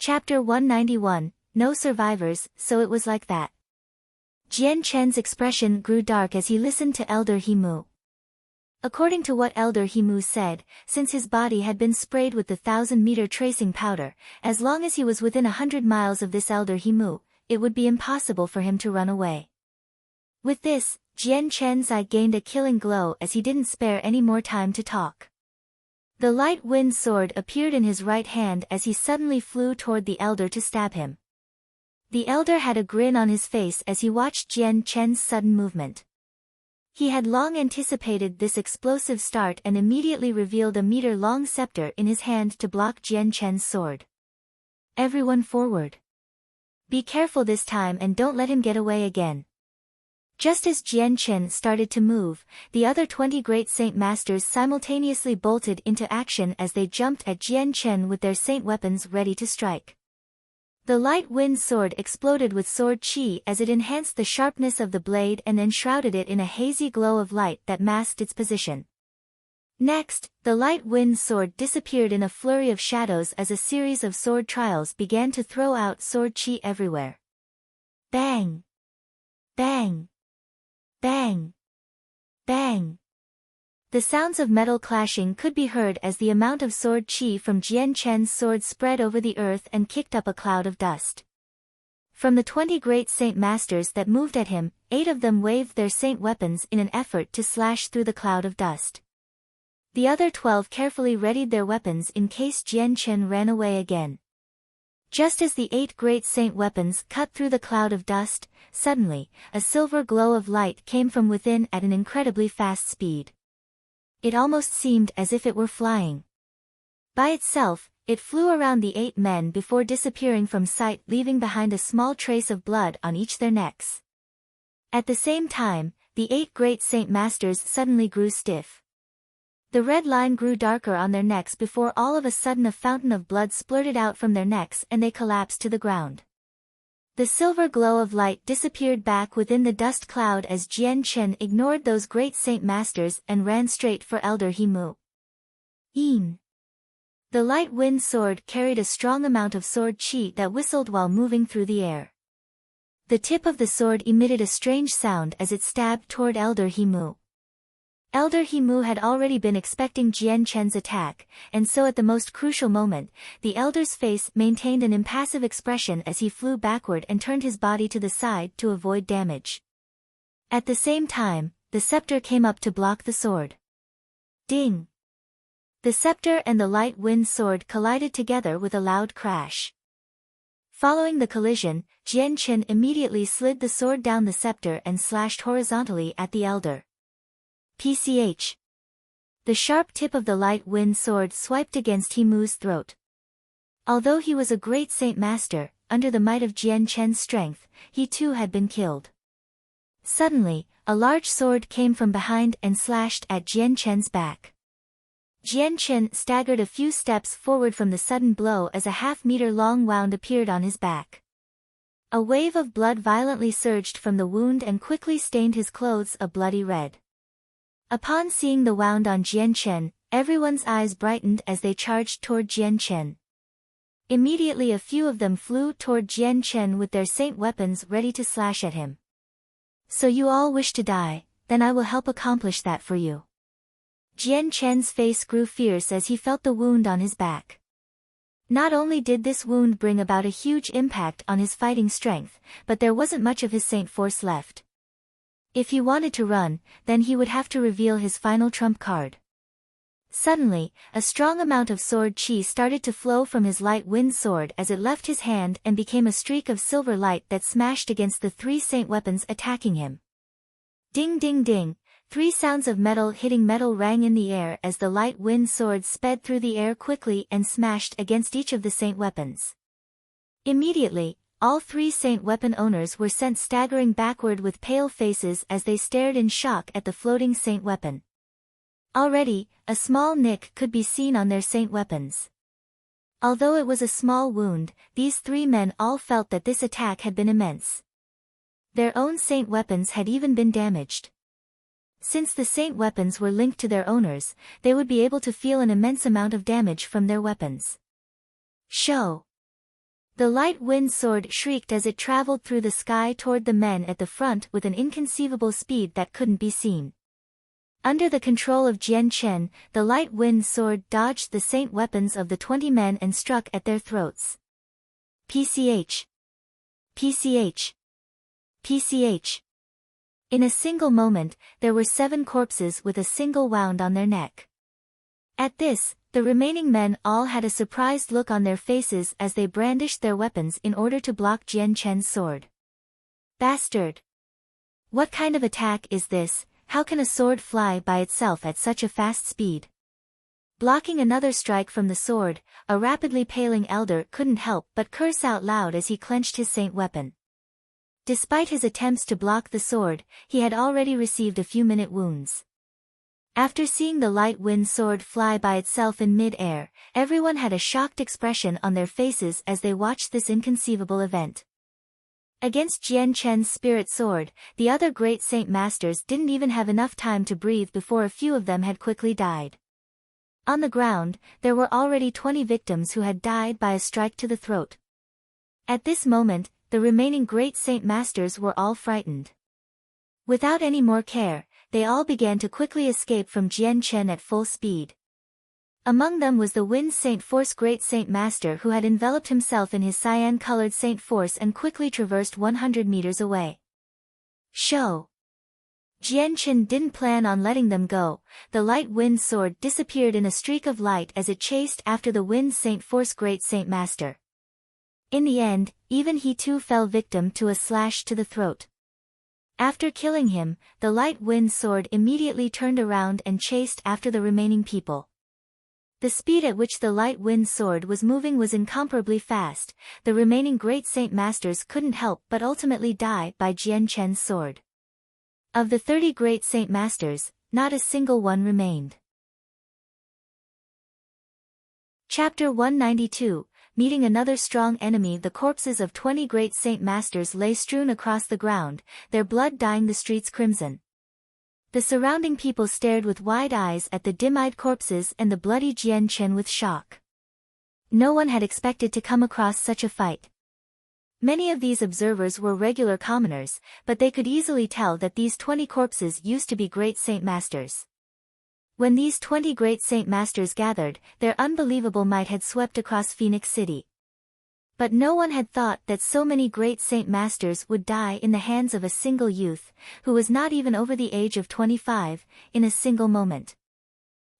Chapter 191, No Survivors, So It Was Like That. Jian Chen's expression grew dark as he listened to Elder Himu. According to what Elder Himu said, since his body had been sprayed with the 1,000-meter tracing powder, as long as he was within 100 miles of this Elder Himu, it would be impossible for him to run away. With this, Jian Chen's eye gained a killing glow as he didn't spare any more time to talk. The light wind sword appeared in his right hand as he suddenly flew toward the elder to stab him. The elder had a grin on his face as he watched Jian Chen's sudden movement. He had long anticipated this explosive start and immediately revealed a meter-long scepter in his hand to block Jian Chen's sword. Everyone forward. Be careful this time and don't let him get away again. Just as Jian Chen started to move, the other 20 great saint masters simultaneously bolted into action as they jumped at Jian Chen with their saint weapons ready to strike. The light wind sword exploded with sword chi as it enhanced the sharpness of the blade and enshrouded it in a hazy glow of light that masked its position. Next, the light wind sword disappeared in a flurry of shadows as a series of sword trials began to throw out sword chi everywhere. Bang! Bang! Bang! Bang! The sounds of metal clashing could be heard as the amount of sword chi from Jian Chen's sword spread over the earth and kicked up a cloud of dust. From the 20 great saint masters that moved at him, 8 of them waved their saint weapons in an effort to slash through the cloud of dust. The other 12 carefully readied their weapons in case Jian Chen ran away again. Just as the 8 great saint weapons cut through the cloud of dust, suddenly, a silver glow of light came from within at an incredibly fast speed. It almost seemed as if it were flying. By itself, it flew around the 8 men before disappearing from sight, leaving behind a small trace of blood on each their necks. At the same time, the 8 great saint masters suddenly grew stiff. The red line grew darker on their necks before all of a sudden a fountain of blood splurted out from their necks and they collapsed to the ground. The silver glow of light disappeared back within the dust cloud as Jian Chen ignored those great saint masters and ran straight for Elder Himu. Een! The light wind sword carried a strong amount of sword chi that whistled while moving through the air. The tip of the sword emitted a strange sound as it stabbed toward Elder Himu. Elder Himu had already been expecting Jian Chen's attack, and so at the most crucial moment, the elder's face maintained an impassive expression as he flew backward and turned his body to the side to avoid damage. At the same time, the scepter came up to block the sword. Ding! The scepter and the light wind sword collided together with a loud crash. Following the collision, Jian Chen immediately slid the sword down the scepter and slashed horizontally at the elder. PCH. The sharp tip of the light wind sword swiped against Himu's throat. Although he was a great saint master, under the might of Jian Chen's strength, he too had been killed. Suddenly, a large sword came from behind and slashed at Jian Chen's back. Jian Chen staggered a few steps forward from the sudden blow as a half-meter-long wound appeared on his back. A wave of blood violently surged from the wound and quickly stained his clothes a bloody red. Upon seeing the wound on Jian Chen, everyone's eyes brightened as they charged toward Jian Chen. Immediately a few of them flew toward Jian Chen with their saint weapons ready to slash at him. So you all wish to die, then I will help accomplish that for you. Jian Chen's face grew fierce as he felt the wound on his back. Not only did this wound bring about a huge impact on his fighting strength, but there wasn't much of his saint force left. If he wanted to run, then he would have to reveal his final trump card. Suddenly, a strong amount of sword chi started to flow from his light wind sword as it left his hand and became a streak of silver light that smashed against the 3 saint weapons attacking him. Ding ding ding, 3 sounds of metal hitting metal rang in the air as the light wind sword sped through the air quickly and smashed against each of the saint weapons. Immediately, all 3 saint weapon owners were sent staggering backward with pale faces as they stared in shock at the floating saint weapon. Already, a small nick could be seen on their saint weapons. Although it was a small wound, these 3 men all felt that this attack had been immense. Their own saint weapons had even been damaged. Since the saint weapons were linked to their owners, they would be able to feel an immense amount of damage from their weapons. Show! The light wind sword shrieked as it traveled through the sky toward the men at the front with an inconceivable speed that couldn't be seen. Under the control of Jian Chen, the light wind sword dodged the saint weapons of the 20 men and struck at their throats. PCH. PCH. PCH. In a single moment, there were 7 corpses with a single wound on their neck. At this, the remaining men all had a surprised look on their faces as they brandished their weapons in order to block Jian Chen's sword. Bastard! What kind of attack is this? How can a sword fly by itself at such a fast speed? Blocking another strike from the sword, a rapidly paling elder couldn't help but curse out loud as he clenched his saint weapon. Despite his attempts to block the sword, he had already received a few minute wounds. After seeing the light wind sword fly by itself in mid-air, everyone had a shocked expression on their faces as they watched this inconceivable event. Against Jian Chen's spirit sword, the other great saint masters didn't even have enough time to breathe before a few of them had quickly died. On the ground, there were already 20 victims who had died by a strike to the throat. At this moment, the remaining great saint masters were all frightened. Without any more care, they all began to quickly escape from Jian Chen at full speed. Among them was the Wind Saint Force Great Saint Master who had enveloped himself in his cyan-colored Saint Force and quickly traversed 100 meters away. Show! Jian Chen didn't plan on letting them go. The light wind sword disappeared in a streak of light as it chased after the Wind Saint Force Great Saint Master. In the end, even he too fell victim to a slash to the throat. After killing him, the light wind sword immediately turned around and chased after the remaining people. The speed at which the light wind sword was moving was incomparably fast. The remaining great saint masters couldn't help but ultimately die by Jian Chen's sword. Of the 30 great saint masters, not a single one remained. Chapter 192, Meeting another strong enemy. The corpses of 20 great saint masters lay strewn across the ground, their blood dyeing the streets crimson. The surrounding people stared with wide eyes at the dim-eyed corpses and the bloody Jian Chen with shock. No one had expected to come across such a fight. Many of these observers were regular commoners, but they could easily tell that these 20 corpses used to be great saint masters. When these 20 great saint masters gathered, their unbelievable might had swept across Phoenix City. But no one had thought that so many great saint masters would die in the hands of a single youth, who was not even over the age of 25, in a single moment.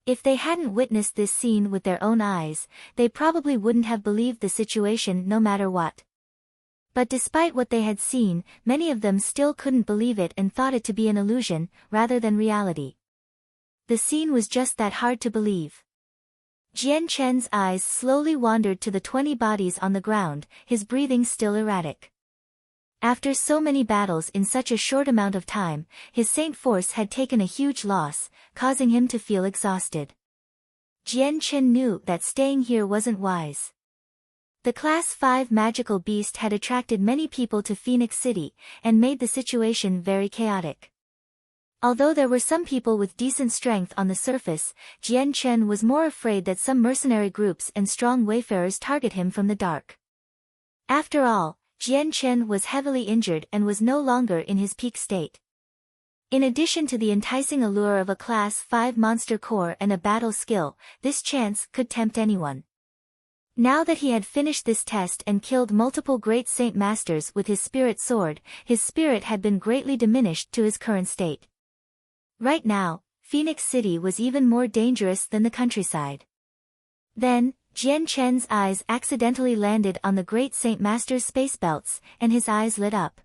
If they hadn't witnessed this scene with their own eyes, they probably wouldn't have believed the situation no matter what. But despite what they had seen, many of them still couldn't believe it and thought it to be an illusion, rather than reality. The scene was just that hard to believe. Jian Chen's eyes slowly wandered to the 20 bodies on the ground, his breathing still erratic. After so many battles in such a short amount of time, his saint force had taken a huge loss, causing him to feel exhausted. Jian Chen knew that staying here wasn't wise. The Class 5 magical beast had attracted many people to Phoenix City, and made the situation very chaotic. Although there were some people with decent strength on the surface, Jian Chen was more afraid that some mercenary groups and strong wayfarers target him from the dark. After all, Jian Chen was heavily injured and was no longer in his peak state. In addition to the enticing allure of a Class 5 monster core and a battle skill, this chance could tempt anyone. Now that he had finished this test and killed multiple great saint masters with his spirit sword, his spirit had been greatly diminished to his current state. Right now, Phoenix City was even more dangerous than the countryside. Then, Jian Chen's eyes accidentally landed on the great Saint Master's space belts, and his eyes lit up.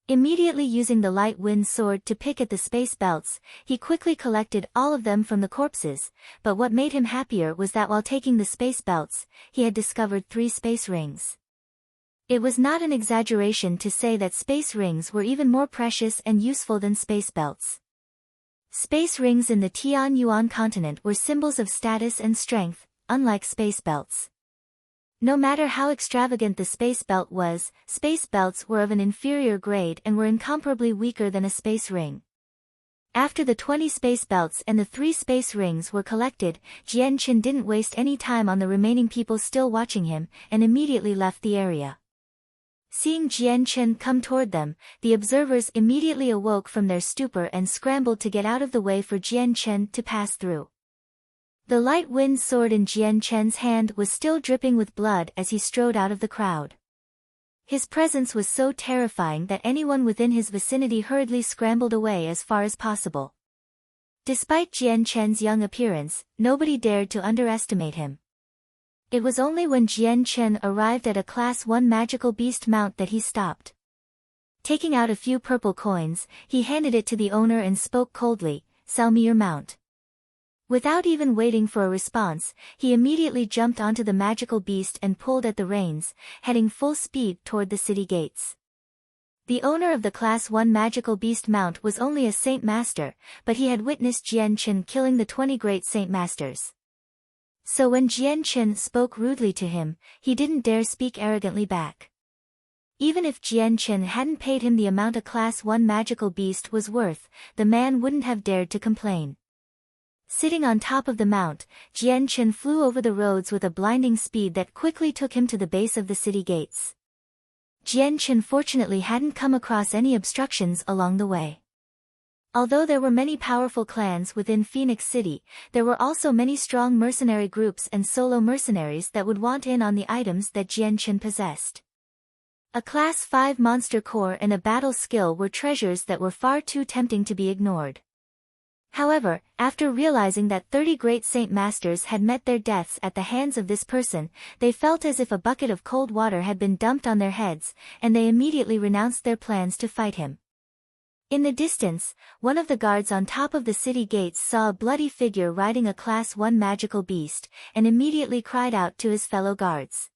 Immediately using the light wind sword to pick at the space belts, he quickly collected all of them from the corpses, but what made him happier was that while taking the space belts, he had discovered 3 space rings. It was not an exaggeration to say that space rings were even more precious and useful than space belts. Space rings in the Tianyuan continent were symbols of status and strength, unlike space belts. No matter how extravagant the space belt was, space belts were of an inferior grade and were incomparably weaker than a space ring. After the 20 space belts and the 3 space rings were collected, Jian Chen didn't waste any time on the remaining people still watching him, and immediately left the area. Seeing Jian Chen come toward them, the observers immediately awoke from their stupor and scrambled to get out of the way for Jian Chen to pass through. The light wind sword in Jian Chen's hand was still dripping with blood as he strode out of the crowd. His presence was so terrifying that anyone within his vicinity hurriedly scrambled away as far as possible. Despite Jian Chen's young appearance, nobody dared to underestimate him. It was only when Jian Chen arrived at a Class 1 magical beast mount that he stopped. Taking out a few purple coins, he handed it to the owner and spoke coldly, "Sell me your mount." Without even waiting for a response, he immediately jumped onto the magical beast and pulled at the reins, heading full speed toward the city gates. The owner of the Class 1 magical beast mount was only a Saint Master, but he had witnessed Jian Chen killing the 20 great Saint Masters. So when Jian Chen spoke rudely to him, he didn't dare speak arrogantly back. Even if Jian Chen hadn't paid him the amount a Class 1 magical beast was worth, the man wouldn't have dared to complain. Sitting on top of the mount, Jian Chen flew over the roads with a blinding speed that quickly took him to the base of the city gates. Jian Chen fortunately hadn't come across any obstructions along the way. Although there were many powerful clans within Phoenix City, there were also many strong mercenary groups and solo mercenaries that would want in on the items that Jian Chen possessed. A Class 5 monster core and a battle skill were treasures that were far too tempting to be ignored. However, after realizing that 30 great Saint Masters had met their deaths at the hands of this person, they felt as if a bucket of cold water had been dumped on their heads, and they immediately renounced their plans to fight him. In the distance, one of the guards on top of the city gates saw a bloody figure riding a Class 1 magical beast, and immediately cried out to his fellow guards.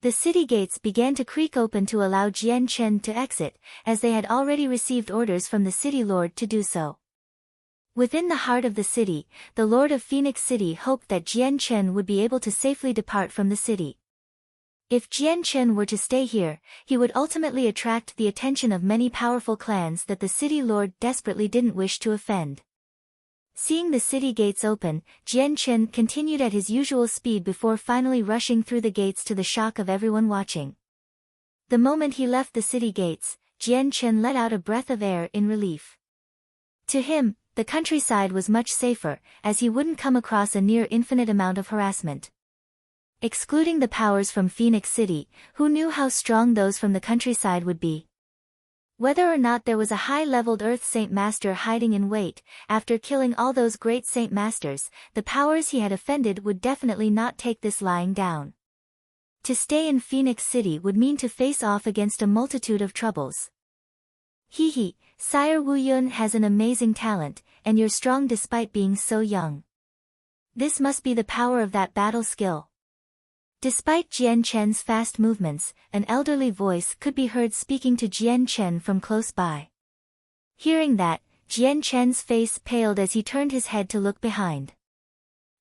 The city gates began to creak open to allow Jian Chen to exit, as they had already received orders from the city lord to do so. Within the heart of the city, the Lord of Phoenix City hoped that Jian Chen would be able to safely depart from the city. If Jian Chen were to stay here, he would ultimately attract the attention of many powerful clans that the city lord desperately didn't wish to offend. Seeing the city gates open, Jian Chen continued at his usual speed before finally rushing through the gates to the shock of everyone watching. The moment he left the city gates, Jian Chen let out a breath of air in relief. To him, the countryside was much safer, as he wouldn't come across a near infinite amount of harassment. Excluding the powers from Phoenix City, who knew how strong those from the countryside would be? Whether or not there was a high-leveled Earth Saint Master hiding in wait, after killing all those great Saint Masters, the powers he had offended would definitely not take this lying down. To stay in Phoenix City would mean to face off against a multitude of troubles. Hee, Sire Wu Yun has an amazing talent, and you're strong despite being so young. This must be the power of that battle skill. Despite Jian Chen's fast movements, an elderly voice could be heard speaking to Jian Chen from close by. Hearing that, Jian Chen's face paled as he turned his head to look behind.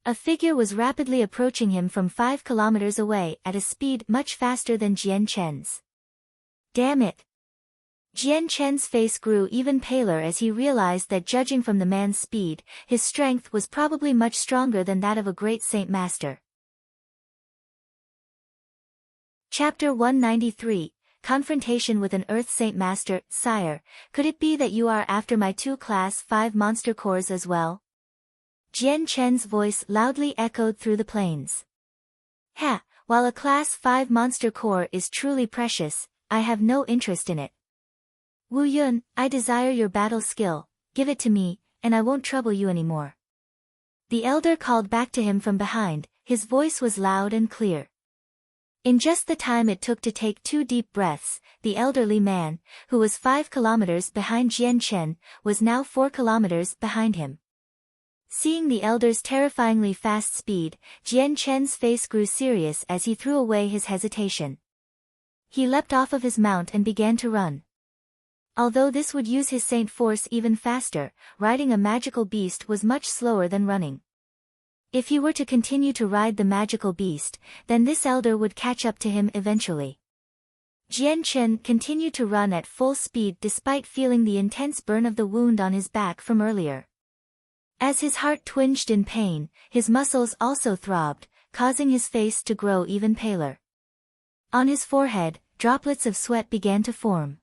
A figure was rapidly approaching him from 5 kilometers away at a speed much faster than Jian Chen's. Damn it! Jian Chen's face grew even paler as he realized that judging from the man's speed, his strength was probably much stronger than that of a great Saint Master. Chapter 193, Confrontation with an Earth Saint Master. Sire, could it be that you are after my 2 Class 5 monster cores as well? Jian Chen's voice loudly echoed through the plains. Ha, while a Class 5 monster core is truly precious, I have no interest in it. Wu Yun, I desire your battle skill, give it to me, and I won't trouble you anymore. The elder called back to him from behind, his voice was loud and clear. In just the time it took to take 2 deep breaths, the elderly man, who was 5 kilometers behind Jian Chen, was now 4 kilometers behind him. Seeing the elder's terrifyingly fast speed, Jian Chen's face grew serious as he threw away his hesitation. He leapt off of his mount and began to run. Although this would use his saint force even faster, riding a magical beast was much slower than running. If he were to continue to ride the magical beast, then this elder would catch up to him eventually. Jian Chen continued to run at full speed despite feeling the intense burn of the wound on his back from earlier. As his heart twinged in pain, his muscles also throbbed, causing his face to grow even paler. On his forehead, droplets of sweat began to form.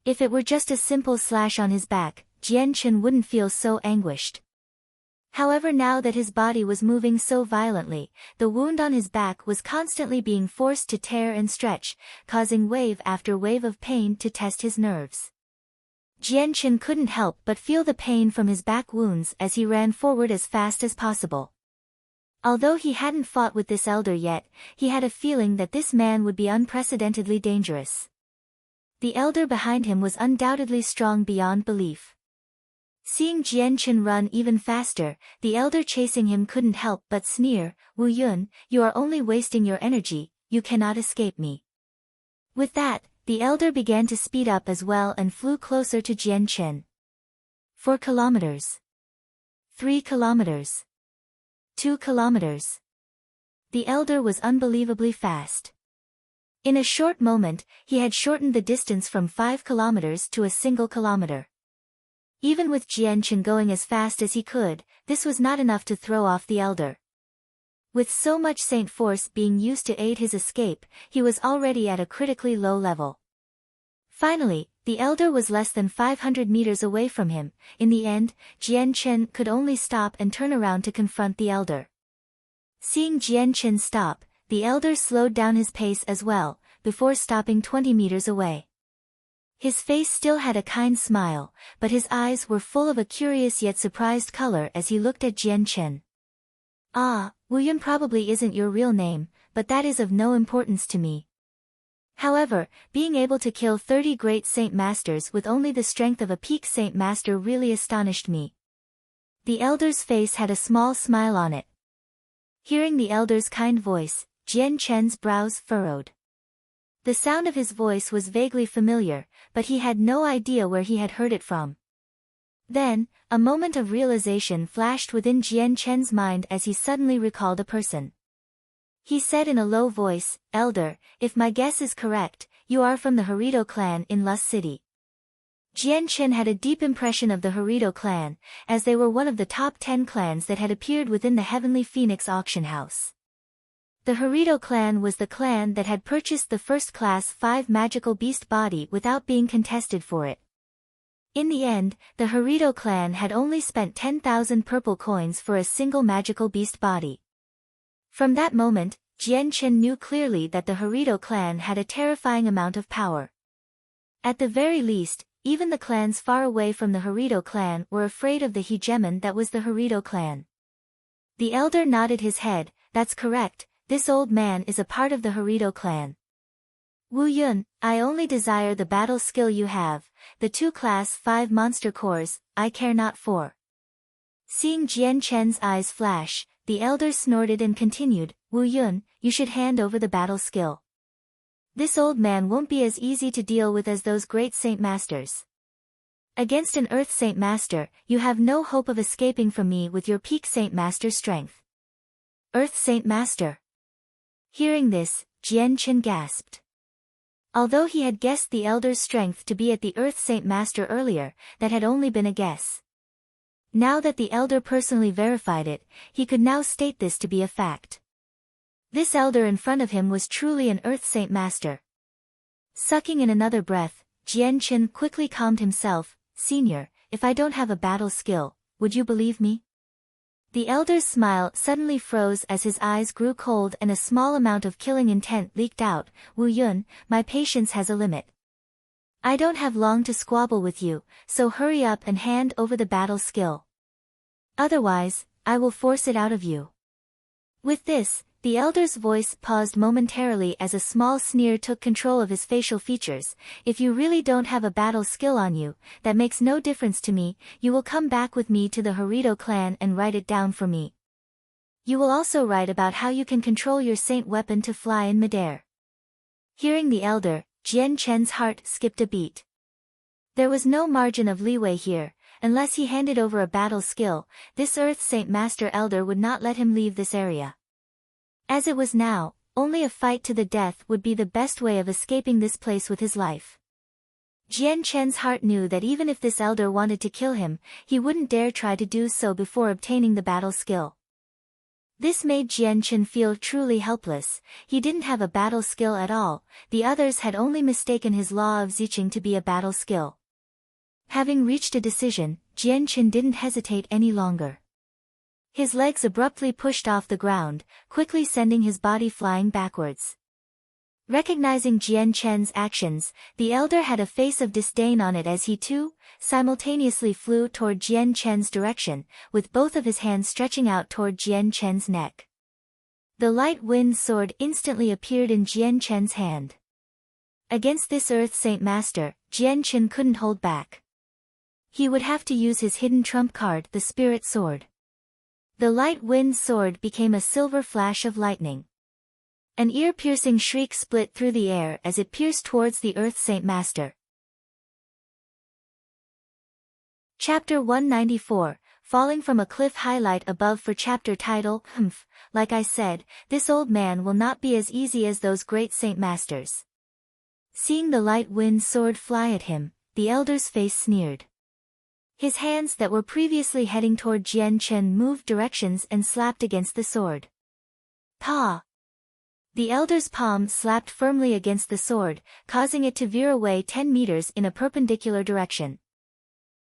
If it were just a simple slash on his back, Jian Chen wouldn't feel so anguished. However, now that his body was moving so violently, the wound on his back was constantly being forced to tear and stretch, causing wave after wave of pain to test his nerves. Jian Chen couldn't help but feel the pain from his back wounds as he ran forward as fast as possible. Although he hadn't fought with this elder yet, he had a feeling that this man would be unprecedentedly dangerous. The elder behind him was undoubtedly strong beyond belief. Seeing Jian Chen run even faster, the elder chasing him couldn't help but sneer, "Wu Yun, you are only wasting your energy, you cannot escape me." With that, the elder began to speed up as well and flew closer to Jian Chen. 4 kilometers. 3 kilometers. 2 kilometers. The elder was unbelievably fast. In a short moment, he had shortened the distance from 5 kilometers to a single kilometer. Even with Jian Chen going as fast as he could, this was not enough to throw off the elder. With so much Saint force being used to aid his escape, he was already at a critically low level. Finally, the elder was less than 500 meters away from him. In the end, Jian Chen could only stop and turn around to confront the elder. Seeing Jian Chen stop, the elder slowed down his pace as well, before stopping 20 meters away. His face still had a kind smile, but his eyes were full of a curious yet surprised color as he looked at Jian Chen. "Ah, Wu Yun probably isn't your real name, but that is of no importance to me. However, being able to kill 30 great Saint Masters with only the strength of a peak Saint Master really astonished me." The elder's face had a small smile on it. Hearing the elder's kind voice, Jian Chen's brows furrowed. The sound of his voice was vaguely familiar, but he had no idea where he had heard it from. Then, a moment of realization flashed within Jian Chen's mind as he suddenly recalled a person. He said in a low voice, "Elder, if my guess is correct, you are from the Harito clan in Lust City." Jian Chen had a deep impression of the Harito clan, as they were one of the top 10 clans that had appeared within the Heavenly Phoenix auction house. The Harito clan was the clan that had purchased the first-class 5 magical beast body without being contested for it. In the end, the Harito clan had only spent 10,000 purple coins for a single magical beast body. From that moment, Jian Chen knew clearly that the Harito clan had a terrifying amount of power. At the very least, even the clans far away from the Harito clan were afraid of the hegemon that was the Harito clan. The elder nodded his head. "That's correct. This old man is a part of the Harito clan. Wu Yun, I only desire the battle skill you have, the 2 class 5 monster cores, I care not for." Seeing Jian Chen's eyes flash, the elder snorted and continued, "Wu Yun, you should hand over the battle skill. This old man won't be as easy to deal with as those great Saint Masters. Against an Earth Saint Master, you have no hope of escaping from me with your peak Saint Master strength." Earth Saint Master. Hearing this, Jian Chen gasped. Although he had guessed the elder's strength to be at the Earth Saint Master earlier, that had only been a guess. Now that the elder personally verified it, he could now state this to be a fact. This elder in front of him was truly an Earth Saint Master. Sucking in another breath, Jian Chen quickly calmed himself. "Senior, if I don't have a battle skill, would you believe me?" The elder's smile suddenly froze as his eyes grew cold and a small amount of killing intent leaked out. "Wu Yun, my patience has a limit. I don't have long to squabble with you, so hurry up and hand over the battle skill. Otherwise, I will force it out of you." With this, the elder's voice paused momentarily as a small sneer took control of his facial features. "If you really don't have a battle skill on you, that makes no difference to me. You will come back with me to the Harito clan and write it down for me. You will also write about how you can control your saint weapon to fly in midair." Hearing the elder, Jian Chen's heart skipped a beat. There was no margin of leeway here. Unless he handed over a battle skill, this Earth Saint Master elder would not let him leave this area. As it was now, only a fight to the death would be the best way of escaping this place with his life. Jian Chen's heart knew that even if this elder wanted to kill him, he wouldn't dare try to do so before obtaining the battle skill. This made Jian Chen feel truly helpless. He didn't have a battle skill at all, the others had only mistaken his law of Ziqing to be a battle skill. Having reached a decision, Jian Chen didn't hesitate any longer. His legs abruptly pushed off the ground, quickly sending his body flying backwards. Recognizing Jian Chen's actions, the elder had a face of disdain on it as he too, simultaneously flew toward Jian Chen's direction, with both of his hands stretching out toward Jian Chen's neck. The light wind sword instantly appeared in Jian Chen's hand. Against this Earth Saint Master, Jian Chen couldn't hold back. He would have to use his hidden trump card, the Spirit Sword. The light wind sword became a silver flash of lightning. An ear-piercing shriek split through the air as it pierced towards the Earth Saint Master. Chapter 194, Falling from a Cliff. Highlight above for chapter title. Like I said, this old man will not be as easy as those great Saint Masters. Seeing the light wind sword fly at him, the elder's face sneered. His hands that were previously heading toward Jian Chen moved directions and slapped against the sword. Pa! The elder's palm slapped firmly against the sword, causing it to veer away 10 meters in a perpendicular direction.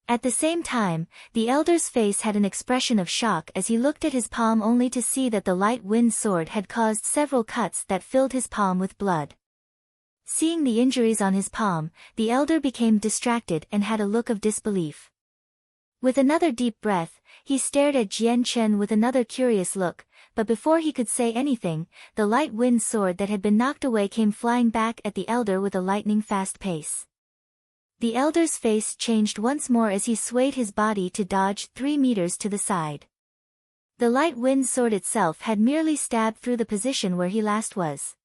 At the same time, the elder's face had an expression of shock as he looked at his palm only to see that the light wind sword had caused several cuts that filled his palm with blood. Seeing the injuries on his palm, the elder became distracted and had a look of disbelief. With another deep breath, he stared at Jian Chen with another curious look, but before he could say anything, the light wind sword that had been knocked away came flying back at the elder with a lightning-fast pace. The elder's face changed once more as he swayed his body to dodge 3 meters to the side. The light wind sword itself had merely stabbed through the position where he last was.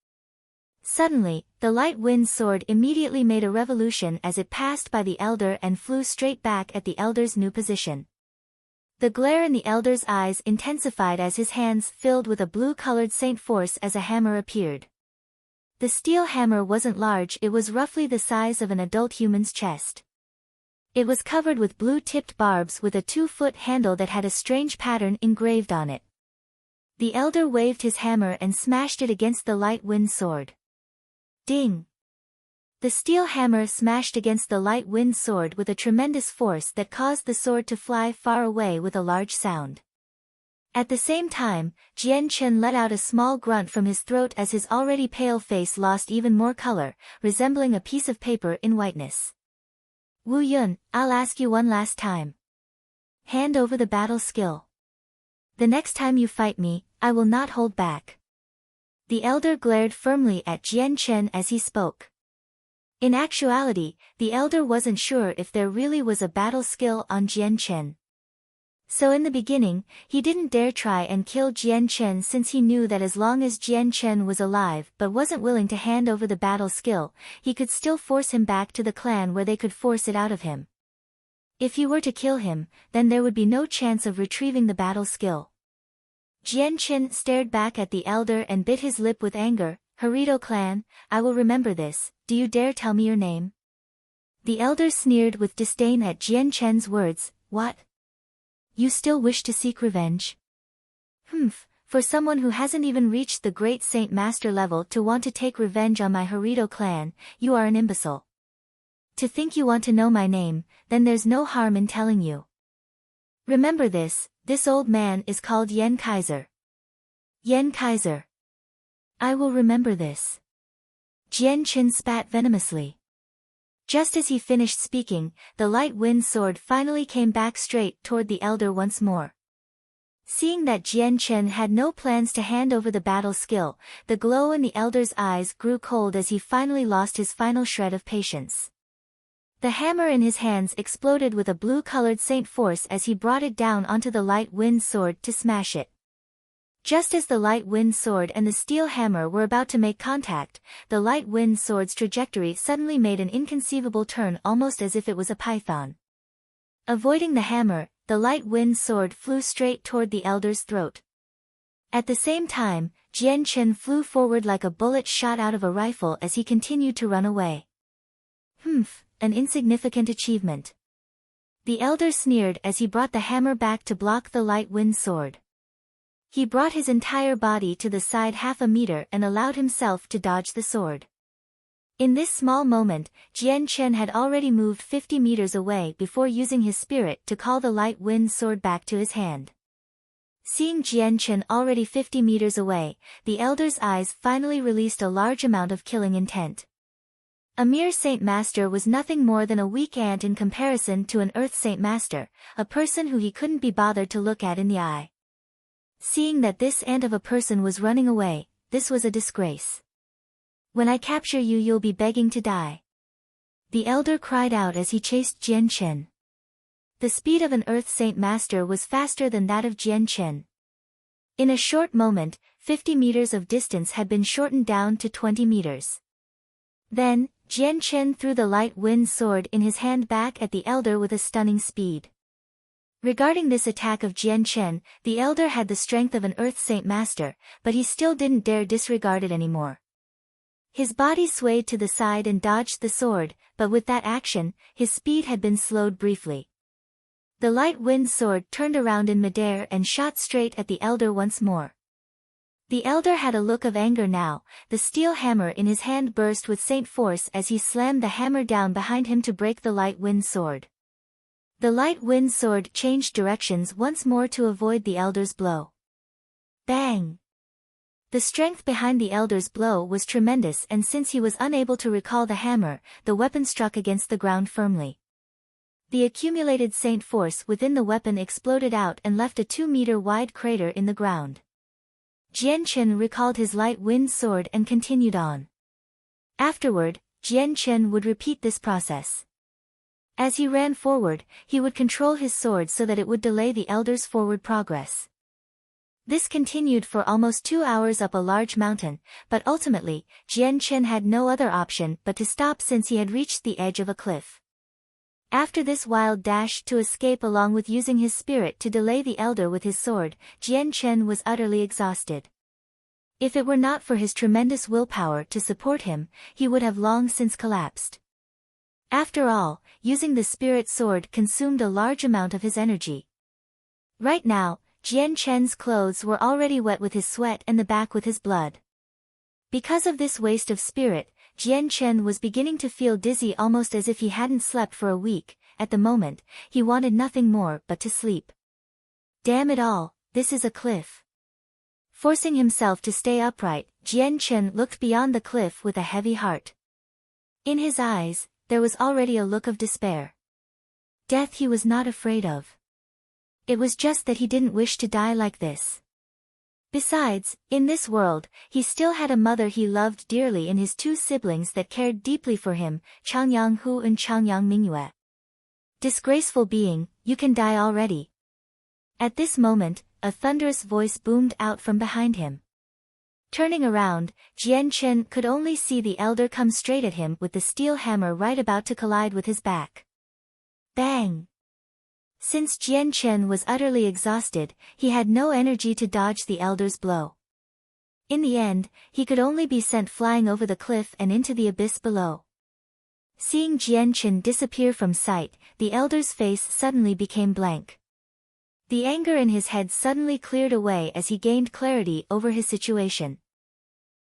Suddenly, the light wind sword immediately made a revolution as it passed by the elder and flew straight back at the elder's new position. The glare in the elder's eyes intensified as his hands filled with a blue-colored saint force as a hammer appeared. The steel hammer wasn't large, it was roughly the size of an adult human's chest. It was covered with blue-tipped barbs with a 2-foot handle that had a strange pattern engraved on it. The elder waved his hammer and smashed it against the light wind sword. Ding! The steel hammer smashed against the light wind sword with a tremendous force that caused the sword to fly far away with a large sound. At the same time, Jian Chen let out a small grunt from his throat as his already pale face lost even more color, resembling a piece of paper in whiteness. Wu Yun, I'll ask you one last time. Hand over the battle skill. The next time you fight me, I will not hold back. The elder glared firmly at Jian Chen as he spoke. In actuality, the elder wasn't sure if there really was a battle skill on Jian Chen. So in the beginning, he didn't dare try and kill Jian Chen since he knew that as long as Jian Chen was alive but wasn't willing to hand over the battle skill, he could still force him back to the clan where they could force it out of him. If he were to kill him, then there would be no chance of retrieving the battle skill. Jian Chen stared back at the elder and bit his lip with anger. Harito clan, I will remember this, do you dare tell me your name? The elder sneered with disdain at Jian Chen's words. What? You still wish to seek revenge? For someone who hasn't even reached the great Saint Master level to want to take revenge on my Harito clan, you are an imbecile. To think you want to know my name, then there's no harm in telling you. Remember this old man is called Yen Kaiser. Yen Kaiser. I will remember this. Jian Chen spat venomously. Just as he finished speaking, the light wind sword finally came back straight toward the elder once more. Seeing that Jian Chen had no plans to hand over the battle skill, the glow in the elder's eyes grew cold as he finally lost his final shred of patience. The hammer in his hands exploded with a blue-colored saint force as he brought it down onto the light wind sword to smash it. Just as the light wind sword and the steel hammer were about to make contact, the light wind sword's trajectory suddenly made an inconceivable turn almost as if it was a python. Avoiding the hammer, the light wind sword flew straight toward the elder's throat. At the same time, Jian Chen flew forward like a bullet shot out of a rifle as he continued to run away. An insignificant achievement. The elder sneered as he brought the hammer back to block the light wind sword. He brought his entire body to the side half a meter and allowed himself to dodge the sword. In this small moment, Jian Chen had already moved 50 meters away before using his spirit to call the light wind sword back to his hand. Seeing Jian Chen already 50 meters away, the elder's eyes finally released a large amount of killing intent. A mere Saint Master was nothing more than a weak ant in comparison to an Earth Saint Master, a person who he couldn't be bothered to look at in the eye. Seeing that this ant of a person was running away, this was a disgrace. When I capture you, you'll be begging to die. The elder cried out as he chased Jian Chen. The speed of an Earth Saint Master was faster than that of Jian Chen. In a short moment, 50 meters of distance had been shortened down to 20 meters. Then, Jian Chen threw the light wind sword in his hand back at the elder with a stunning speed. Regarding this attack of Jian Chen, the elder had the strength of an Earth Saint Master, but he still didn't dare disregard it anymore. His body swayed to the side and dodged the sword, but with that action, his speed had been slowed briefly. The light wind sword turned around in midair and shot straight at the elder once more. The elder had a look of anger now. The steel hammer in his hand burst with saint force as he slammed the hammer down behind him to break the light wind sword. The light wind sword changed directions once more to avoid the elder's blow. Bang! The strength behind the elder's blow was tremendous, and since he was unable to recall the hammer, the weapon struck against the ground firmly. The accumulated saint force within the weapon exploded out and left a 2-meter-wide crater in the ground. Jian Chen recalled his light wind sword and continued on. Afterward, Jian Chen would repeat this process. As he ran forward, he would control his sword so that it would delay the elder's forward progress. This continued for almost 2 hours up a large mountain, but ultimately, Jian Chen had no other option but to stop since he had reached the edge of a cliff. After this wild dash to escape along with using his spirit to delay the elder with his sword, Jian Chen was utterly exhausted. If it were not for his tremendous willpower to support him, he would have long since collapsed. After all, using the spirit sword consumed a large amount of his energy. Right now, Jian Chen's clothes were already wet with his sweat and the back with his blood. Because of this waste of spirit, Jian Chen was beginning to feel dizzy, almost as if he hadn't slept for a week. At the moment, he wanted nothing more but to sleep. Damn it all, this is a cliff. Forcing himself to stay upright, Jian Chen looked beyond the cliff with a heavy heart. In his eyes, there was already a look of despair. Death he was not afraid of. It was just that he didn't wish to die like this. Besides, in this world, he still had a mother he loved dearly and his 2 siblings that cared deeply for him, Changyang Hu and Changyang Mingyue. Disgraceful being, you can die already. At this moment, a thunderous voice boomed out from behind him. Turning around, Jian Chen could only see the elder come straight at him with the steel hammer right about to collide with his back. Bang! Since Jian Chen was utterly exhausted, he had no energy to dodge the elder's blow. In the end, he could only be sent flying over the cliff and into the abyss below. Seeing Jian Chen disappear from sight, the elder's face suddenly became blank. The anger in his head suddenly cleared away as he gained clarity over his situation.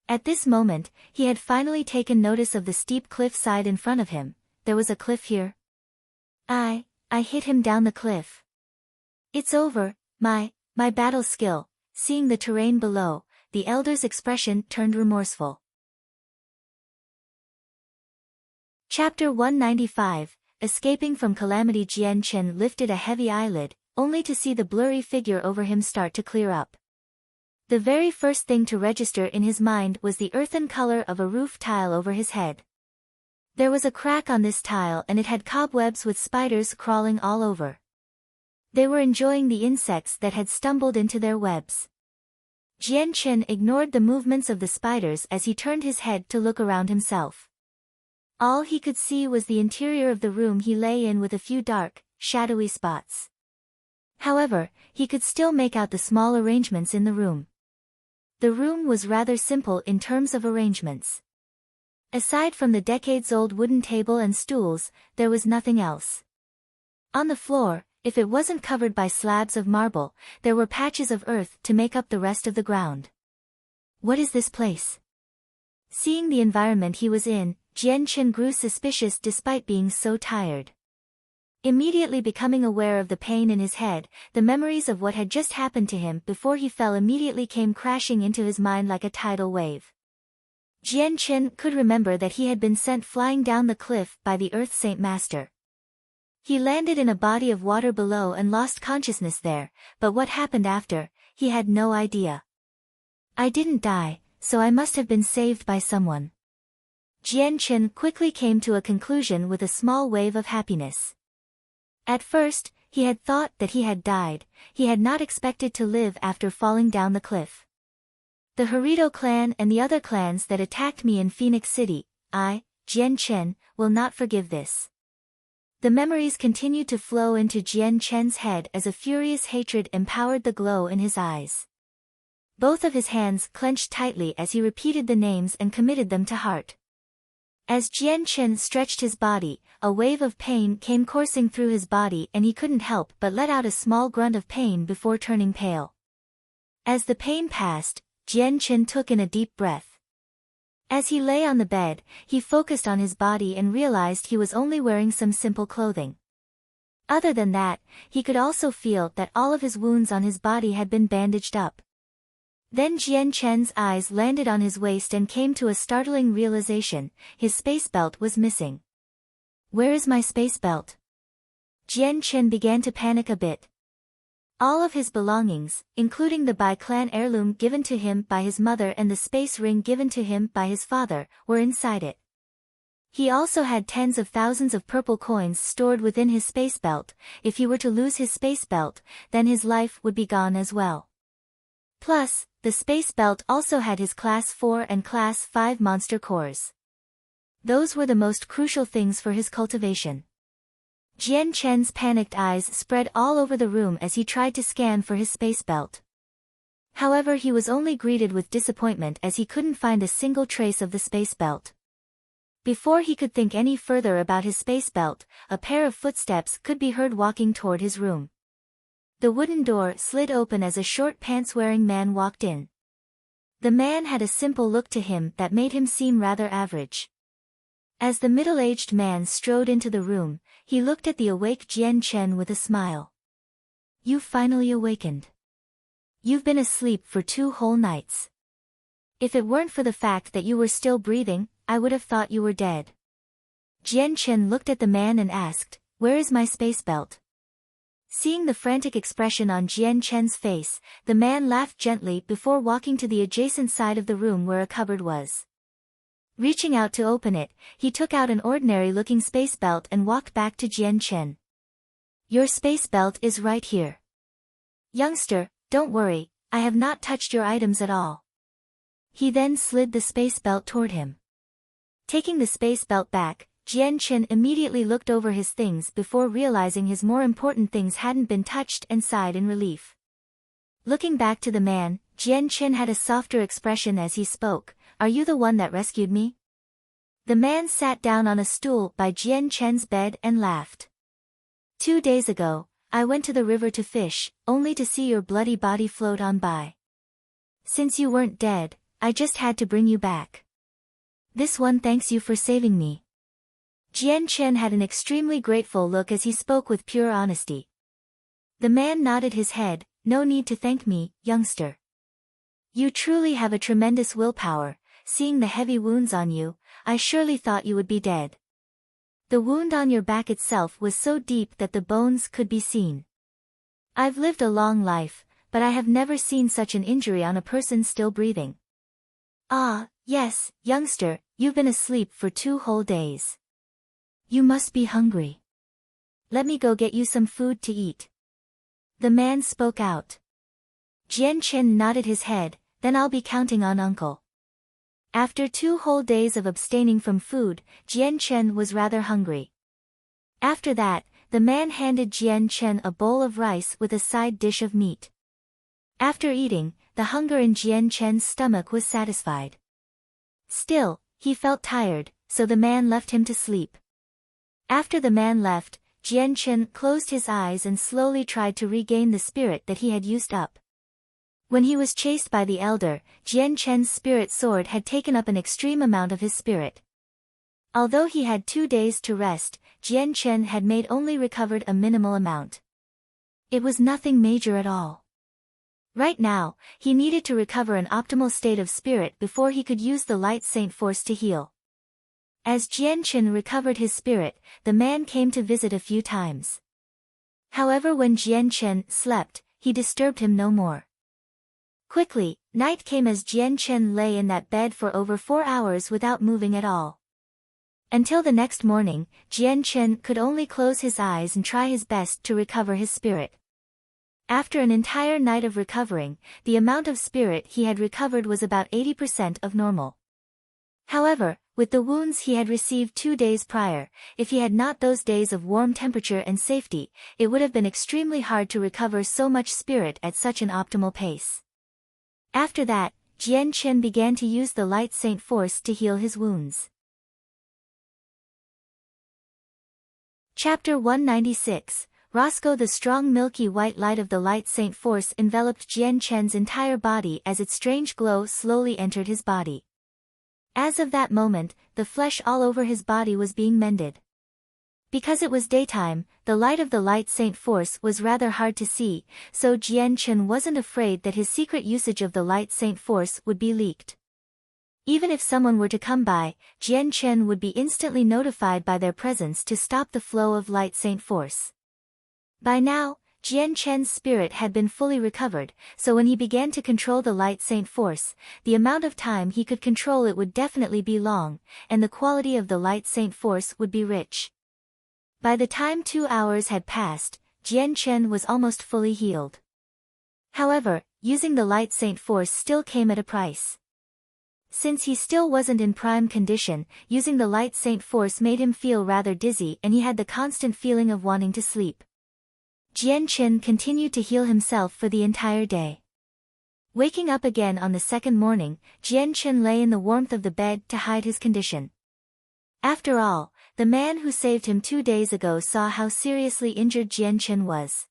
At this moment, he had finally taken notice of the steep cliff side in front of him. There was a cliff here. I hit him down the cliff. It's over, my battle skill. Seeing the terrain below, the elder's expression turned remorseful. Chapter 195, Escaping from Calamity. Jian Chen lifted a heavy eyelid, only to see the blurry figure over him start to clear up. The very first thing to register in his mind was the earthen color of a roof tile over his head. There was a crack on this tile and it had cobwebs with spiders crawling all over. They were enjoying the insects that had stumbled into their webs. Jian Chen ignored the movements of the spiders as he turned his head to look around himself. All he could see was the interior of the room he lay in with a few dark, shadowy spots. However, he could still make out the small arrangements in the room. The room was rather simple in terms of arrangements. Aside from the decades-old wooden table and stools, there was nothing else. On the floor, if it wasn't covered by slabs of marble, there were patches of earth to make up the rest of the ground. What is this place? Seeing the environment he was in, Jian Chen grew suspicious despite being so tired. Immediately becoming aware of the pain in his head, the memories of what had just happened to him before he fell immediately came crashing into his mind like a tidal wave. Jian Chen could remember that he had been sent flying down the cliff by the Earth Saint Master. He landed in a body of water below and lost consciousness there, but what happened after, he had no idea. I didn't die, so I must have been saved by someone. Jian Chen quickly came to a conclusion with a small wave of happiness. At first, he had thought that he had died. He had not expected to live after falling down the cliff. The Harito clan and the other clans that attacked me in Phoenix City, Jian Chen, will not forgive this. The memories continued to flow into Jian Chen's head as a furious hatred empowered the glow in his eyes. Both of his hands clenched tightly as he repeated the names and committed them to heart. As Jian Chen stretched his body, a wave of pain came coursing through his body and he couldn't help but let out a small grunt of pain before turning pale. As the pain passed, Jian Chen took in a deep breath. As he lay on the bed, he focused on his body and realized he was only wearing some simple clothing. Other than that, he could also feel that all of his wounds on his body had been bandaged up. Then Jian Chen's eyes landed on his waist and came to a startling realization: his space belt was missing. Where is my space belt? Jian Chen began to panic a bit. All of his belongings, including the Bai clan heirloom given to him by his mother and the space ring given to him by his father, were inside it. He also had tens of thousands of purple coins stored within his space belt. If he were to lose his space belt, then his life would be gone as well. Plus, the space belt also had his Class 4 and Class 5 monster cores. Those were the most crucial things for his cultivation. Jian Chen's panicked eyes spread all over the room as he tried to scan for his space belt. However, he was only greeted with disappointment as he couldn't find a single trace of the space belt. Before he could think any further about his space belt, a pair of footsteps could be heard walking toward his room. The wooden door slid open as a short pants-wearing man walked in. The man had a simple look to him that made him seem rather average. As the middle-aged man strode into the room, he looked at the awake Jian Chen with a smile. You've finally awakened. You've been asleep for 2 whole nights. If it weren't for the fact that you were still breathing, I would have thought you were dead. Jian Chen looked at the man and asked, "Where is my space belt?" Seeing the frantic expression on Jian Chen's face, the man laughed gently before walking to the adjacent side of the room where a cupboard was. Reaching out to open it, he took out an ordinary-looking space belt and walked back to Jian Chen. "Your space belt is right here. Youngster, don't worry, I have not touched your items at all." He then slid the space belt toward him. Taking the space belt back, Jian Chen immediately looked over his things before realizing his more important things hadn't been touched and sighed in relief. Looking back to the man, Jian Chen had a softer expression as he spoke, "Are you the one that rescued me?" The man sat down on a stool by Jian Chen's bed and laughed. 2 days ago, I went to the river to fish, only to see your bloody body float on by. Since you weren't dead, I just had to bring you back. This one thanks you for saving me." Jian Chen had an extremely grateful look as he spoke with pure honesty. The man nodded his head, "No need to thank me, youngster. You truly have a tremendous willpower. Seeing the heavy wounds on you, I surely thought you would be dead. The wound on your back itself was so deep that the bones could be seen. I've lived a long life, but I have never seen such an injury on a person still breathing. Ah, yes, youngster, you've been asleep for 2 whole days. You must be hungry. Let me go get you some food to eat." The man spoke out. Jian Chen nodded his head, "Then I'll be counting on uncle." After 2 whole days of abstaining from food, Jian Chen was rather hungry. After that, the man handed Jian Chen a bowl of rice with a side dish of meat. After eating, the hunger in Jian Chen's stomach was satisfied. Still, he felt tired, so the man left him to sleep. After the man left, Jian Chen closed his eyes and slowly tried to regain the spirit that he had used up. When he was chased by the elder, Jian Chen's spirit sword had taken up an extreme amount of his spirit. Although he had 2 days to rest, Jian Chen had only recovered a minimal amount. It was nothing major at all. Right now, he needed to recover an optimal state of spirit before he could use the light saint force to heal. As Jian Chen recovered his spirit, the man came to visit a few times. However, when Jian Chen slept, he disturbed him no more. Quickly, night came as Jian Chen lay in that bed for over 4 hours without moving at all. Until the next morning, Jian Chen could only close his eyes and try his best to recover his spirit. After an entire night of recovering, the amount of spirit he had recovered was about 80% of normal. However, with the wounds he had received 2 days prior, if he had not those days of warm temperature and safety, it would have been extremely hard to recover so much spirit at such an optimal pace. After that, Jian Chen began to use the light saint force to heal his wounds. Chapter 196, Roscoe. The strong milky white light of the light saint force enveloped Jian Chen's entire body as its strange glow slowly entered his body. As of that moment, the flesh all over his body was being mended. Because it was daytime, the light of the light saint force was rather hard to see, so Jian Chen wasn't afraid that his secret usage of the light saint force would be leaked. Even if someone were to come by, Jian Chen would be instantly notified by their presence to stop the flow of light saint force. By now, Jian Chen's spirit had been fully recovered, so when he began to control the light saint force, the amount of time he could control it would definitely be long, and the quality of the light saint force would be rich. By the time 2 hours had passed, Jian Chen was almost fully healed. However, using the light saint force still came at a price. Since he still wasn't in prime condition, using the light saint force made him feel rather dizzy and he had the constant feeling of wanting to sleep. Jian Chen continued to heal himself for the entire day. Waking up again on the second morning, Jian Chen lay in the warmth of the bed to hide his condition. After all, the man who saved him 2 days ago saw how seriously injured Jian Chen was.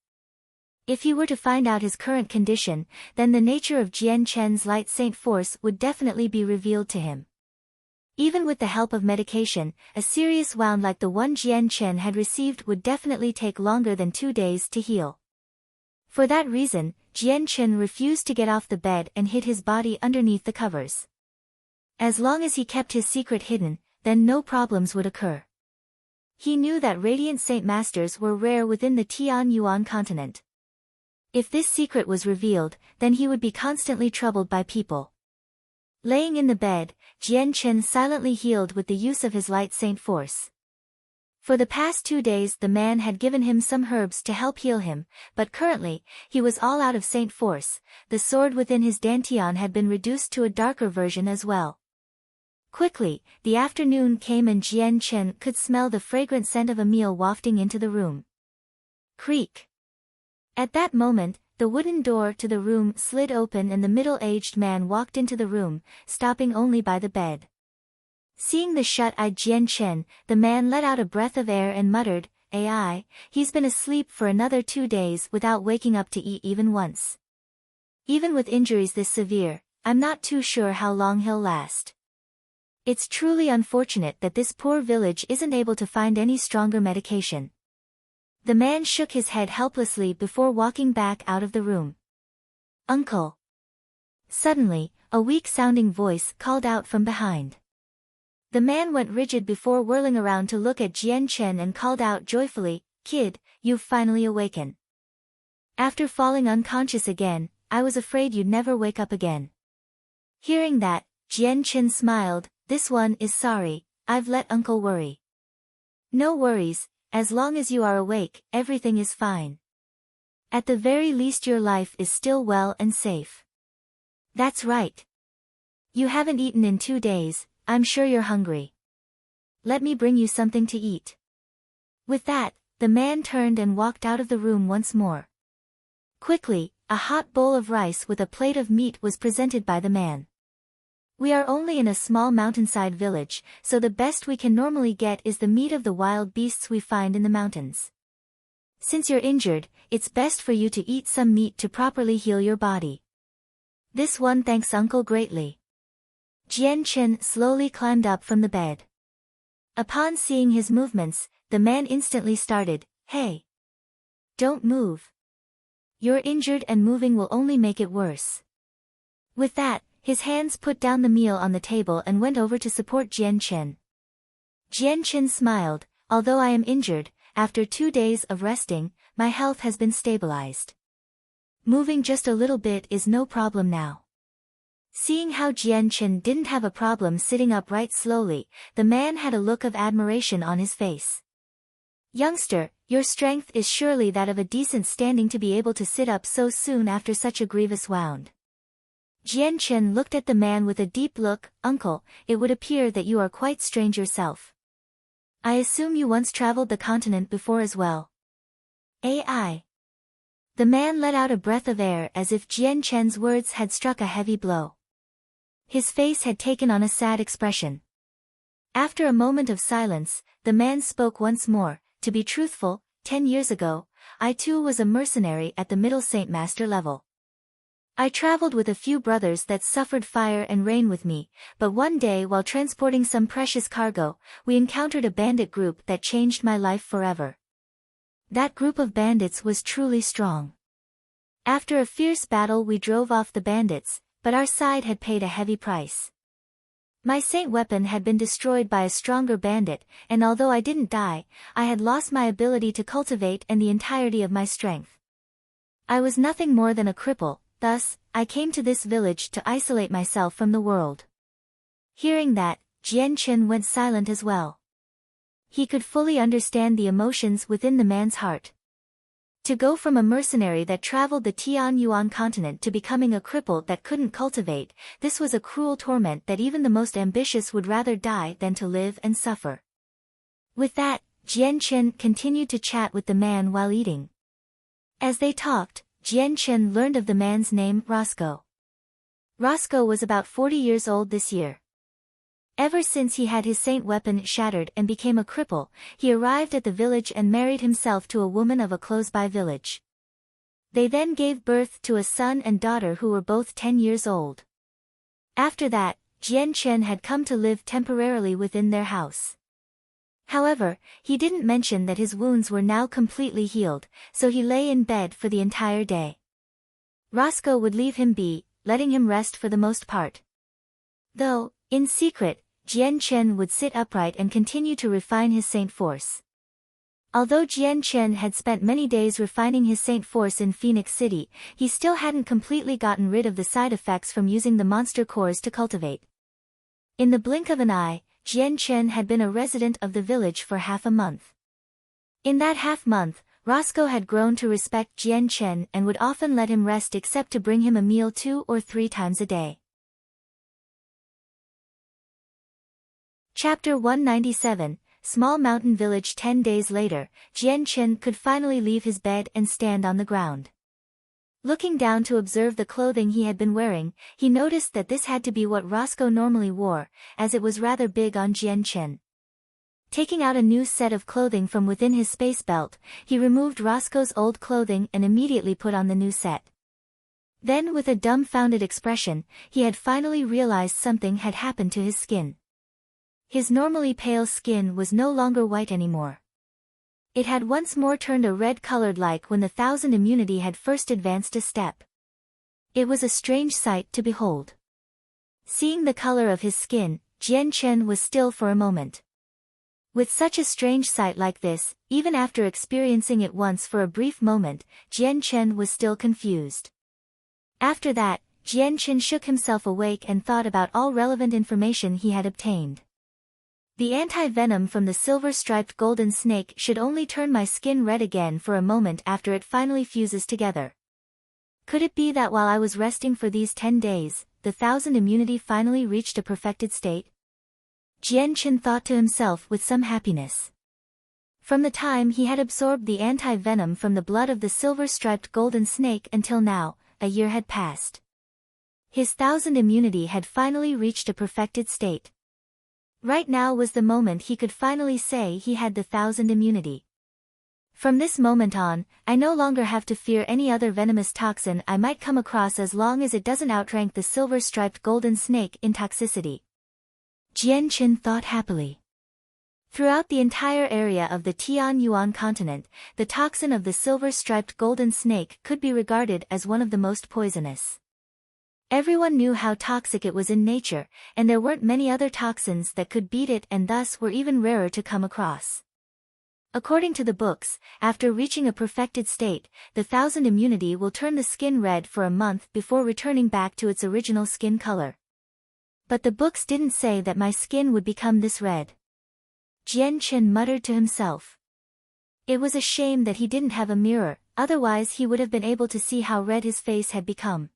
If he were to find out his current condition, then the nature of Jian Chen's light saint force would definitely be revealed to him. Even with the help of medication, a serious wound like the one Jian Chen had received would definitely take longer than 2 days to heal. For that reason, Jian Chen refused to get off the bed and hid his body underneath the covers. As long as he kept his secret hidden, then no problems would occur. He knew that Radiant Saint Masters were rare within the Tianyuan continent. If this secret was revealed, then he would be constantly troubled by people. Laying in the bed, Jian Chen silently healed with the use of his light saint force. For the past 2 days the man had given him some herbs to help heal him, but currently, he was all out of saint force. The sword within his dantian had been reduced to a darker version as well. Quickly, the afternoon came and Jian Chen could smell the fragrant scent of a meal wafting into the room. Creak. At that moment, the wooden door to the room slid open and the middle-aged man walked into the room, stopping only by the bed. Seeing the shut-eyed Jian Chen, the man let out a breath of air and muttered, "Ai, he's been asleep for another 2 days without waking up to eat even once. Even with injuries this severe, I'm not too sure how long he'll last. It's truly unfortunate that this poor village isn't able to find any stronger medication." The man shook his head helplessly before walking back out of the room. "Uncle!" Suddenly, a weak-sounding voice called out from behind. The man went rigid before whirling around to look at Jian Chen and called out joyfully, "Kid, you've finally awakened. After falling unconscious again, I was afraid you'd never wake up again." Hearing that, Jian Chen smiled, "This one is sorry, I've let Uncle worry." "No worries. As long as you are awake, everything is fine. At the very least your life is still well and safe." "That's right. You haven't eaten in 2 days, I'm sure you're hungry. Let me bring you something to eat." With that, the man turned and walked out of the room once more. Quickly, a hot bowl of rice with a plate of meat was presented by the man. We are only in a small mountainside village, so the best we can normally get is the meat of the wild beasts we find in the mountains. Since you're injured, it's best for you to eat some meat to properly heal your body. This one thanks uncle greatly. Jian Chen slowly climbed up from the bed. Upon seeing his movements, the man instantly started, "Hey! Don't move. You're injured and moving will only make it worse." With that, his hands put down the meal on the table and went over to support Jian Chen. Jian Chen smiled, "Although I am injured, after 2 days of resting, my health has been stabilized. Moving just a little bit is no problem now." Seeing how Jian Chen didn't have a problem sitting upright slowly, the man had a look of admiration on his face. "Youngster, your strength is surely that of a decent standing to be able to sit up so soon after such a grievous wound." Jian Chen looked at the man with a deep look. "Uncle, it would appear that you are quite strange yourself. I assume you once traveled the continent before as well." "AI." The man let out a breath of air as if Jian Chen's words had struck a heavy blow. His face had taken on a sad expression. After a moment of silence, the man spoke once more. "To be truthful, 10 years ago, I too was a mercenary at the middle Saint Master level. I traveled with a few brothers that suffered fire and rain with me, but one day while transporting some precious cargo, we encountered a bandit group that changed my life forever. That group of bandits was truly strong. After a fierce battle we drove off the bandits, but our side had paid a heavy price. My saint weapon had been destroyed by a stronger bandit, and although I didn't die, I had lost my ability to cultivate and the entirety of my strength. I was nothing more than a cripple, thus, I came to this village to isolate myself from the world." Hearing that, Jian Chen went silent as well. He could fully understand the emotions within the man's heart. To go from a mercenary that traveled the Tian Yuan continent to becoming a cripple that couldn't cultivate, this was a cruel torment that even the most ambitious would rather die than to live and suffer. With that, Jian Chen continued to chat with the man while eating. As they talked, Jian Chen learned of the man's name, Roscoe. Roscoe was about 40 years old this year. Ever since he had his saint weapon shattered and became a cripple, he arrived at the village and married himself to a woman of a close-by village. They then gave birth to a son and daughter who were both 10 years old. After that, Jian Chen had come to live temporarily within their house. However, he didn't mention that his wounds were now completely healed, so he lay in bed for the entire day. Roscoe would leave him be, letting him rest for the most part. Though, in secret, Jian Chen would sit upright and continue to refine his saint force. Although Jian Chen had spent many days refining his saint force in Phoenix City, he still hadn't completely gotten rid of the side effects from using the monster cores to cultivate. In the blink of an eye, Jian Chen had been a resident of the village for half a month. In that half-month, Roscoe had grown to respect Jian Chen and would often let him rest except to bring him a meal 2 or 3 times a day. Chapter 197, Small Mountain Village. 10 days later, Jian Chen could finally leave his bed and stand on the ground. Looking down to observe the clothing he had been wearing, he noticed that this had to be what Roscoe normally wore, as it was rather big on Jian Chen. Taking out a new set of clothing from within his space belt, he removed Roscoe's old clothing and immediately put on the new set. Then with a dumbfounded expression, he had finally realized something had happened to his skin. His normally pale skin was no longer white anymore. It had once more turned a red colored like when the 1000 immunity had first advanced a step. It was a strange sight to behold. Seeing the color of his skin, Jian Chen was still for a moment. With such a strange sight like this, even after experiencing it once for a brief moment, Jian Chen was still confused. After that, Jian Chen shook himself awake and thought about all relevant information he had obtained. The anti-venom from the silver-striped golden snake should only turn my skin red again for a moment after it finally fuses together. Could it be that while I was resting for these 10 days, the 1000 immunity finally reached a perfected state? Jian Chen thought to himself with some happiness. From the time he had absorbed the anti-venom from the blood of the silver-striped golden snake until now, a year had passed. His 1,000 immunity had finally reached a perfected state. Right now was the moment he could finally say he had the 1,000 immunity. From this moment on, I no longer have to fear any other venomous toxin I might come across as long as it doesn't outrank the silver-striped golden snake in toxicity. Jian Qin thought happily. Throughout the entire area of the Tianyuan continent, the toxin of the silver-striped golden snake could be regarded as one of the most poisonous. Everyone knew how toxic it was in nature, and there weren't many other toxins that could beat it and thus were even rarer to come across. According to the books, after reaching a perfected state, the 1,000 immunity will turn the skin red for a month before returning back to its original skin color. But the books didn't say that my skin would become this red. Jian Qin muttered to himself. It was a shame that he didn't have a mirror, otherwise he would have been able to see how red his face had become.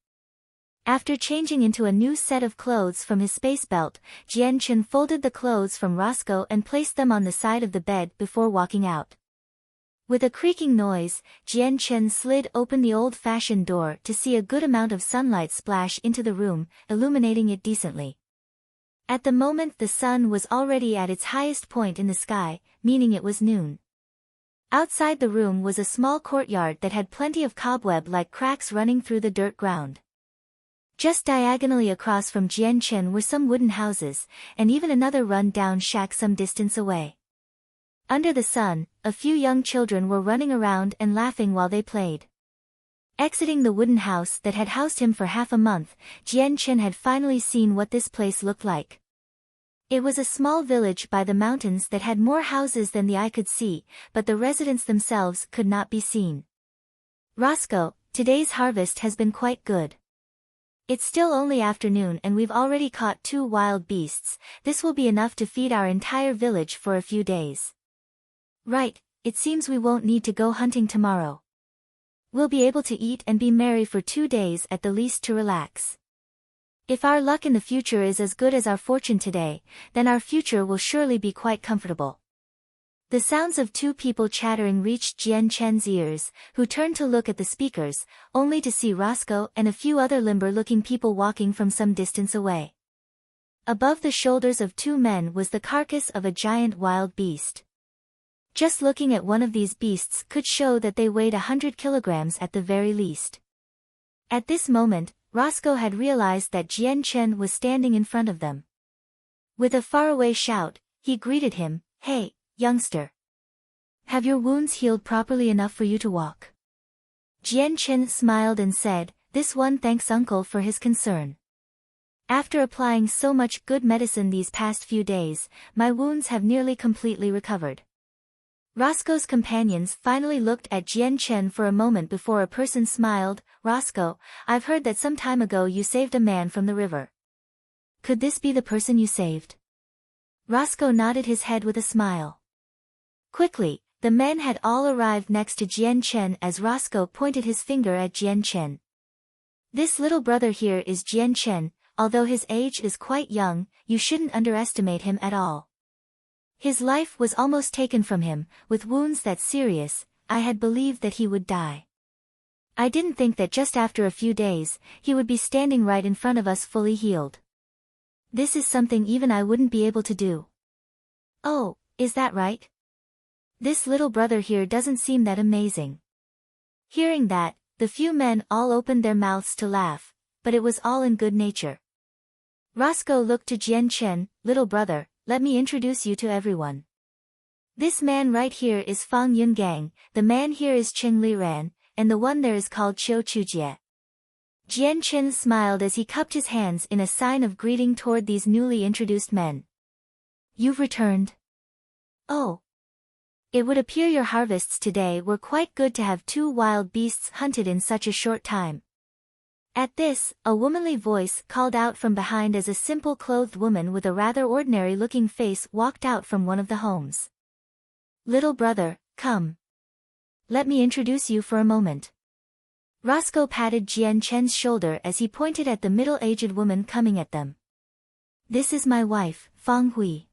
After changing into a new set of clothes from his space belt, Jian Qin folded the clothes from Roscoe and placed them on the side of the bed before walking out. With a creaking noise, Jian Qin slid open the old-fashioned door to see a good amount of sunlight splash into the room, illuminating it decently. At the moment the sun was already at its highest point in the sky, meaning it was noon. Outside the room was a small courtyard that had plenty of cobweb-like cracks running through the dirt ground. Just diagonally across from Jian Qin were some wooden houses, and even another run-down shack some distance away. Under the sun, a few young children were running around and laughing while they played. Exiting the wooden house that had housed him for half a month, Jian Qin had finally seen what this place looked like. It was a small village by the mountains that had more houses than the eye could see, but the residents themselves could not be seen. Roscoe, today's harvest has been quite good. It's still only afternoon and we've already caught 2 wild beasts. This will be enough to feed our entire village for a few days. Right, it seems we won't need to go hunting tomorrow. We'll be able to eat and be merry for 2 days at the least to relax. If our luck in the future is as good as our fortune today, then our future will surely be quite comfortable. The sounds of 2 people chattering reached Jian Chen's ears, who turned to look at the speakers, only to see Roscoe and a few other limber-looking people walking from some distance away. Above the shoulders of 2 men was the carcass of a giant wild beast. Just looking at one of these beasts could show that they weighed 100 kilograms at the very least. At this moment, Roscoe had realized that Jian Chen was standing in front of them. With a faraway shout, he greeted him, "Hey, youngster. Have your wounds healed properly enough for you to walk?" Jian Chen smiled and said, "This one thanks uncle for his concern. After applying so much good medicine these past few days, my wounds have nearly completely recovered." Roscoe's companions finally looked at Jian Chen for a moment before a person smiled. "Roscoe, I've heard that some time ago you saved a man from the river. Could this be the person you saved?" Roscoe nodded his head with a smile. Quickly, the men had all arrived next to Jian Chen as Roscoe pointed his finger at Jian Chen. "This little brother here is Jian Chen. Although his age is quite young, you shouldn't underestimate him at all. His life was almost taken from him, with wounds that serious. I had believed that he would die. I didn't think that just after a few days, he would be standing right in front of us fully healed. This is something even I wouldn't be able to do." "Oh, is that right? This little brother here doesn't seem that amazing." Hearing that, the few men all opened their mouths to laugh, but it was all in good nature. Roscoe looked to Jian Chen, "Little brother, let me introduce you to everyone. This man right here is Fang Yungang, the man here is Cheng Liran, and the one there is called Qiu Chujie." Jian Chen smiled as he cupped his hands in a sign of greeting toward these newly introduced men. "You've returned? Oh. It would appear your harvests today were quite good to have 2 wild beasts hunted in such a short time." At this, a womanly voice called out from behind as a simple-clothed woman with a rather ordinary-looking face walked out from one of the homes. "Little brother, come. Let me introduce you for a moment." Roscoe patted Jian Chen's shoulder as he pointed at the middle-aged woman coming at them. "This is my wife, Fang Hui.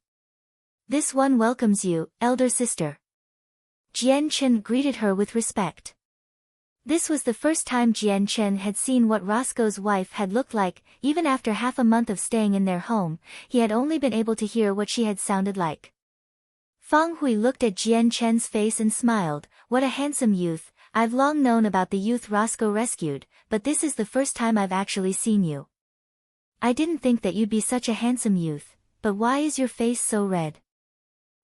This one welcomes you, elder sister." Jian Chen greeted her with respect. This was the first time Jian Chen had seen what Roscoe's wife had looked like. Even after half a month of staying in their home, he had only been able to hear what she had sounded like. Fang Hui looked at Jian Chen's face and smiled. What a handsome youth. I've long known about the youth Roscoe rescued, but this is the first time I've actually seen you. I didn't think that you'd be such a handsome youth, but why is your face so red?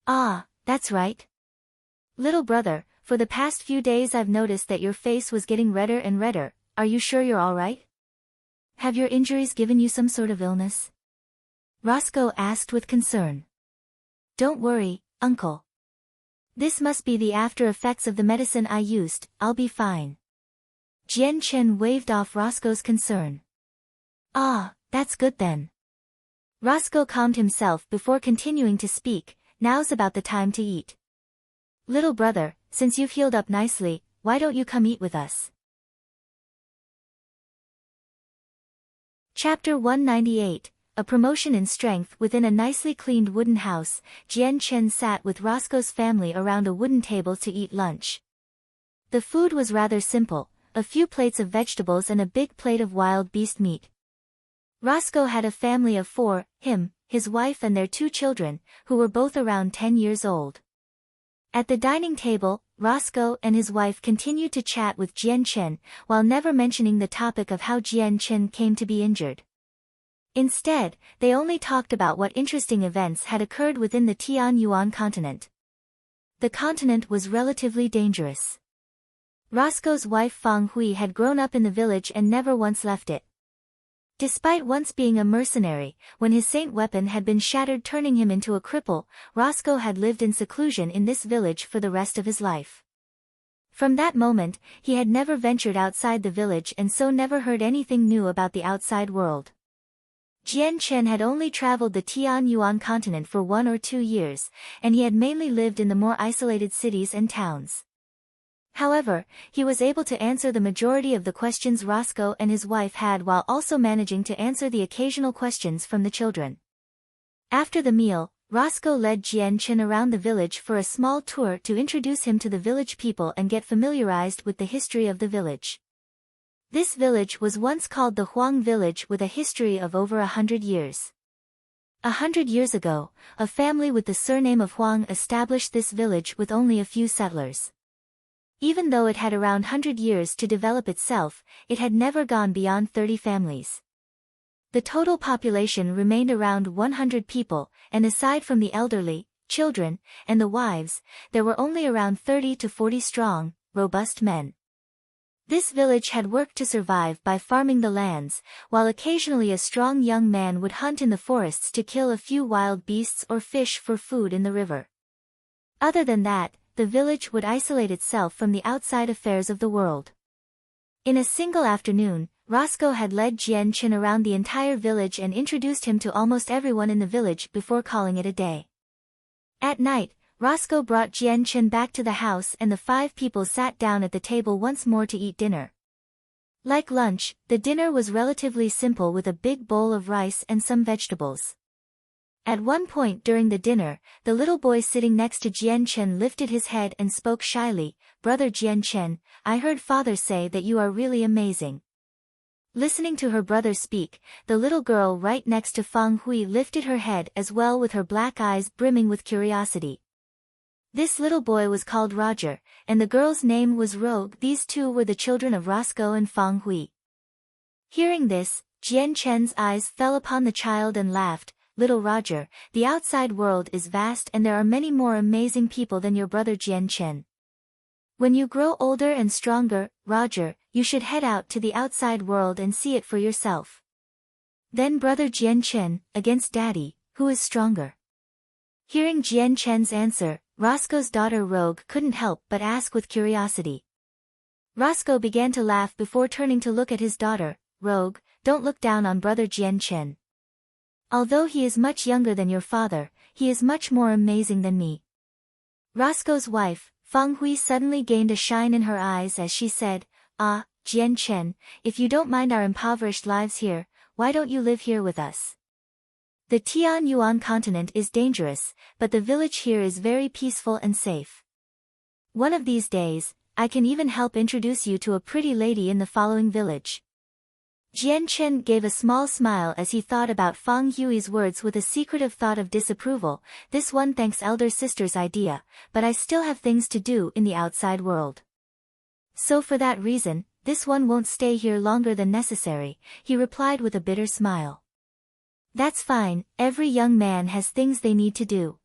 Ah, that's right. Little brother, for the past few days I've noticed that your face was getting redder and redder. Are you sure you're all right? Have your injuries given you some sort of illness? Roscoe asked with concern. Don't worry, uncle. This must be the after effects of the medicine I used. I'll be fine. Jian Chen waved off Roscoe's concern. Ah, that's good then. Roscoe calmed himself before continuing to speak. Now's about the time to eat. Little brother, since you've healed up nicely, why don't you come eat with us? Chapter 198, A Promotion in Strength. Within a nicely cleaned wooden house, Jian Chen sat with Roscoe's family around a wooden table to eat lunch. The food was rather simple, a few plates of vegetables and a big plate of wild beast meat. Roscoe had a family of 4, him, his wife and their 2 children, who were both around 10 years old. At the dining table, Roscoe and his wife continued to chat with Jian Chen, while never mentioning the topic of how Jian Chen came to be injured. Instead, they only talked about what interesting events had occurred within the Tianyuan continent. The continent was relatively dangerous. Roscoe's wife Fang Hui had grown up in the village and never once left it. Despite once being a mercenary, when his saint weapon had been shattered turning him into a cripple, Roscoe had lived in seclusion in this village for the rest of his life. From that moment, he had never ventured outside the village and so never heard anything new about the outside world. Jian Chen had only traveled the Tianyuan continent for 1 or 2 years, and he had mainly lived in the more isolated cities and towns. However, he was able to answer the majority of the questions Roscoe and his wife had while also managing to answer the occasional questions from the children. After the meal, Roscoe led Jian Chen around the village for a small tour to introduce him to the village people and get familiarized with the history of the village. This village was once called the Huang village with a history of over 100 years. 100 years ago, a family with the surname of Huang established this village with only a few settlers. Even though it had around 100 years to develop itself, it had never gone beyond 30 families. The total population remained around 100 people, and aside from the elderly, children, and the wives, there were only around 30 to 40 strong, robust men. This village had worked to survive by farming the lands, while occasionally a strong young man would hunt in the forests to kill a few wild beasts or fish for food in the river. Other than that, the village would isolate itself from the outside affairs of the world. In a single afternoon, Roscoe had led Jian Chen around the entire village and introduced him to almost everyone in the village before calling it a day. At night, Roscoe brought Jian Chen back to the house and the 5 people sat down at the table once more to eat dinner. Like lunch, the dinner was relatively simple with a big bowl of rice and some vegetables. At one point during the dinner, the little boy sitting next to Jian Chen lifted his head and spoke shyly, "Brother Jian Chen, I heard father say that you are really amazing." Listening to her brother speak, the little girl right next to Fang Hui lifted her head as well with her black eyes brimming with curiosity. This little boy was called Roger, and the girl's name was Rogue. These two were the children of Roscoe and Fang Hui. Hearing this, Jian Chen's eyes fell upon the child and laughed, "Little Roger, the outside world is vast and there are many more amazing people than your brother Jian Chen. When you grow older and stronger, Roger, you should head out to the outside world and see it for yourself." Then brother Jian Chen, against daddy, who is stronger? Hearing Jian Chen's answer, Roscoe's daughter Rogue couldn't help but ask with curiosity. Roscoe began to laugh before turning to look at his daughter, "Rogue, don't look down on brother Jian Chen. Although he is much younger than your father, he is much more amazing than me." Roscoe's wife, Fang Hui, suddenly gained a shine in her eyes as she said, "Ah, Jian Chen, if you don't mind our impoverished lives here, why don't you live here with us? The Tianyuan continent is dangerous, but the village here is very peaceful and safe. One of these days, I can even help introduce you to a pretty lady in the following village. Jian Chen gave a small smile as he thought about Fang Hui's words with a secretive thought of disapproval. This one thanks elder sister's idea, but I still have things to do in the outside world. So for that reason, this one won't stay here longer than necessary, he replied with a bitter smile. That's fine, every young man has things they need to do.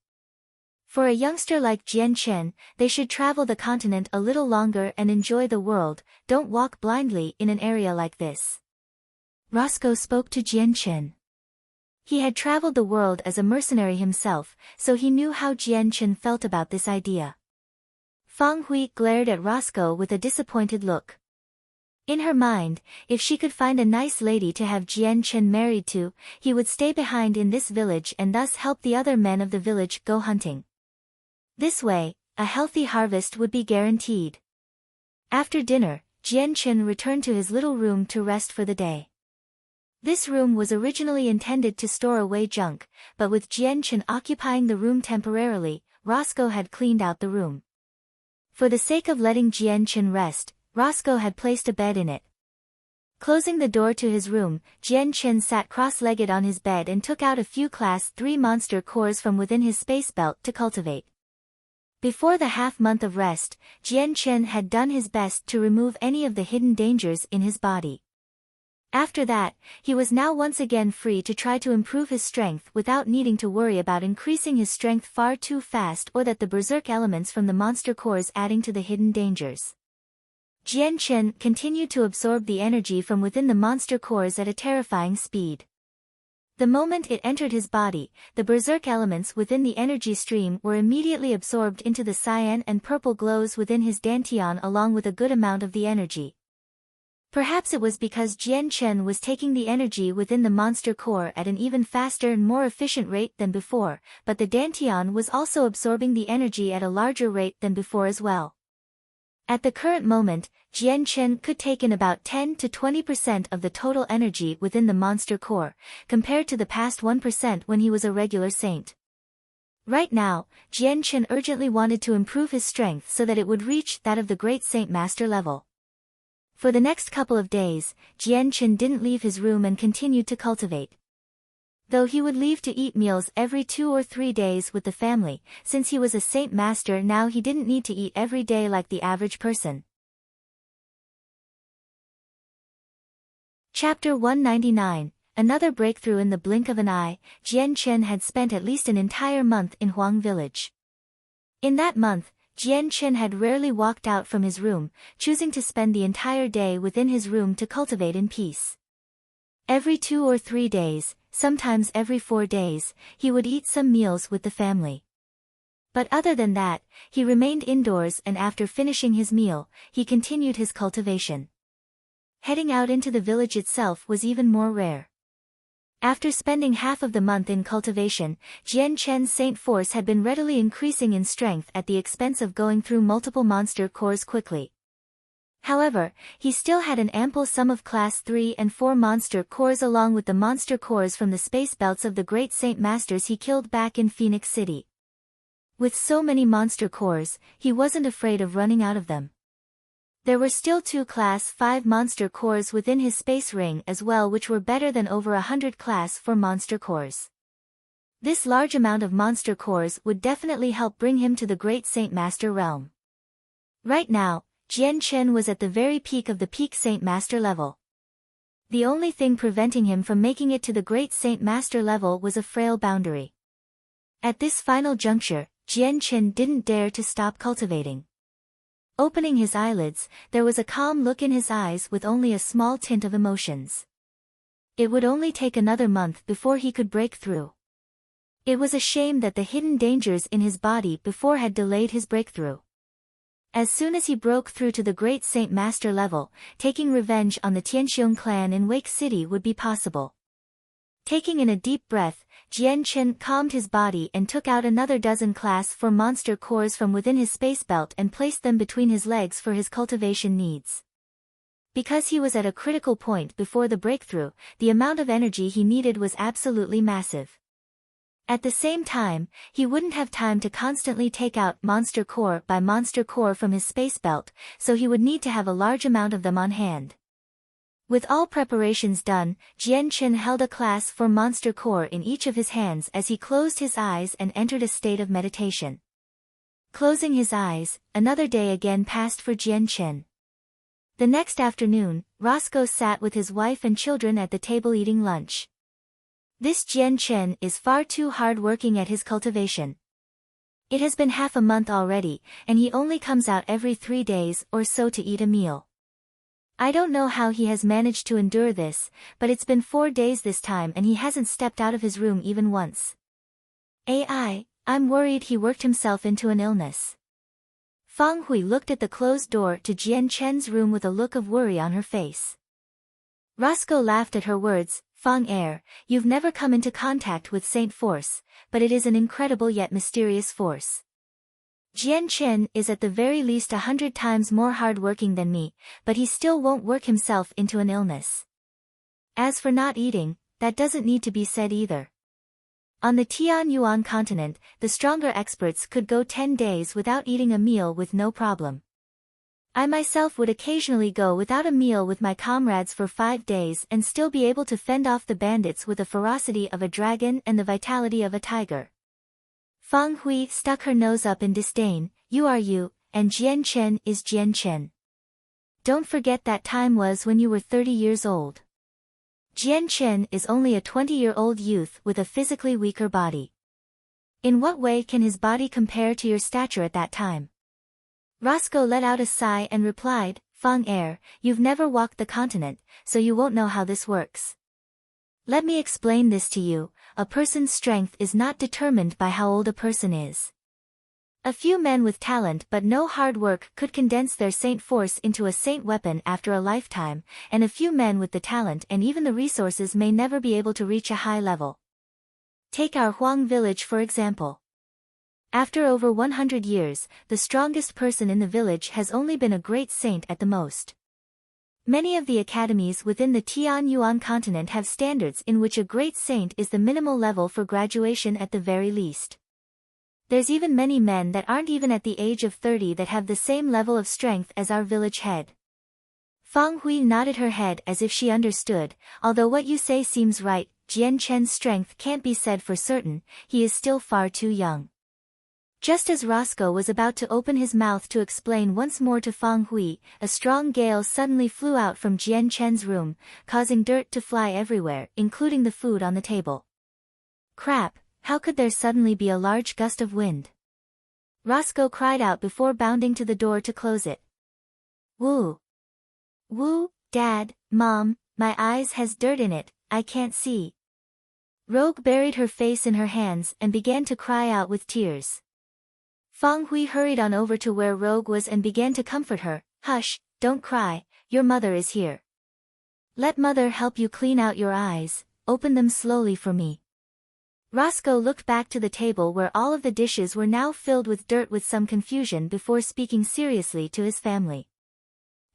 For a youngster like Jian Chen, they should travel the continent a little longer and enjoy the world, don't walk blindly in an area like this. Roscoe spoke to Jian Chen. He had traveled the world as a mercenary himself, so he knew how Jian Chen felt about this idea. Fang Hui glared at Roscoe with a disappointed look. In her mind, if she could find a nice lady to have Jian Chen married to, he would stay behind in this village and thus help the other men of the village go hunting. This way, a healthy harvest would be guaranteed. After dinner, Jian Chen returned to his little room to rest for the day. This room was originally intended to store away junk, but with Jian Chen occupying the room temporarily, Roscoe had cleaned out the room. For the sake of letting Jian Chen rest, Roscoe had placed a bed in it. Closing the door to his room, Jian Chen sat cross-legged on his bed and took out a few Class 3 monster cores from within his space belt to cultivate. Before the half-month of rest, Jian Chen had done his best to remove any of the hidden dangers in his body. After that, he was now once again free to try to improve his strength without needing to worry about increasing his strength far too fast or that the berserk elements from the monster cores adding to the hidden dangers. Jian Chen continued to absorb the energy from within the monster cores at a terrifying speed. The moment it entered his body, the berserk elements within the energy stream were immediately absorbed into the cyan and purple glows within his dantian along with a good amount of the energy. Perhaps it was because Jian Chen was taking the energy within the monster core at an even faster and more efficient rate than before, but the dantian was also absorbing the energy at a larger rate than before as well. At the current moment, Jian Chen could take in about 10 to 20% of the total energy within the monster core, compared to the past 1% when he was a regular saint. Right now, Jian Chen urgently wanted to improve his strength so that it would reach that of the great saint master level. For the next couple of days, Jian Chen didn't leave his room and continued to cultivate. Though he would leave to eat meals every 2 or 3 days with the family, since he was a saint master now he didn't need to eat every day like the average person. Chapter 199, Another Breakthrough in the blink of an eye. Jian Chen had spent at least an entire month in Huang Village. In that month, Jian Chen had rarely walked out from his room, choosing to spend the entire day within his room to cultivate in peace. Every 2 or 3 days, sometimes every 4 days, he would eat some meals with the family. But other than that, he remained indoors and after finishing his meal, he continued his cultivation. Heading out into the village itself was even more rare. After spending half of the month in cultivation, Jian Chen's saint force had been readily increasing in strength at the expense of going through multiple monster cores quickly. However, he still had an ample sum of Class 3 and 4 monster cores along with the monster cores from the space belts of the great saint masters he killed back in Phoenix City. With so many monster cores, he wasn't afraid of running out of them. There were still 2 Class 5 monster cores within his space ring as well, which were better than over 100 Class 4 monster cores. This large amount of monster cores would definitely help bring him to the Great Saint Master realm. Right now, Jian Chen was at the very peak of the peak Saint Master level. The only thing preventing him from making it to the Great Saint Master level was a frail boundary. At this final juncture, Jian Chen didn't dare to stop cultivating. Opening his eyelids, there was a calm look in his eyes with only a small tint of emotions. It would only take another month before he could break through. It was a shame that the hidden dangers in his body before had delayed his breakthrough. As soon as he broke through to the Great Saint Master level, taking revenge on the Tianxiong clan in Wake City would be possible. Taking in a deep breath, Jian Chen calmed his body and took out another dozen Class 4 monster cores from within his space belt and placed them between his legs for his cultivation needs. Because he was at a critical point before the breakthrough, the amount of energy he needed was absolutely massive. At the same time, he wouldn't have time to constantly take out monster core by monster core from his space belt, so he would need to have a large amount of them on hand. With all preparations done, Jian Chen held a class for monster core in each of his hands as he closed his eyes and entered a state of meditation. Closing his eyes, another day again passed for Jian Chen. The next afternoon, Roscoe sat with his wife and children at the table eating lunch. This Jian Chen is far too hard-working at his cultivation. It has been half a month already, and he only comes out every 3 days or so to eat a meal. I don't know how he has managed to endure this, but it's been 4 days this time and he hasn't stepped out of his room even once. I'm worried he worked himself into an illness. Fang Hui looked at the closed door to Jian Chen's room with a look of worry on her face. Roscoe laughed at her words. Fang you've never come into contact with Saint Force, but it is an incredible yet mysterious force. Jian Chen is at the very least 100 times more hard-working than me, but he still won't work himself into an illness. As for not eating, that doesn't need to be said either. On the Tianyuan continent, the stronger experts could go 10 days without eating a meal with no problem. I myself would occasionally go without a meal with my comrades for 5 days and still be able to fend off the bandits with the ferocity of a dragon and the vitality of a tiger. Fang Hui stuck her nose up in disdain. You are you, and Jian Chen is Jian Chen. Don't forget that time was when you were 30 years old. Jian Chen is only a 20-year-old youth with a physically weaker body. In what way can his body compare to your stature at that time? Roscoe let out a sigh and replied, Fang you've never walked the continent, so you won't know how this works. Let me explain this to you. A person's strength is not determined by how old a person is. A few men with talent but no hard work could condense their saint force into a saint weapon after a lifetime, and a few men with the talent and even the resources may never be able to reach a high level. Take our Huang village for example. After over 100 years, the strongest person in the village has only been a great saint at the most. Many of the academies within the Tianyuan continent have standards in which a great saint is the minimal level for graduation at the very least. There's even many men that aren't even at the age of 30 that have the same level of strength as our village head. Fang Hui nodded her head as if she understood. Although what you say seems right, Jian Chen's strength can't be said for certain, he is still far too young. Just as Roscoe was about to open his mouth to explain once more to Fang Hui, a strong gale suddenly flew out from Jian Chen's room, causing dirt to fly everywhere, including the food on the table. Crap, how could there suddenly be a large gust of wind? Roscoe cried out before bounding to the door to close it. Woo! Woo, Dad, Mom, my eyes has dirt in it, I can't see. Rogue buried her face in her hands and began to cry out with tears. Fang Hui hurried on over to where Rogue was and began to comfort her. Hush, don't cry, your mother is here. Let mother help you clean out your eyes, open them slowly for me. Roscoe looked back to the table where all of the dishes were now filled with dirt with some confusion before speaking seriously to his family.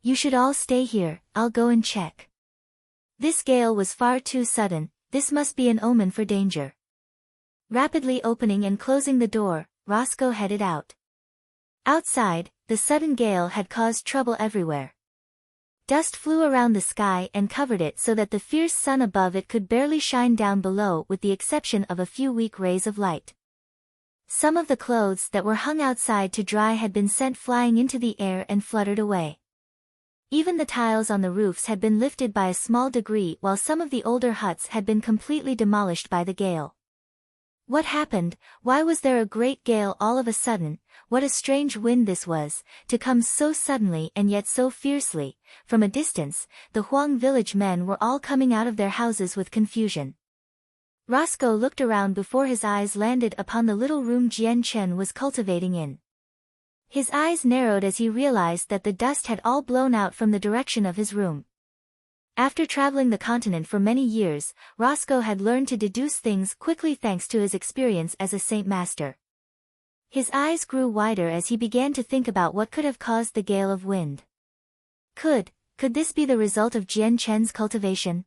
You should all stay here, I'll go and check. This gale was far too sudden, this must be an omen for danger. Rapidly opening and closing the door, Roscoe headed out. Outside, the sudden gale had caused trouble everywhere. Dust flew around the sky and covered it so that the fierce sun above it could barely shine down below with the exception of a few weak rays of light. Some of the clothes that were hung outside to dry had been sent flying into the air and fluttered away. Even the tiles on the roofs had been lifted by a small degree while some of the older huts had been completely demolished by the gale. What happened? Why was there a great gale all of a sudden? What a strange wind this was, to come so suddenly and yet so fiercely. From a distance, the Huang village men were all coming out of their houses with confusion. Roscoe looked around before his eyes landed upon the little room Jian Chen was cultivating in. His eyes narrowed as he realized that the dust had all blown out from the direction of his room. After traveling the continent for many years, Roscoe had learned to deduce things quickly thanks to his experience as a Saint Master. His eyes grew wider as he began to think about what could have caused the gale of wind. Could this be the result of Jian Chen's cultivation?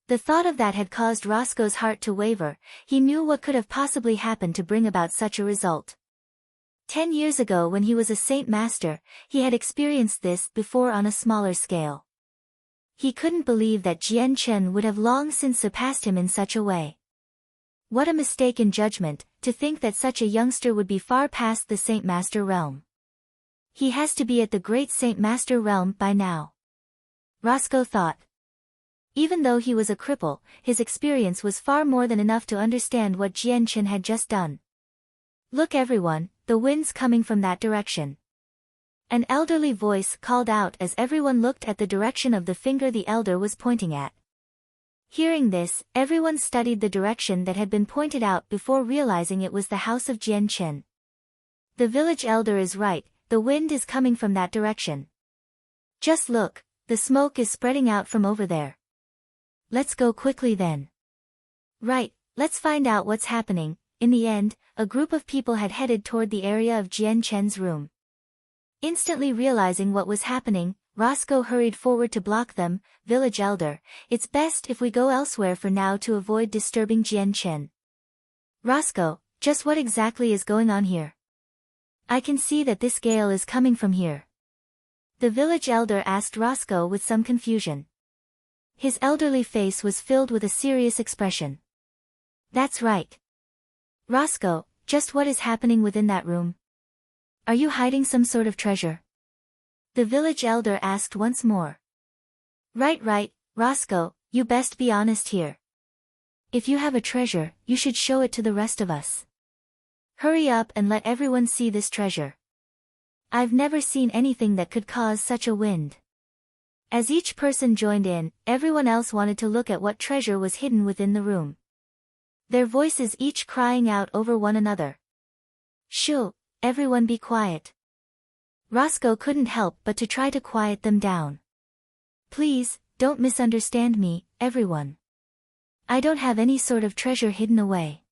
The thought of that had caused Roscoe's heart to waver. He knew what could have possibly happened to bring about such a result. 10 years ago when he was a Saint Master, he had experienced this before on a smaller scale. He couldn't believe that Jian Chen would have long since surpassed him in such a way. What a mistake in judgment, to think that such a youngster would be far past the Saint Master realm. He has to be at the great Saint Master realm by now. Roscoe thought. Even though he was a cripple, his experience was far more than enough to understand what Jian Chen had just done. Look everyone, the wind's coming from that direction. An elderly voice called out as everyone looked at the direction of the finger the elder was pointing at. Hearing this, everyone studied the direction that had been pointed out before realizing it was the house of Jian Chen. The village elder is right, the wind is coming from that direction. Just look, the smoke is spreading out from over there. Let's go quickly then. Right, let's find out what's happening. In the end, a group of people had headed toward the area of Jian Chen's room. Instantly realizing what was happening, Roscoe hurried forward to block them. Village elder, it's best if we go elsewhere for now to avoid disturbing Jian Chen. Roscoe, just what exactly is going on here? I can see that this gale is coming from here. The village elder asked Roscoe with some confusion. His elderly face was filled with a serious expression. That's right. Roscoe, just what is happening within that room? Are you hiding some sort of treasure? The village elder asked once more. Right, Roscoe, you best be honest here. If you have a treasure, you should show it to the rest of us. Hurry up and let everyone see this treasure. I've never seen anything that could cause such a wind. As each person joined in, everyone else wanted to look at what treasure was hidden within the room. Their voices each crying out over one another. Shoo, everyone be quiet. Roscoe couldn't help but to try to quiet them down. Please, don't misunderstand me, everyone. I don't have any sort of treasure hidden away.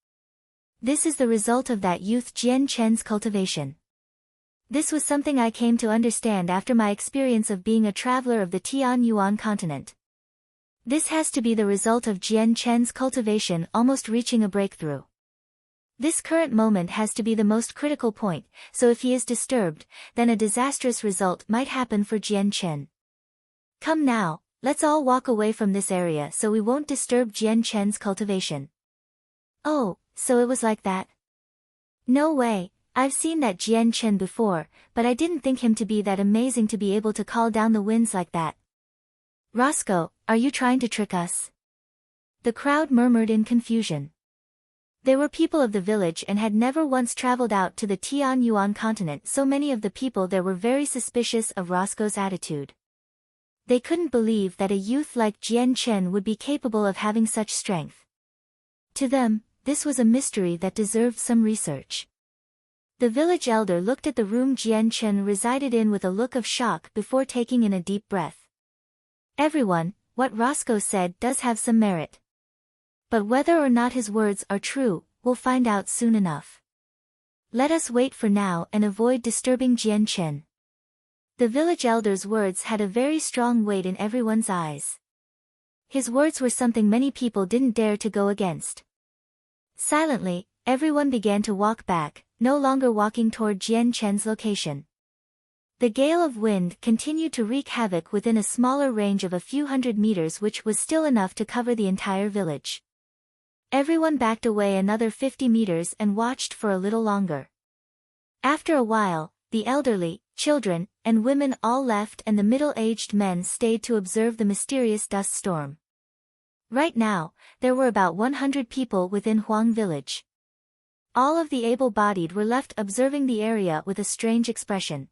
This is the result of that youth Jian Chen's cultivation. This was something I came to understand after my experience of being a traveler of the Tian Yuan continent. This has to be the result of Jian Chen's cultivation almost reaching a breakthrough. This current moment has to be the most critical point, so if he is disturbed, then a disastrous result might happen for Jian Chen. Come now, let's all walk away from this area so we won't disturb Jian Chen's cultivation. Oh, so it was like that? No way. I've seen that Jian Chen before, but I didn't think him to be that amazing to be able to call down the winds like that. Roscoe, are you trying to trick us? The crowd murmured in confusion. They were people of the village and had never once traveled out to the Tian Yuan continent, so many of the people there were very suspicious of Roscoe's attitude. They couldn't believe that a youth like Jian Chen would be capable of having such strength. To them, this was a mystery that deserved some research. The village elder looked at the room Jian Chen resided in with a look of shock before taking in a deep breath. Everyone, what Roscoe said does have some merit. But whether or not his words are true, we'll find out soon enough. Let us wait for now and avoid disturbing Jian Chen. The village elder's words had a very strong weight in everyone's eyes. His words were something many people didn't dare to go against. Silently, everyone began to walk back, no longer walking toward Jian Chen's location. The gale of wind continued to wreak havoc within a smaller range of a few hundred meters, which was still enough to cover the entire village. Everyone backed away another 50 meters and watched for a little longer. After a while, the elderly, children, and women all left and the middle-aged men stayed to observe the mysterious dust storm. Right now, there were about 100 people within Huang village. All of the able-bodied were left observing the area with a strange expression.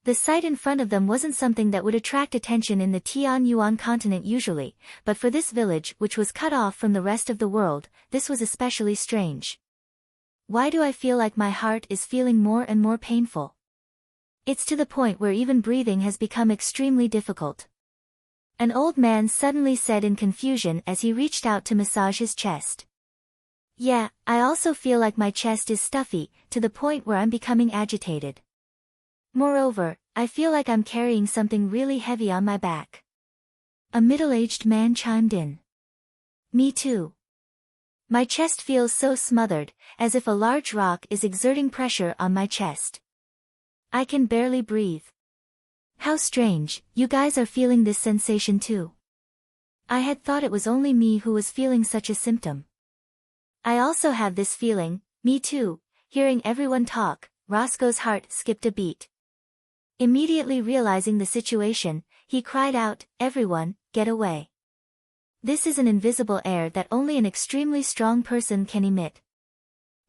The sight in front of them wasn't something that would attract attention in the Tian Yuan continent usually, but for this village which was cut off from the rest of the world, this was especially strange. Why do I feel like my heart is feeling more and more painful? It's to the point where even breathing has become extremely difficult. An old man suddenly said in confusion as he reached out to massage his chest. Yeah, I also feel like my chest is stuffy, to the point where I'm becoming agitated. Moreover, I feel like I'm carrying something really heavy on my back. A middle-aged man chimed in. Me too. My chest feels so smothered, as if a large rock is exerting pressure on my chest. I can barely breathe. How strange, you guys are feeling this sensation too. I had thought it was only me who was feeling such a symptom. I also have this feeling, me too. Hearing everyone talk, Roscoe's heart skipped a beat. Immediately realizing the situation, he cried out, "Everyone, get away. This is an invisible air that only an extremely strong person can emit.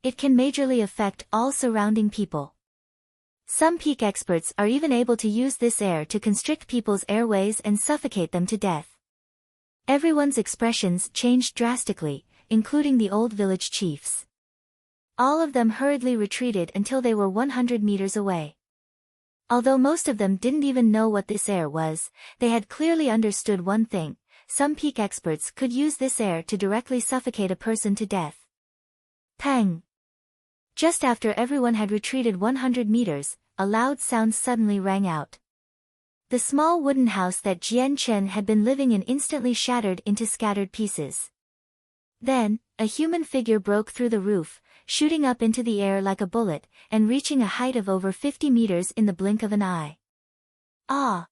It can majorly affect all surrounding people. Some peak experts are even able to use this air to constrict people's airways and suffocate them to death." Everyone's expressions changed drastically, including the old village chiefs. All of them hurriedly retreated until they were 100 meters away. Although most of them didn't even know what this air was, they had clearly understood one thing: some peak experts could use this air to directly suffocate a person to death. Pang! Just after everyone had retreated 100 meters, a loud sound suddenly rang out. The small wooden house that Jian Chen had been living in instantly shattered into scattered pieces. Then, a human figure broke through the roof, shooting up into the air like a bullet, and reaching a height of over 50 meters in the blink of an eye. Ah!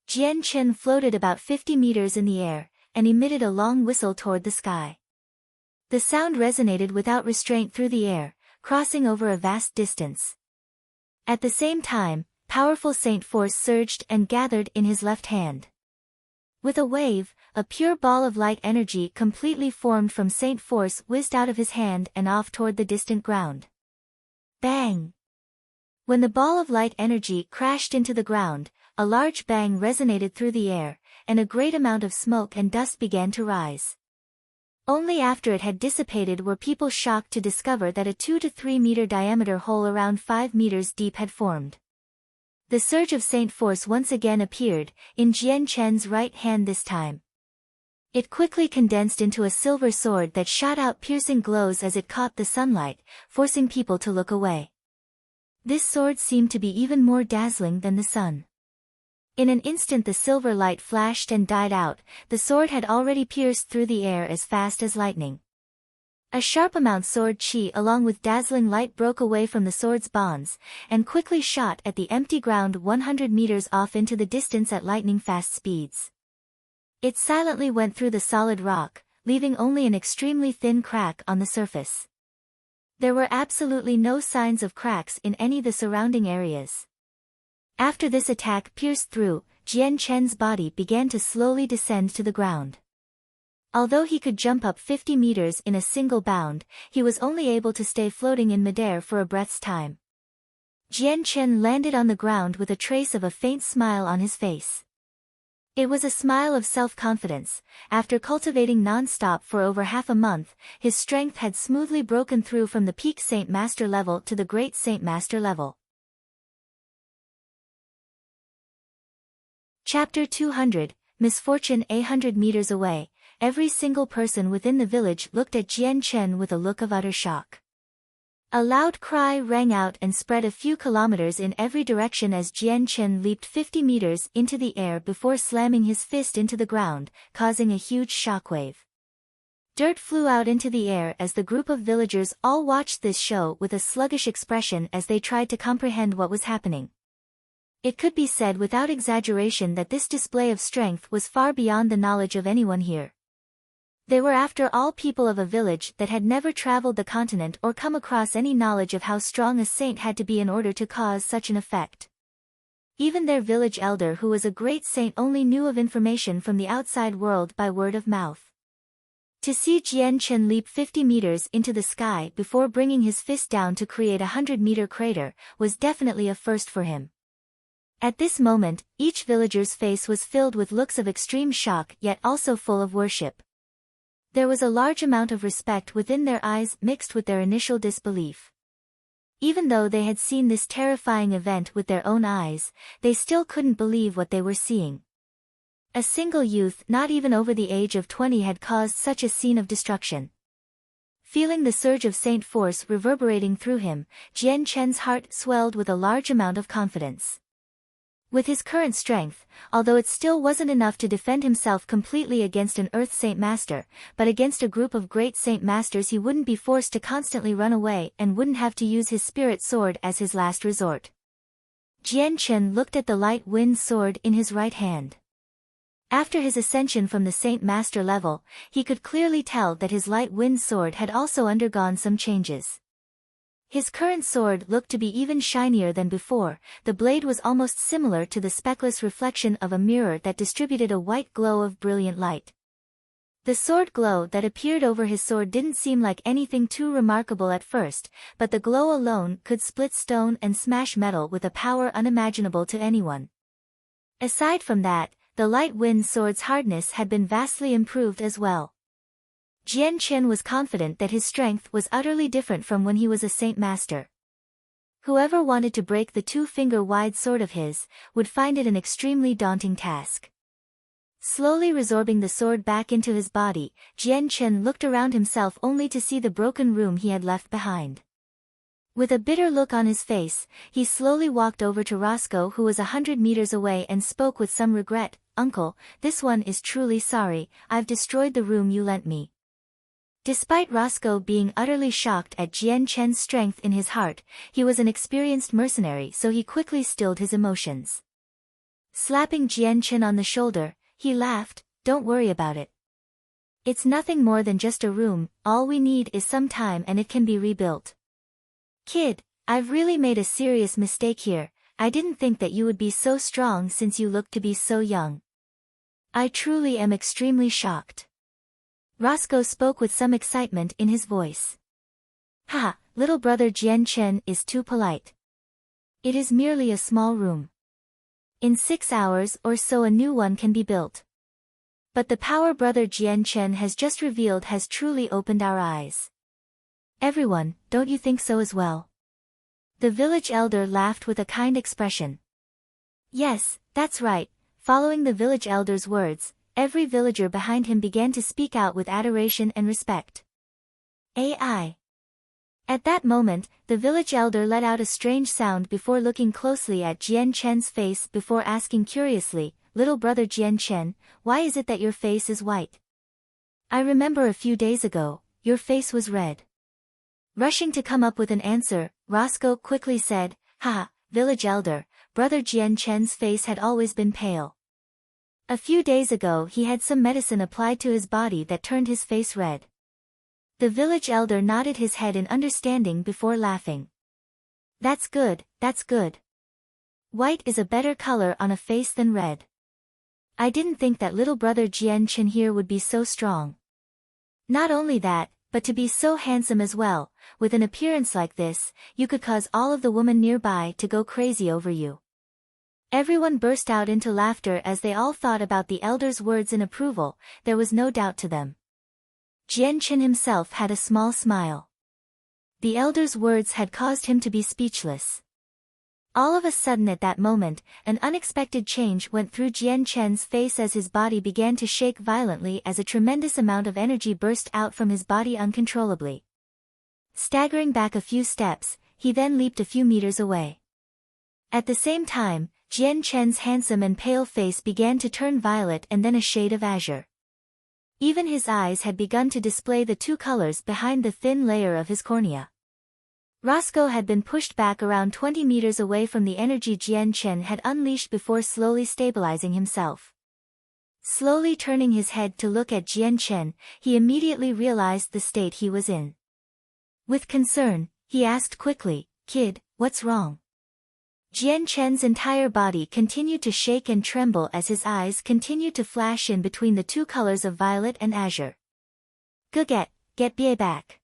Jian Chen floated about 50 meters in the air, and emitted a long whistle toward the sky. The sound resonated without restraint through the air, crossing over a vast distance. At the same time, powerful Saint Force surged and gathered in his left hand. With a wave, a pure ball of light energy completely formed from Saint Force whizzed out of his hand and off toward the distant ground. Bang! When the ball of light energy crashed into the ground, a large bang resonated through the air, and a great amount of smoke and dust began to rise. Only after it had dissipated were people shocked to discover that a 2 to 3 meter diameter hole around 5 meters deep had formed. The surge of Saint Force once again appeared, in Jian Chen's right hand this time. It quickly condensed into a silver sword that shot out piercing glows as it caught the sunlight, forcing people to look away. This sword seemed to be even more dazzling than the sun. In an instant the silver light flashed and died out. The sword had already pierced through the air as fast as lightning. A sharp amount sword chi along with dazzling light broke away from the sword's bonds, and quickly shot at the empty ground 100 meters off into the distance at lightning-fast speeds. It silently went through the solid rock, leaving only an extremely thin crack on the surface. There were absolutely no signs of cracks in any of the surrounding areas. After this attack pierced through, Jian Chen's body began to slowly descend to the ground. Although he could jump up 50 meters in a single bound, he was only able to stay floating in midair for a breath's time. Jian Chen landed on the ground with a trace of a faint smile on his face. It was a smile of self-confidence. After cultivating non-stop for over half a month, his strength had smoothly broken through from the peak Saint Master level to the Great Saint Master level. Chapter 200, Misfortune. 100 meters away, every single person within the village looked at Jian Chen with a look of utter shock. A loud cry rang out and spread a few kilometers in every direction as Jian Chen leaped 50 meters into the air before slamming his fist into the ground, causing a huge shockwave. Dirt flew out into the air as the group of villagers all watched this show with a sluggish expression as they tried to comprehend what was happening. It could be said without exaggeration that this display of strength was far beyond the knowledge of anyone here. They were after all people of a village that had never traveled the continent or come across any knowledge of how strong a saint had to be in order to cause such an effect. Even their village elder, who was a great saint, only knew of information from the outside world by word of mouth. To see Jian Chen leap 50 meters into the sky before bringing his fist down to create a 100-meter crater was definitely a first for him. At this moment, each villager's face was filled with looks of extreme shock yet also full of worship. There was a large amount of respect within their eyes mixed with their initial disbelief. Even though they had seen this terrifying event with their own eyes, they still couldn't believe what they were seeing. A single youth not even over the age of 20 had caused such a scene of destruction. Feeling the surge of Saint Force reverberating through him, Jian Chen's heart swelled with a large amount of confidence. With his current strength, although it still wasn't enough to defend himself completely against an Earth Saint Master, but against a group of great Saint Masters he wouldn't be forced to constantly run away and wouldn't have to use his spirit sword as his last resort. Jian Chen looked at the light wind sword in his right hand. After his ascension from the Saint Master level, he could clearly tell that his light wind sword had also undergone some changes. His current sword looked to be even shinier than before. The blade was almost similar to the speckless reflection of a mirror that distributed a white glow of brilliant light. The sword glow that appeared over his sword didn't seem like anything too remarkable at first, but the glow alone could split stone and smash metal with a power unimaginable to anyone. Aside from that, the light wind sword's hardness had been vastly improved as well. Jian Chen was confident that his strength was utterly different from when he was a Saint Master. Whoever wanted to break the 2-finger-wide sword of his, would find it an extremely daunting task. Slowly resorbing the sword back into his body, Jian Chen looked around himself only to see the broken room he had left behind. With a bitter look on his face, he slowly walked over to Roscoe, who was 100 meters away, and spoke with some regret, "Uncle, this one is truly sorry, I've destroyed the room you lent me." Despite Roscoe being utterly shocked at Jian Chen's strength in his heart, he was an experienced mercenary, so he quickly stilled his emotions. Slapping Jian Chen on the shoulder, he laughed, "Don't worry about it. It's nothing more than just a room, all we need is some time and it can be rebuilt. Kid, I've really made a serious mistake here. I didn't think that you would be so strong since you look to be so young. I truly am extremely shocked." Roscoe spoke with some excitement in his voice. "Ha, little brother Jian Chen is too polite. It is merely a small room. In 6 hours or so a new one can be built. But the power brother Jian Chen has just revealed has truly opened our eyes. Everyone, don't you think so as well?" The village elder laughed with a kind expression. "Yes, that's right." Following the village elder's words, every villager behind him began to speak out with adoration and respect. AI. At that moment, the village elder let out a strange sound before looking closely at Jian Chen's face before asking curiously, "Little brother Jian Chen, why is it that your face is white? I remember a few days ago, your face was red." Rushing to come up with an answer, Roscoe quickly said, "Haha, village elder, brother Jian Chen's face had always been pale. A few days ago he had some medicine applied to his body that turned his face red." The village elder nodded his head in understanding before laughing. That's good, that's good. White is a better color on a face than red. I didn't think that little brother Jian Chen here would be so strong. Not only that, but to be so handsome as well. With an appearance like this, you could cause all of the women nearby to go crazy over you." Everyone burst out into laughter as they all thought about the elder's words in approval. There was no doubt to them. Jian Chen himself had a small smile. The elder's words had caused him to be speechless. All of a sudden at that moment, an unexpected change went through Jian Chen's face as his body began to shake violently as a tremendous amount of energy burst out from his body uncontrollably. Staggering back a few steps, he then leaped a few meters away. At the same time, Jian Chen's handsome and pale face began to turn violet and then a shade of azure. Even his eyes had begun to display the 2 colors behind the thin layer of his cornea. Roscoe had been pushed back around 20 meters away from the energy Jian Chen had unleashed before slowly stabilizing himself. Slowly turning his head to look at Jian Chen, he immediately realized the state he was in. With concern, he asked quickly, "Kid, what's wrong?" Jian Chen's entire body continued to shake and tremble as his eyes continued to flash in between the 2 colors of violet and azure. Get back.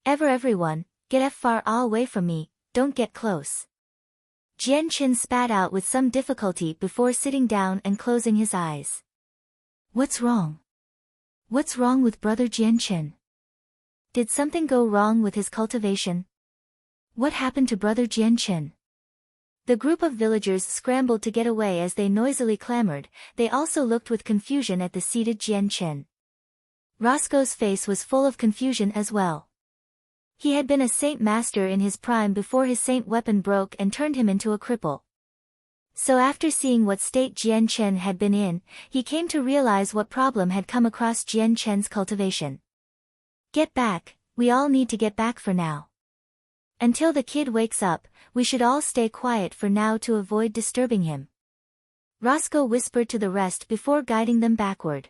Everyone, get far away from me, don't get close." Jian Chen spat out with some difficulty before sitting down and closing his eyes. What's wrong? What's wrong with brother Jian Chen? Did something go wrong with his cultivation? What happened to brother Jian Chen? The group of villagers scrambled to get away as they noisily clamored. They also looked with confusion at the seated Jian Chen. Roscoe's face was full of confusion as well. He had been a Saint Master in his prime before his Saint weapon broke and turned him into a cripple. So after seeing what state Jian Chen had been in, he came to realize what problem had come across Jian Chen's cultivation. Get back, we all need to get back for now. Until the kid wakes up, we should all stay quiet for now to avoid disturbing him. Roscoe whispered to the rest before guiding them backward.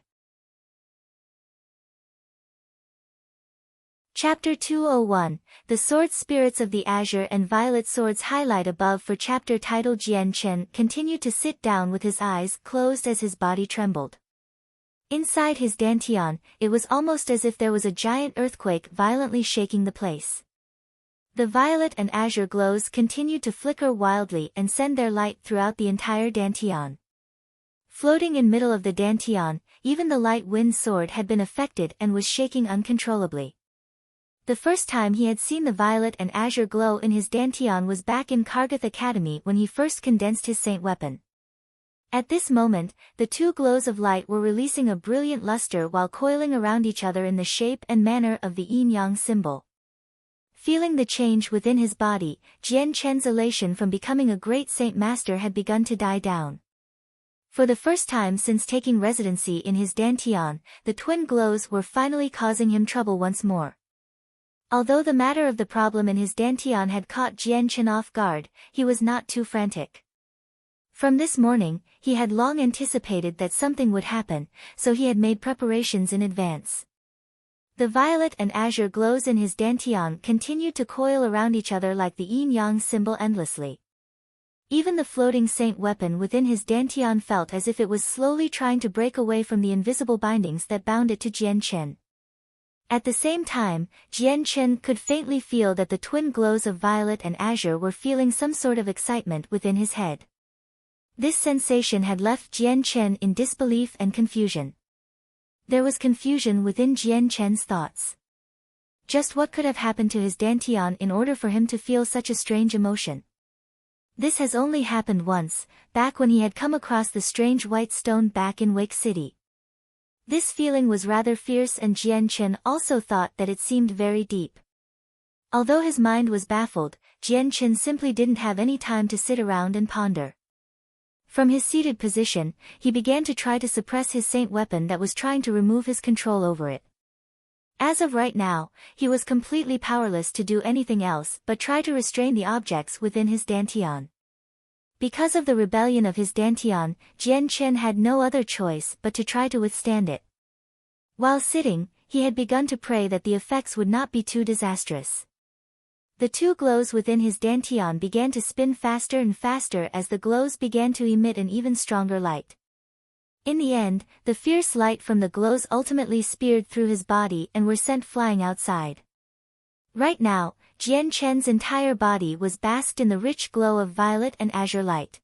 Chapter 201, The Sword Spirits of the Azure and Violet Swords. Highlight above for chapter title. Jian Chen continued to sit down with his eyes closed as his body trembled. Inside his dantian, it was almost as if there was a giant earthquake violently shaking the place. The violet and azure glows continued to flicker wildly and send their light throughout the entire dantian. Floating in middle of the dantian, even the light wind sword had been affected and was shaking uncontrollably. The first time he had seen the violet and azure glow in his dantian was back in Kargath Academy when he first condensed his saint weapon. At this moment, the two glows of light were releasing a brilliant luster while coiling around each other in the shape and manner of the yin-yang symbol. Feeling the change within his body, Jian Chen's elation from becoming a great saint master had begun to die down. For the first time since taking residency in his dantian, the twin glows were finally causing him trouble once more. Although the matter of the problem in his dantian had caught Jian Chen off guard, he was not too frantic. From this morning, he had long anticipated that something would happen, so he had made preparations in advance. The violet and azure glows in his dantian continued to coil around each other like the yin-yang symbol endlessly. Even the floating saint weapon within his dantian felt as if it was slowly trying to break away from the invisible bindings that bound it to Jian Chen. At the same time, Jian Chen could faintly feel that the twin glows of violet and azure were feeling some sort of excitement within his head. This sensation had left Jian Chen in disbelief and confusion. There was confusion within Jian Chen's thoughts. Just what could have happened to his dantian in order for him to feel such a strange emotion? This has only happened once, back when he had come across the strange white stone back in Wake City. This feeling was rather fierce and Jian Chen also thought that it seemed very deep. Although his mind was baffled, Jian Chen simply didn't have any time to sit around and ponder. From his seated position, he began to try to suppress his saint weapon that was trying to remove his control over it. As of right now, he was completely powerless to do anything else but try to restrain the objects within his dantian. Because of the rebellion of his dantian, Jian Chen had no other choice but to try to withstand it. While sitting, he had begun to pray that the effects would not be too disastrous. The two glows within his dantian began to spin faster and faster as the glows began to emit an even stronger light. In the end, the fierce light from the glows ultimately speared through his body and were sent flying outside. Right now, Jian Chen's entire body was basked in the rich glow of violet and azure light.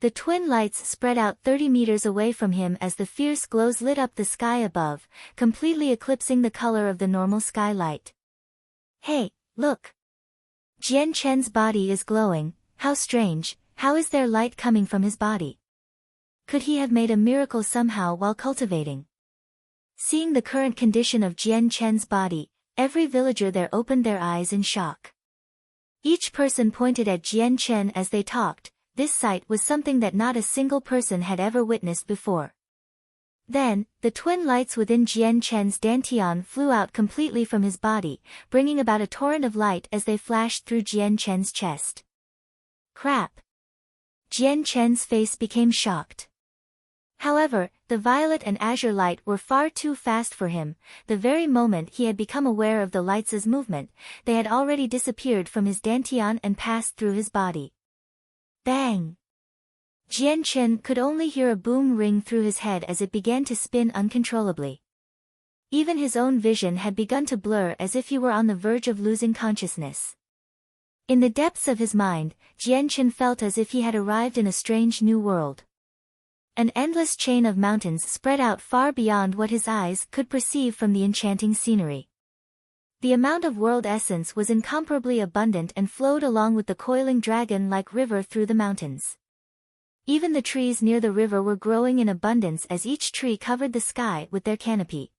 The twin lights spread out 30 meters away from him as the fierce glows lit up the sky above, completely eclipsing the color of the normal sky light. Hey, look! Jian Chen's body is glowing. How strange, how is there light coming from his body? Could he have made a miracle somehow while cultivating? Seeing the current condition of Jian Chen's body, every villager there opened their eyes in shock. Each person pointed at Jian Chen as they talked. This sight was something that not a single person had ever witnessed before. Then, the twin lights within Jian Chen's dantian flew out completely from his body, bringing about a torrent of light as they flashed through Jian Chen's chest. Crap! Jian Chen's face became shocked. However, the violet and azure light were far too fast for him. The very moment he had become aware of the lights' movement, they had already disappeared from his dantian and passed through his body. Bang! Jian Chen could only hear a boom ring through his head as it began to spin uncontrollably. Even his own vision had begun to blur as if he were on the verge of losing consciousness. In the depths of his mind, Jian Chen felt as if he had arrived in a strange new world. An endless chain of mountains spread out far beyond what his eyes could perceive from the enchanting scenery. The amount of world essence was incomparably abundant and flowed along with the coiling dragon-like river through the mountains. Even the trees near the river were growing in abundance as each tree covered the sky with their canopy.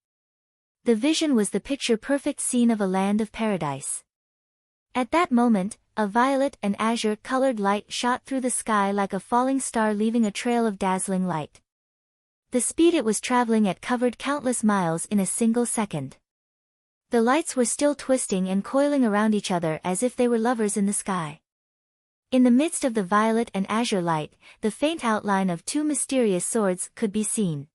The vision was the picture-perfect scene of a land of paradise. At that moment, a violet and azure-colored light shot through the sky like a falling star, leaving a trail of dazzling light. The speed it was traveling at covered countless miles in a single second. The lights were still twisting and coiling around each other as if they were lovers in the sky. In the midst of the violet and azure light, the faint outline of two mysterious swords could be seen.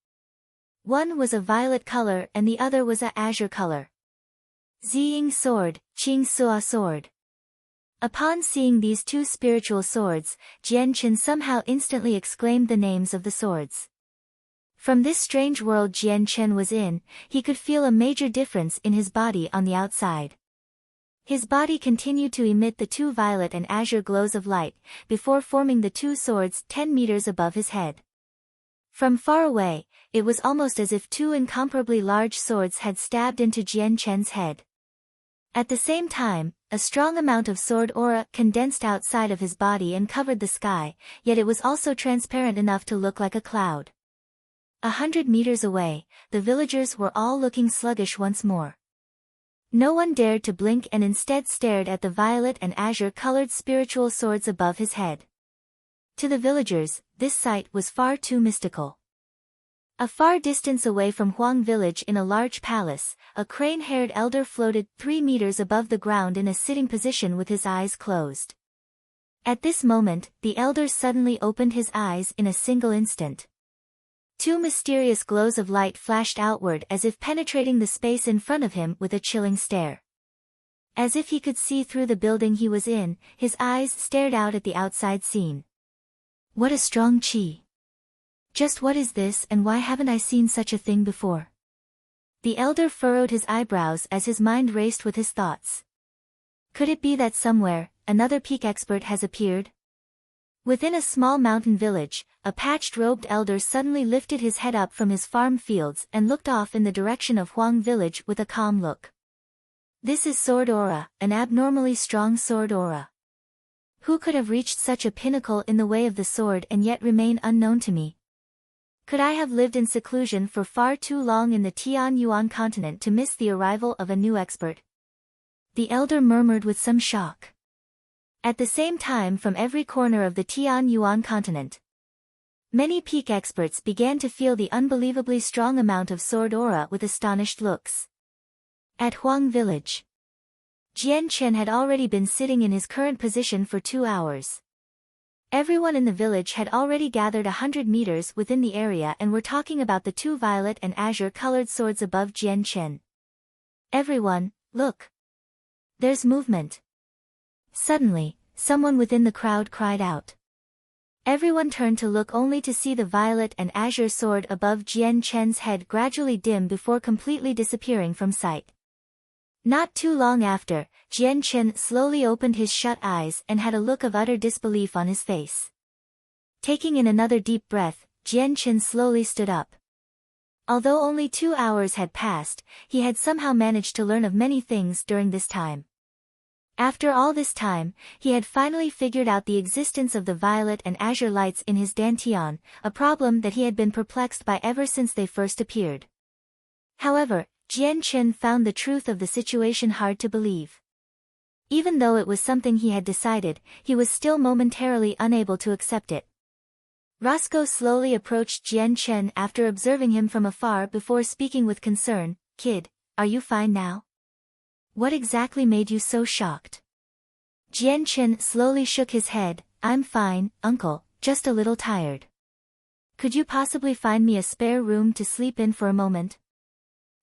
One was a violet color and the other was a azure color. Ziying sword, Qing Sua sword. Upon seeing these two spiritual swords, Jianchen somehow instantly exclaimed the names of the swords. From this strange world Jianchen was in, he could feel a major difference in his body on the outside. His body continued to emit the two violet and azure glows of light, before forming the two swords 10 meters above his head. From far away, it was almost as if two incomparably large swords had stabbed into Jianchen's head. At the same time, a strong amount of sword aura condensed outside of his body and covered the sky, yet it was also transparent enough to look like a cloud. 100 meters away, the villagers were all looking sluggish once more. No one dared to blink and instead stared at the violet and azure-colored spiritual swords above his head. To the villagers, this sight was far too mystical. A far distance away from Huang village in a large palace, a crane-haired elder floated 3 meters above the ground in a sitting position with his eyes closed. At this moment, the elder suddenly opened his eyes in a single instant. Two mysterious glows of light flashed outward as if penetrating the space in front of him with a chilling stare. As if he could see through the building he was in, his eyes stared out at the outside scene. What a strong qi! Just what is this, and why haven't I seen such a thing before? The elder furrowed his eyebrows as his mind raced with his thoughts. Could it be that somewhere, another peak expert has appeared? Within a small mountain village, a patched-robed elder suddenly lifted his head up from his farm fields and looked off in the direction of Huang village with a calm look. This is sword aura, an abnormally strong sword aura. Who could have reached such a pinnacle in the way of the sword and yet remain unknown to me? Could I have lived in seclusion for far too long in the Tianyuan continent to miss the arrival of a new expert? The elder murmured with some shock. At the same time, from every corner of the Tianyuan continent, many peak experts began to feel the unbelievably strong amount of sword aura with astonished looks. At Huang village, Jian Chen had already been sitting in his current position for 2 hours. Everyone in the village had already gathered 100 meters within the area and were talking about the two violet and azure-colored swords above Jian Chen. Everyone, look! There's movement! Suddenly, someone within the crowd cried out. Everyone turned to look only to see the violet and azure sword above Jian Chen's head gradually dim before completely disappearing from sight. Not too long after, Jian Chen slowly opened his shut eyes and had a look of utter disbelief on his face. Taking in another deep breath, Jian Chen slowly stood up. Although only 2 hours had passed, he had somehow managed to learn of many things during this time. After all this time, he had finally figured out the existence of the violet and azure lights in his dantian, a problem that he had been perplexed by ever since they first appeared. However, Jian Chen found the truth of the situation hard to believe. Even though it was something he had decided, he was still momentarily unable to accept it. Roscoe slowly approached Jian Chen after observing him from afar before speaking with concern. "Kid, are you fine now? What exactly made you so shocked?" Jian Chen slowly shook his head. "I'm fine, uncle, just a little tired. Could you possibly find me a spare room to sleep in for a moment?"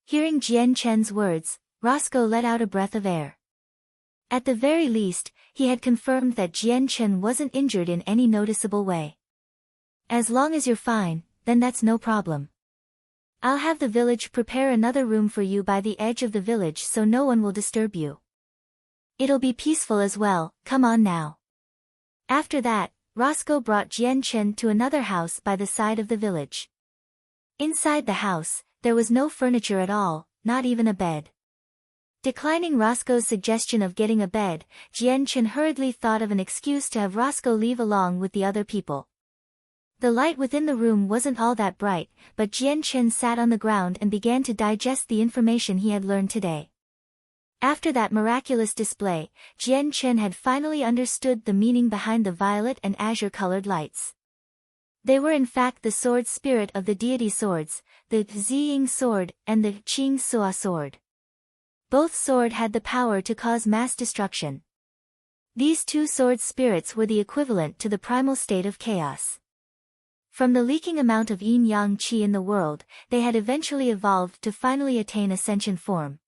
Hearing Jian Chen's words, Roscoe let out a breath of air. At the very least, he had confirmed that Jian Chen wasn't injured in any noticeable way. "As long as you're fine, then that's no problem. I'll have the village prepare another room for you by the edge of the village so no one will disturb you. It'll be peaceful as well, come on now." After that, Roscoe brought Jian Chen to another house by the side of the village. Inside the house, there was no furniture at all, not even a bed. Declining Roscoe's suggestion of getting a bed, Jian Chen hurriedly thought of an excuse to have Roscoe leave along with the other people. The light within the room wasn't all that bright, but Jian Chen sat on the ground and began to digest the information he had learned today. After that miraculous display, Jian Chen had finally understood the meaning behind the violet and azure-colored lights. They were in fact the sword spirit of the deity swords, the Ziying sword and the Qing Sua sword. Both sword had the power to cause mass destruction. These two sword spirits were the equivalent to the primal state of chaos. From the leaking amount of yin-yang qi in the world, they had eventually evolved to finally attain a sentient form.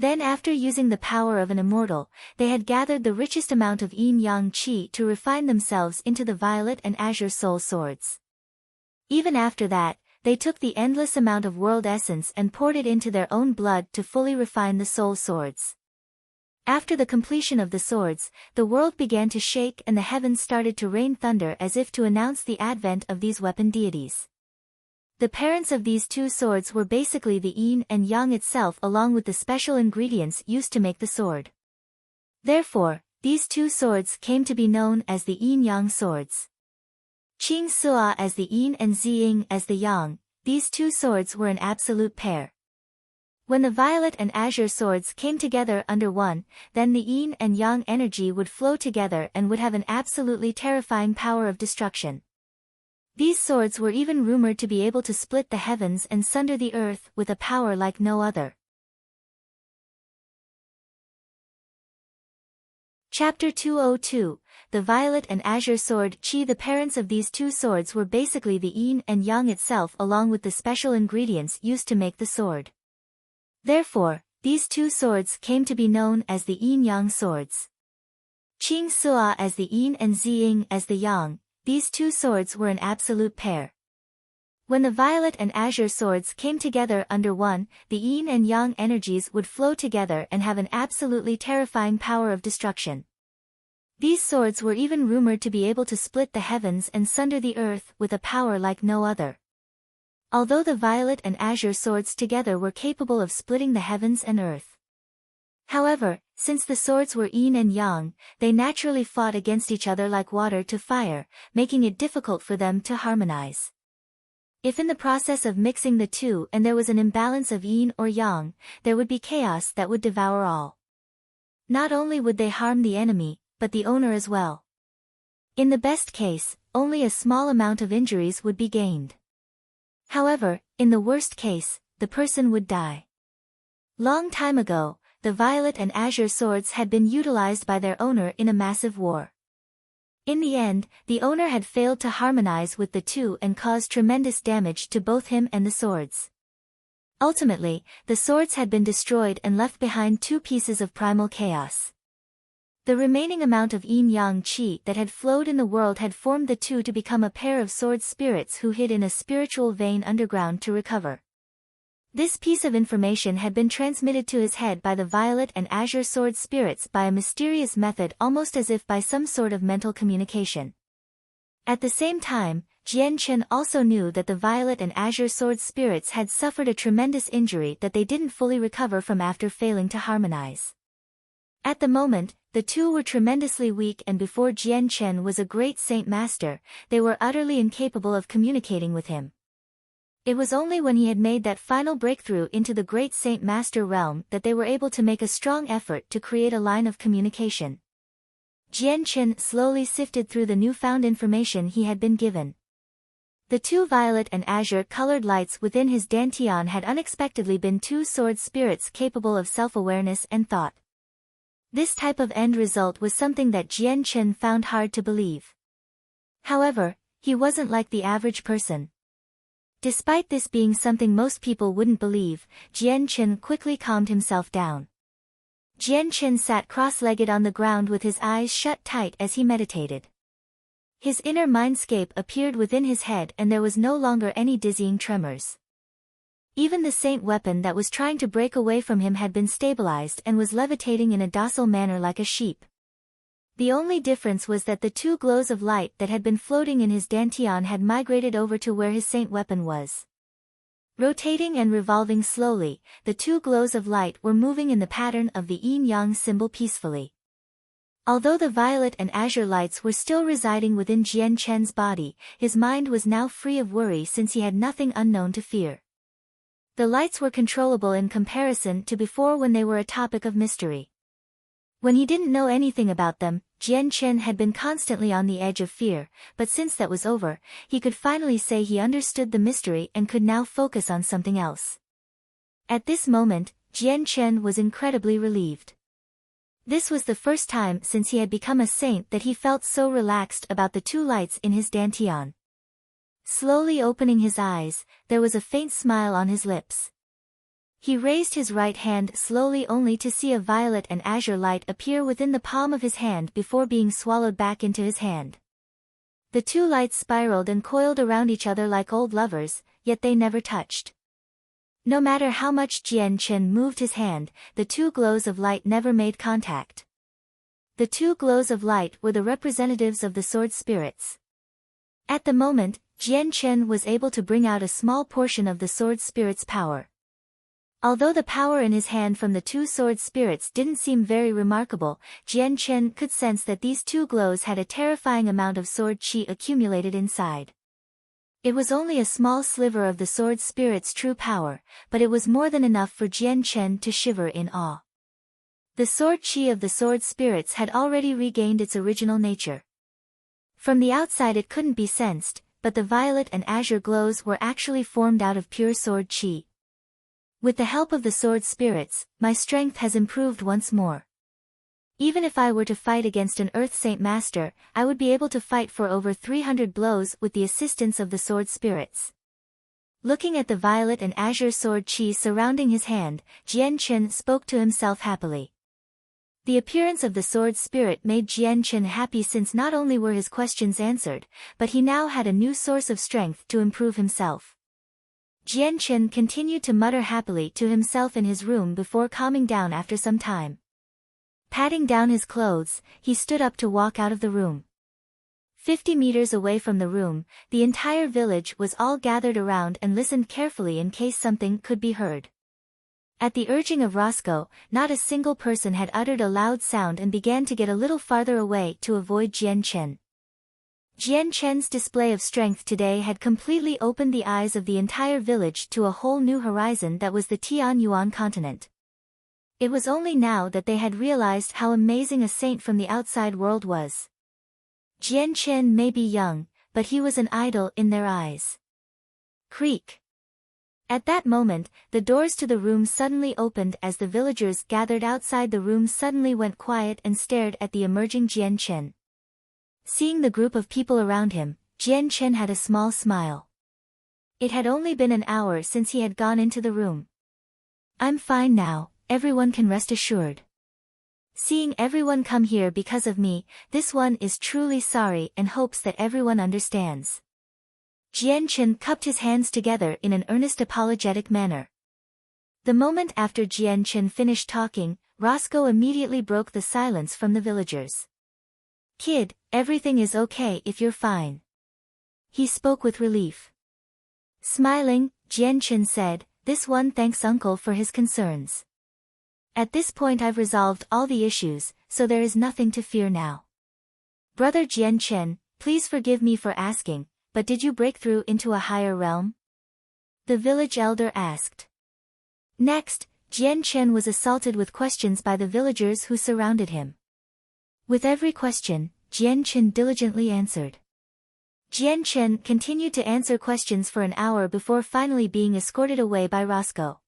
Then after using the power of an immortal, they had gathered the richest amount of yin-yang qi to refine themselves into the violet and azure soul swords. Even after that, they took the endless amount of world essence and poured it into their own blood to fully refine the soul swords. After the completion of the swords, the world began to shake and the heavens started to rain thunder as if to announce the advent of these weapon deities. The parents of these two swords were basically the yin and yang itself along with the special ingredients used to make the sword. Therefore, these two swords came to be known as the yin-yang swords. Qing Sua as the yin and Ziying as the yang, these two swords were an absolute pair. When the violet and azure swords came together under one, then the yin and yang energy would flow together and would have an absolutely terrifying power of destruction. These swords were even rumored to be able to split the heavens and sunder the earth with a power like no other. Chapter 202, The Violet and Azure Sword Qi. The parents of these two swords were basically the yin and yang itself along with the special ingredients used to make the sword. Therefore, these two swords came to be known as the yin-yang swords. Qing Sua as the yin and Ziying as the yang, these two swords were an absolute pair. When the violet and azure swords came together under one, the yin and yang energies would flow together and have an absolutely terrifying power of destruction. These swords were even rumored to be able to split the heavens and sunder the earth with a power like no other. Although the violet and azure swords together were capable of splitting the heavens and earth. However, since the swords were yin and yang, they naturally fought against each other like water to fire, making it difficult for them to harmonize. If in the process of mixing the two and there was an imbalance of yin or yang, there would be chaos that would devour all. Not only would they harm the enemy, but the owner as well. In the best case, only a small amount of injuries would be gained. However, in the worst case, the person would die. Long time ago, the violet and azure swords had been utilized by their owner in a massive war. In the end, the owner had failed to harmonize with the two and caused tremendous damage to both him and the swords. Ultimately, the swords had been destroyed and left behind two pieces of primal chaos. The remaining amount of yin-yang qi that had flowed in the world had formed the two to become a pair of sword spirits who hid in a spiritual vein underground to recover. This piece of information had been transmitted to his head by the violet and azure sword spirits by a mysterious method, almost as if by some sort of mental communication. At the same time, Jian Chen also knew that the violet and azure sword spirits had suffered a tremendous injury that they didn't fully recover from after failing to harmonize. At the moment, the two were tremendously weak, and before Jian Chen was a great saint master, they were utterly incapable of communicating with him. It was only when he had made that final breakthrough into the great saint master realm that they were able to make a strong effort to create a line of communication. Jian Chen slowly sifted through the newfound information he had been given. The two violet and azure-colored lights within his dantian had unexpectedly been two sword spirits capable of self-awareness and thought. This type of end result was something that Jian Chen found hard to believe. However, he wasn't like the average person. Despite this being something most people wouldn't believe, Jian Chen quickly calmed himself down. Jian Chen sat cross-legged on the ground with his eyes shut tight as he meditated. His inner mindscape appeared within his head and there was no longer any dizzying tremors. Even the saint weapon that was trying to break away from him had been stabilized and was levitating in a docile manner like a sheep. The only difference was that the two glows of light that had been floating in his dantian had migrated over to where his saint weapon was. Rotating and revolving slowly, the two glows of light were moving in the pattern of the yin-yang symbol peacefully. Although the violet and azure lights were still residing within Jian Chen's body, his mind was now free of worry since he had nothing unknown to fear. The lights were controllable in comparison to before when they were a topic of mystery. When he didn't know anything about them, Jian Chen had been constantly on the edge of fear, but since that was over, he could finally say he understood the mystery and could now focus on something else. At this moment, Jian Chen was incredibly relieved. This was the first time since he had become a saint that he felt so relaxed about the two lights in his dantian. Slowly opening his eyes, there was a faint smile on his lips. He raised his right hand slowly only to see a violet and azure light appear within the palm of his hand before being swallowed back into his hand. The two lights spiraled and coiled around each other like old lovers, yet they never touched. No matter how much Jian Chen moved his hand, the two glows of light never made contact. The two glows of light were the representatives of the sword spirits. At the moment, Jian Chen was able to bring out a small portion of the sword spirit's power. Although the power in his hand from the two sword spirits didn't seem very remarkable, Jian Chen could sense that these two glows had a terrifying amount of sword qi accumulated inside. It was only a small sliver of the sword spirit's true power, but it was more than enough for Jian Chen to shiver in awe. The sword qi of the sword spirits had already regained its original nature. From the outside it couldn't be sensed, but the violet and azure glows were actually formed out of pure sword qi. With the help of the sword spirits, my strength has improved once more. Even if I were to fight against an Earth Saint Master, I would be able to fight for over 300 blows with the assistance of the sword spirits. Looking at the violet and azure sword qi surrounding his hand, Jian Chen spoke to himself happily. The appearance of the sword spirit made Jian Chen happy since not only were his questions answered, but he now had a new source of strength to improve himself. Jian Chen continued to mutter happily to himself in his room before calming down after some time. Patting down his clothes, he stood up to walk out of the room. 50 meters away from the room, the entire village was all gathered around and listened carefully in case something could be heard. At the urging of Roscoe, not a single person had uttered a loud sound and began to get a little farther away to avoid Jian Chen. Jian Chen's display of strength today had completely opened the eyes of the entire village to a whole new horizon that was the Tianyuan continent. It was only now that they had realized how amazing a saint from the outside world was. Jian Chen may be young, but he was an idol in their eyes. Creak. At that moment, the doors to the room suddenly opened as the villagers gathered outside the room suddenly went quiet and stared at the emerging Jian Chen. Seeing the group of people around him, Jian Chen had a small smile. It had only been an hour since he had gone into the room. "I'm fine now, everyone can rest assured. Seeing everyone come here because of me, this one is truly sorry and hopes that everyone understands." Jian Chen cupped his hands together in an earnest apologetic manner. The moment after Jian Chen finished talking, Roscoe immediately broke the silence from the villagers. "Kid, everything is okay if you're fine." He spoke with relief. Smiling, Jian Chen said, "This one thanks Uncle for his concerns. At this point I've resolved all the issues, so there is nothing to fear now. Brother Jian Chen, please forgive me for asking, but did you break through into a higher realm?" the village elder asked. Next, Jian Chen was assaulted with questions by the villagers who surrounded him. With every question, Jian Chen diligently answered. Jian Chen continued to answer questions for an hour before finally being escorted away by Roscoe.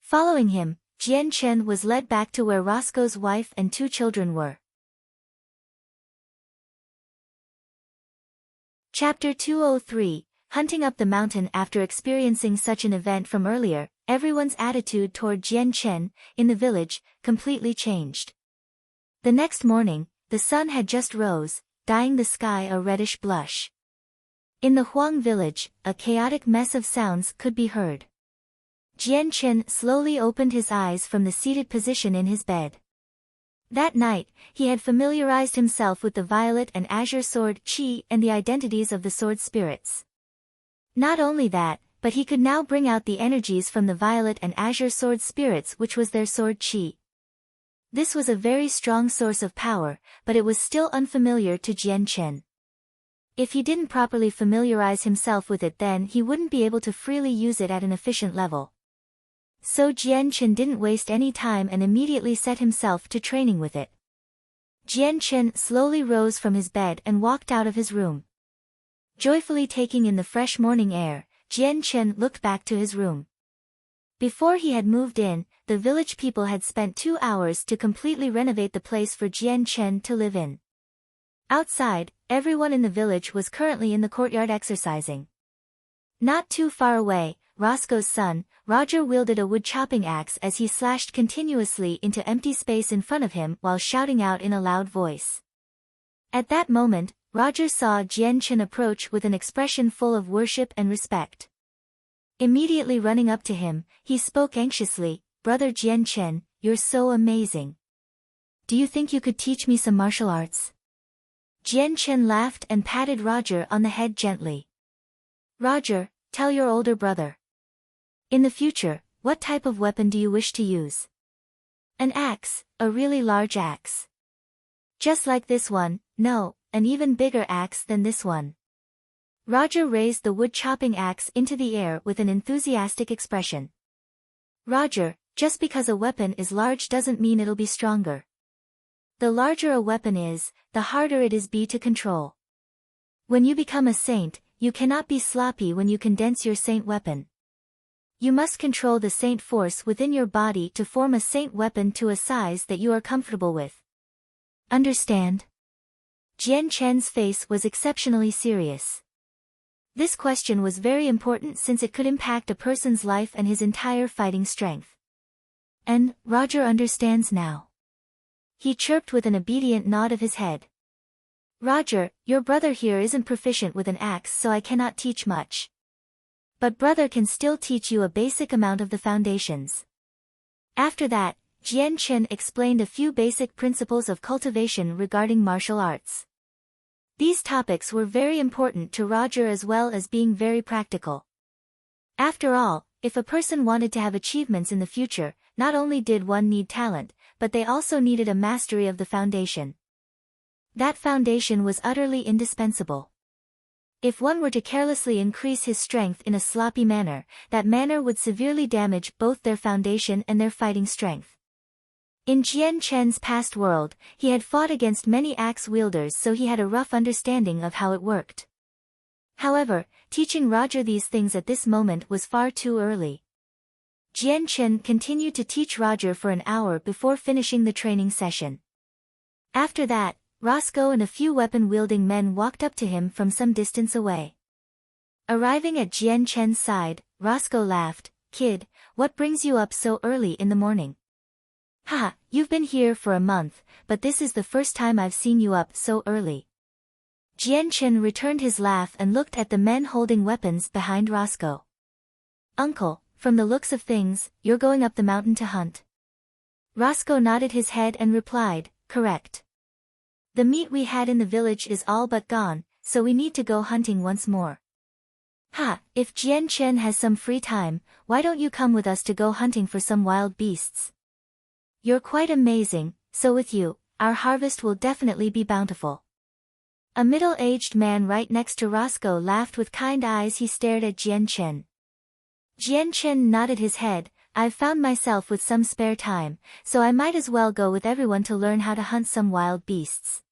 Following him, Jian Chen was led back to where Roscoe's wife and 2 children were. Chapter 203, Hunting Up the Mountain. After experiencing such an event from earlier, everyone's attitude toward Jian Chen, in the village, completely changed. The next morning, the sun had just rose, dyeing the sky a reddish blush. In the Huang village, a chaotic mess of sounds could be heard. Jian Chen slowly opened his eyes from the seated position in his bed. That night, he had familiarized himself with the violet and azure sword qi and the identities of the sword spirits. Not only that, but he could now bring out the energies from the violet and azure sword spirits, which was their sword qi. This was a very strong source of power, but it was still unfamiliar to Jian Chen. If he didn't properly familiarize himself with it, then he wouldn't be able to freely use it at an efficient level. So Jian Chen didn't waste any time and immediately set himself to training with it. Jian Chen slowly rose from his bed and walked out of his room. Joyfully taking in the fresh morning air, Jian Chen looked back to his room. Before he had moved in, the village people had spent 2 hours to completely renovate the place for Jian Chen to live in. Outside, everyone in the village was currently in the courtyard exercising. Not too far away, Roscoe's son, Roger, wielded a wood-chopping axe as he slashed continuously into empty space in front of him while shouting out in a loud voice. At that moment, Roger saw Jian Chen approach with an expression full of worship and respect. Immediately running up to him, he spoke anxiously, "Brother Jian Chen, you're so amazing. Do you think you could teach me some martial arts?" Jian Chen laughed and patted Roger on the head gently. "Roger, tell your older brother. In the future, what type of weapon do you wish to use?" "An axe, a really large axe." "Just like this one?" "No, an even bigger axe than this one." Roger raised the wood-chopping axe into the air with an enthusiastic expression. "Roger, just because a weapon is large doesn't mean it'll be stronger. The larger a weapon is, the harder it is to control. When you become a saint, you cannot be sloppy when you condense your saint weapon. You must control the saint force within your body to form a saint weapon to a size that you are comfortable with. Understand?" Jian Chen's face was exceptionally serious. This question was very important since it could impact a person's life and his entire fighting strength. "And, Roger understands now." He chirped with an obedient nod of his head. "Roger, your brother here isn't proficient with an axe, so I cannot teach much. But brother can still teach you a basic amount of the foundations." After that, Jian Chen explained a few basic principles of cultivation regarding martial arts. These topics were very important to Roger as well as being very practical. After all, if a person wanted to have achievements in the future, not only did one need talent, but they also needed a mastery of the foundation. That foundation was utterly indispensable. If one were to carelessly increase his strength in a sloppy manner, that manner would severely damage both their foundation and their fighting strength. In Jian Chen's past world, he had fought against many axe wielders, so he had a rough understanding of how it worked. However, teaching Roger these things at this moment was far too early. Jian Chen continued to teach Roger for an hour before finishing the training session. After that, Roscoe and a few weapon-wielding men walked up to him from some distance away. Arriving at Jian Chen's side, Roscoe laughed, "Kid, what brings you up so early in the morning?" "Haha, you've been here for a month, but this is the first time I've seen you up so early." Jian Chen returned his laugh and looked at the men holding weapons behind Roscoe. "Uncle, from the looks of things, you're going up the mountain to hunt." Roscoe nodded his head and replied, "Correct. The meat we had in the village is all but gone, so we need to go hunting once more." "Ha, if Jian Chen has some free time, why don't you come with us to go hunting for some wild beasts? You're quite amazing, so with you, our harvest will definitely be bountiful." A middle-aged man right next to Roscoe laughed with kind eyes. He stared at Jian Chen. Jian Chen nodded his head, "I've found myself with some spare time, so I might as well go with everyone to learn how to hunt some wild beasts."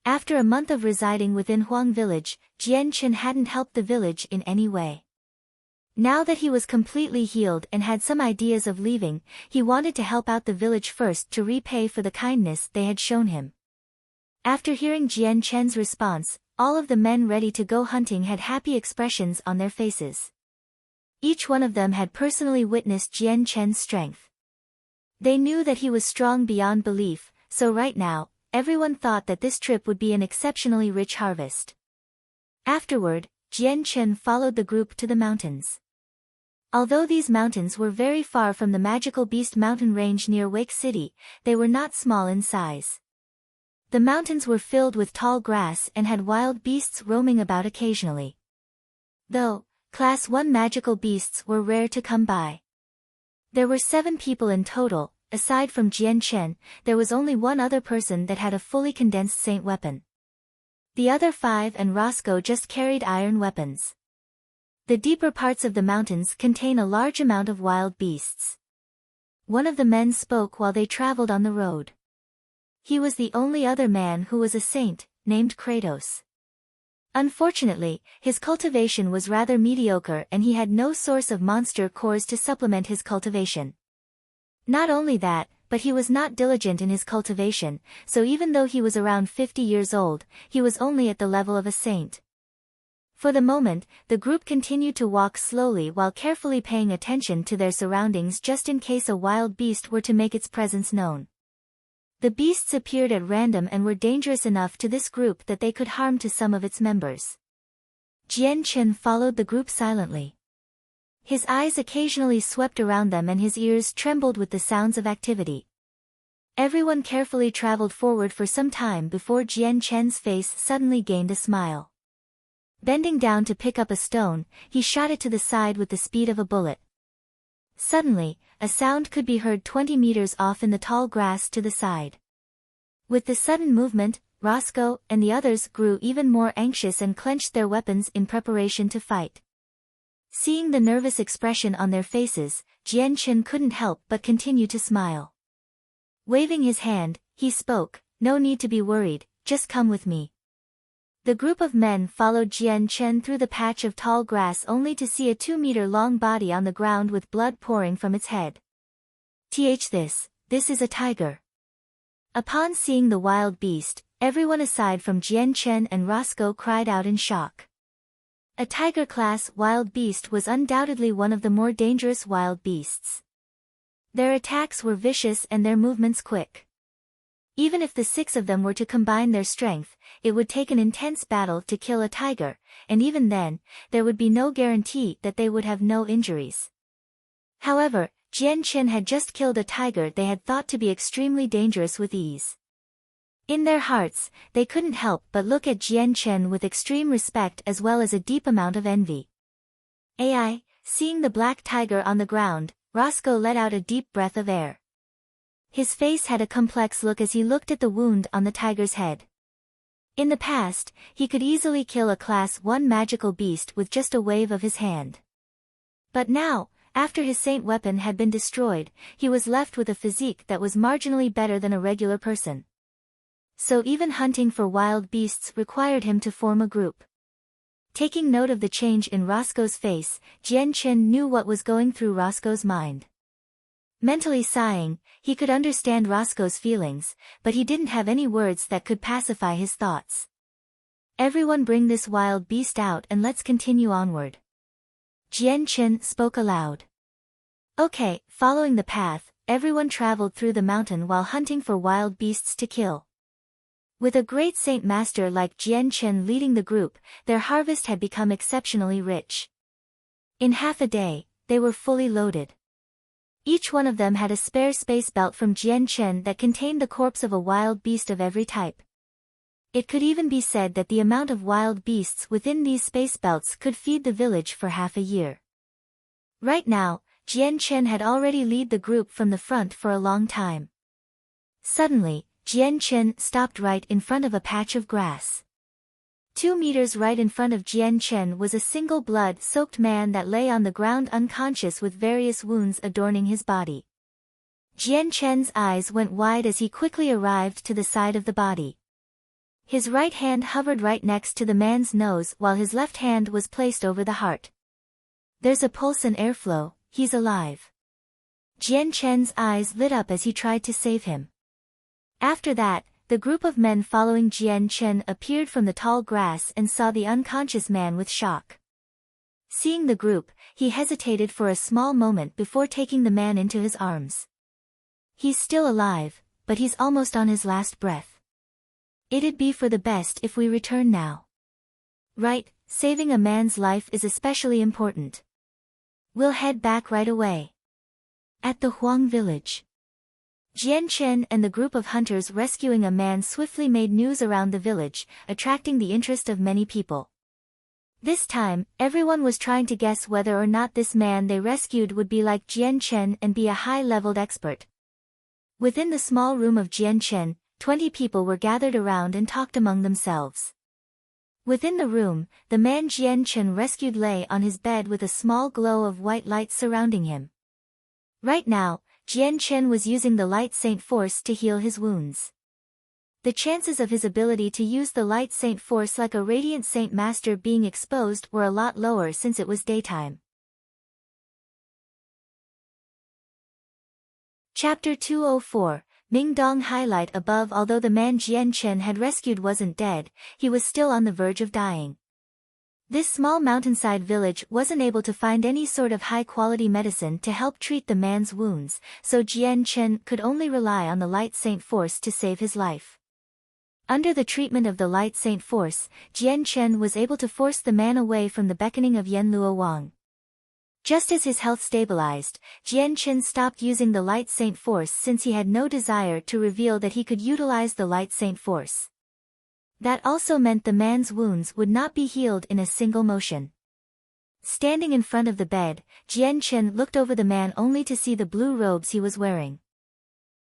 After a month of residing within Huang village, Jian Chen hadn't helped the village in any way. Now that he was completely healed and had some ideas of leaving, he wanted to help out the village first to repay for the kindness they had shown him. After hearing Jian Chen's response, all of the men ready to go hunting had happy expressions on their faces. Each one of them had personally witnessed Jian Chen's strength. They knew that he was strong beyond belief, so right now, everyone thought that this trip would be an exceptionally rich harvest. Afterward, Jian Chen followed the group to the mountains. Although these mountains were very far from the magical Beast Mountain range near Wake City, they were not small in size. The mountains were filled with tall grass and had wild beasts roaming about occasionally. Though, Class 1 magical beasts were rare to come by. There were 7 people in total. Aside from Jian Chen, there was only one other person that had a fully condensed saint weapon. The other 5 and Roscoe just carried iron weapons. The deeper parts of the mountains contain a large amount of wild beasts. One of the men spoke while they traveled on the road. He was the only other man who was a saint, named Kratos. Unfortunately, his cultivation was rather mediocre and he had no source of monster cores to supplement his cultivation. Not only that, but he was not diligent in his cultivation, so even though he was around 50 years old, he was only at the level of a saint. For the moment, the group continued to walk slowly while carefully paying attention to their surroundings just in case a wild beast were to make its presence known. The beasts appeared at random and were dangerous enough to this group that they could harm to some of its members. Jian Chen followed the group silently. His eyes occasionally swept around them and his ears trembled with the sounds of activity. Everyone carefully traveled forward for some time before Jian Chen's face suddenly gained a smile. Bending down to pick up a stone, he shot it to the side with the speed of a bullet. Suddenly, a sound could be heard 20 meters off in the tall grass to the side. With the sudden movement, Roscoe and the others grew even more anxious and clenched their weapons in preparation to fight. Seeing the nervous expression on their faces, Jian Chen couldn't help but continue to smile. Waving his hand, he spoke, "No need to be worried, just come with me." The group of men followed Jian Chen through the patch of tall grass only to see a 2-meter-long body on the ground with blood pouring from its head. This is a tiger. Upon seeing the wild beast, everyone aside from Jian Chen and Roscoe cried out in shock. A tiger-class wild beast was undoubtedly one of the more dangerous wild beasts. Their attacks were vicious and their movements quick. Even if the 6 of them were to combine their strength, it would take an intense battle to kill a tiger, and even then, there would be no guarantee that they would have no injuries. However, Jian Chen had just killed a tiger they had thought to be extremely dangerous with ease. In their hearts, they couldn't help but look at Jian Chen with extreme respect as well as a deep amount of envy. Seeing the black tiger on the ground, Roscoe let out a deep breath of air. His face had a complex look as he looked at the wound on the tiger's head. In the past, he could easily kill a Class 1 magical beast with just a wave of his hand. But now, after his saint weapon had been destroyed, he was left with a physique that was marginally better than a regular person. So even hunting for wild beasts required him to form a group. Taking note of the change in Roscoe's face, Jian Chen knew what was going through Roscoe's mind. Mentally sighing, he could understand Roscoe's feelings, but he didn't have any words that could pacify his thoughts. "Everyone bring this wild beast out and let's continue onward." Jian Chen spoke aloud. Okay, following the path, everyone traveled through the mountain while hunting for wild beasts to kill. With a great saint master like Jian Chen leading the group, their harvest had become exceptionally rich. In half a day, they were fully loaded. Each one of them had a spare space belt from Jian Chen that contained the corpse of a wild beast of every type. It could even be said that the amount of wild beasts within these space belts could feed the village for half a year. Right now, Jian Chen had already led the group from the front for a long time. Suddenly, Jian Chen stopped right in front of a patch of grass. 2 meters right in front of Jian Chen was a single blood-soaked man that lay on the ground unconscious with various wounds adorning his body. Jian Chen's eyes went wide as he quickly arrived to the side of the body. His right hand hovered right next to the man's nose while his left hand was placed over the heart. "There's a pulse and airflow, he's alive." Jian Chen's eyes lit up as he tried to save him. After that, the group of men following Jian Chen appeared from the tall grass and saw the unconscious man with shock. Seeing the group, he hesitated for a small moment before taking the man into his arms. "He's still alive, but he's almost on his last breath. It'd be for the best if we return now." "Right, saving a man's life is especially important. We'll head back right away." At the Huang village, Jian Chen and the group of hunters rescuing a man swiftly made news around the village, attracting the interest of many people. This time, everyone was trying to guess whether or not this man they rescued would be like Jian Chen and be a high-leveled expert. Within the small room of Jian Chen, 20 people were gathered around and talked among themselves. Within the room, the man Jian Chen rescued lay on his bed with a small glow of white light surrounding him. Right now, Jian Chen was using the light saint force to heal his wounds. The chances of his ability to use the light saint force like a radiant saint master being exposed were a lot lower since it was daytime. Chapter 204, Ming Dong highlight above. Although the man Jian Chen had rescued wasn't dead, he was still on the verge of dying. This small mountainside village wasn't able to find any sort of high-quality medicine to help treat the man's wounds, so Jian Chen could only rely on the light saint force to save his life. Under the treatment of the light saint force, Jian Chen was able to force the man away from the beckoning of Yan Luo Wang. Just as his health stabilized, Jian Chen stopped using the light saint force since he had no desire to reveal that he could utilize the light saint force. That also meant the man's wounds would not be healed in a single motion. Standing in front of the bed, Jian Chen looked over the man only to see the blue robes he was wearing.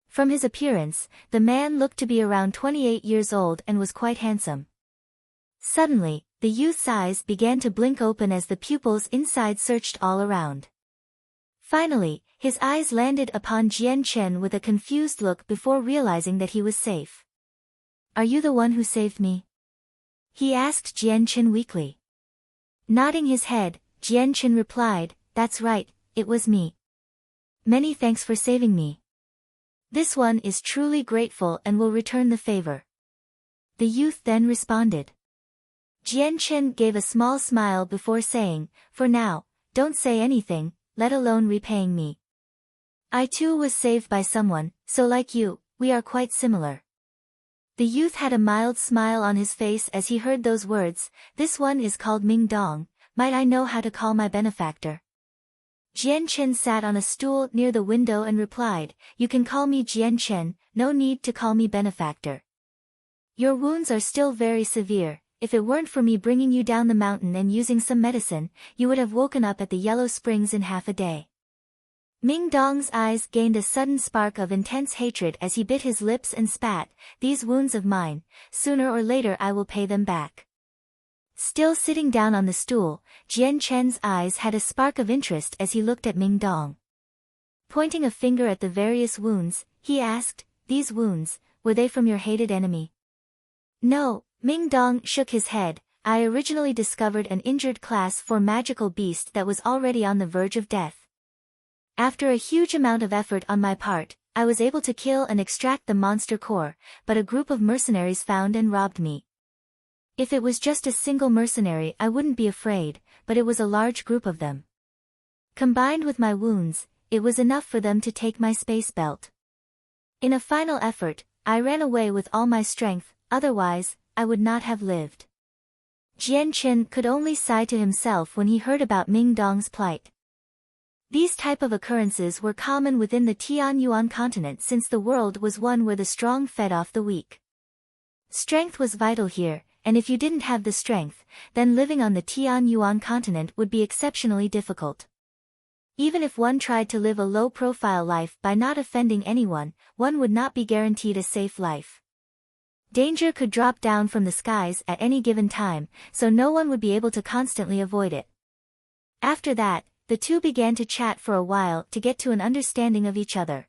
From his appearance, the man looked to be around 28 years old and was quite handsome. Suddenly, the youth's eyes began to blink open as the pupils inside searched all around. Finally, his eyes landed upon Jian Chen with a confused look before realizing that he was safe. "Are you the one who saved me?" he asked Jian Chen weakly. Nodding his head, Jian Chen replied, "That's right, it was me. Many thanks for saving me. This one is truly grateful and will return the favor." The youth then responded. Jian Chen gave a small smile before saying, "For now, don't say anything, let alone repaying me. I too was saved by someone, so like you, we are quite similar." The youth had a mild smile on his face as he heard those words. "This one is called Ming Dong, might I know how to call my benefactor?" Jian Chen sat on a stool near the window and replied, "You can call me Jian Chen, no need to call me benefactor. Your wounds are still very severe. If it weren't for me bringing you down the mountain and using some medicine, you would have woken up at the Yellow Springs in half a day." Ming Dong's eyes gained a sudden spark of intense hatred as he bit his lips and spat, "These wounds of mine, sooner or later I will pay them back." Still sitting down on the stool, Jian Chen's eyes had a spark of interest as he looked at Ming Dong. Pointing a finger at the various wounds, he asked, "These wounds, were they from your hated enemy?" "No," Ming Dong shook his head, "I originally discovered an injured class 4 magical beast that was already on the verge of death. After a huge amount of effort on my part, I was able to kill and extract the monster core, but a group of mercenaries found and robbed me. If it was just a single mercenary I wouldn't be afraid, but it was a large group of them. Combined with my wounds, it was enough for them to take my space belt. In a final effort, I ran away with all my strength, otherwise, I would not have lived." Jian Chen could only sigh to himself when he heard about Ming Dong's plight. These type of occurrences were common within the Tianyuan continent since the world was one where the strong fed off the weak. Strength was vital here, and if you didn't have the strength, then living on the Tianyuan continent would be exceptionally difficult. Even if one tried to live a low-profile life by not offending anyone, one would not be guaranteed a safe life. Danger could drop down from the skies at any given time, so no one would be able to constantly avoid it. After that, the two began to chat for a while to get to an understanding of each other.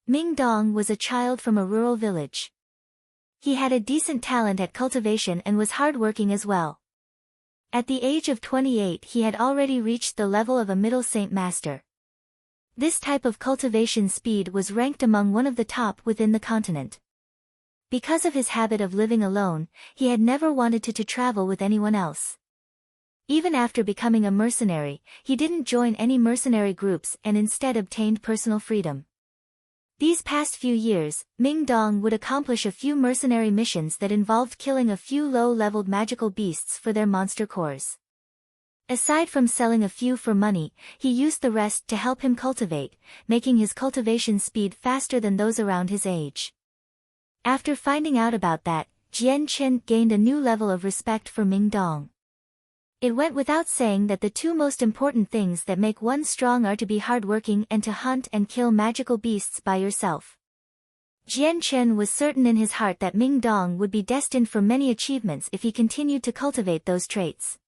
Ming Dong was a child from a rural village. He had a decent talent at cultivation and was hardworking as well. At the age of 28 he had already reached the level of a middle saint master. This type of cultivation speed was ranked among one of the top within the continent. Because of his habit of living alone, he had never wanted to travel with anyone else. Even after becoming a mercenary, he didn't join any mercenary groups and instead obtained personal freedom. These past few years, Ming Dong would accomplish a few mercenary missions that involved killing a few low-leveled magical beasts for their monster cores. Aside from selling a few for money, he used the rest to help him cultivate, making his cultivation speed faster than those around his age. After finding out about that, Jian Chen gained a new level of respect for Ming Dong. It went without saying that the two most important things that make one strong are to be hardworking and to hunt and kill magical beasts by yourself. Jian Chen was certain in his heart that Ming Dong would be destined for many achievements if he continued to cultivate those traits.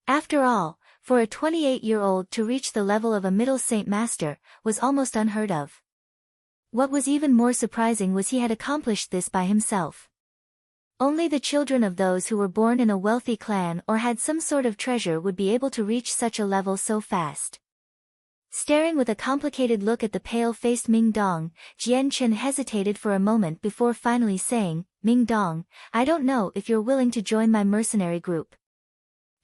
After all, for a 28-year-old to reach the level of a middle Saint Master was almost unheard of. What was even more surprising was he had accomplished this by himself. Only the children of those who were born in a wealthy clan or had some sort of treasure would be able to reach such a level so fast. Staring with a complicated look at the pale-faced Ming Dong, Jian Chen hesitated for a moment before finally saying, "Ming Dong, I don't know if you're willing to join my mercenary group.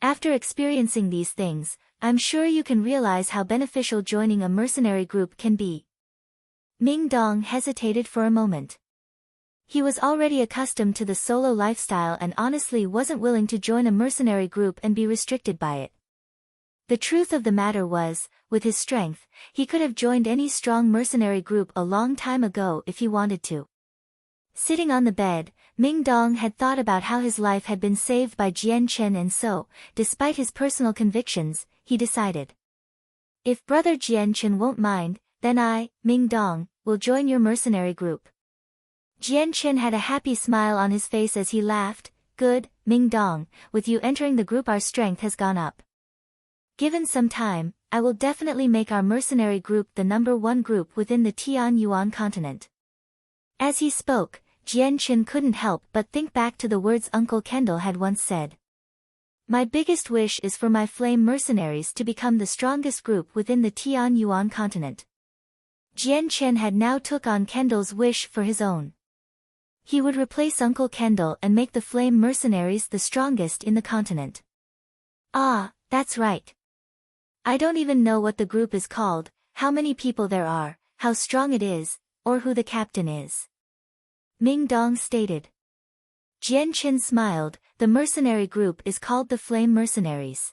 After experiencing these things, I'm sure you can realize how beneficial joining a mercenary group can be." Ming Dong hesitated for a moment. He was already accustomed to the solo lifestyle and honestly wasn't willing to join a mercenary group and be restricted by it. The truth of the matter was, with his strength, he could have joined any strong mercenary group a long time ago if he wanted to. Sitting on the bed, Ming Dong had thought about how his life had been saved by Jian Chen, and so, despite his personal convictions, he decided. If Brother Jian Chen won't mind, then I, Ming Dong, will join your mercenary group. Jian Chen had a happy smile on his face as he laughed. "Good, Ming Dong, with you entering the group our strength has gone up. Given some time, I will definitely make our mercenary group the #1 group within the Tianyuan continent." As he spoke, Jian Chen couldn't help but think back to the words Uncle Kendall had once said. "My biggest wish is for my flame mercenaries to become the strongest group within the Tianyuan continent." Jian Chen had now took on Kendall's wish for his own. He would replace Uncle Kendall and make the flame mercenaries the strongest in the continent. "Ah, that's right. I don't even know what the group is called, how many people there are, how strong it is, or who the captain is," Ming Dong stated. Jian Chen smiled. "The mercenary group is called the Flame Mercenaries.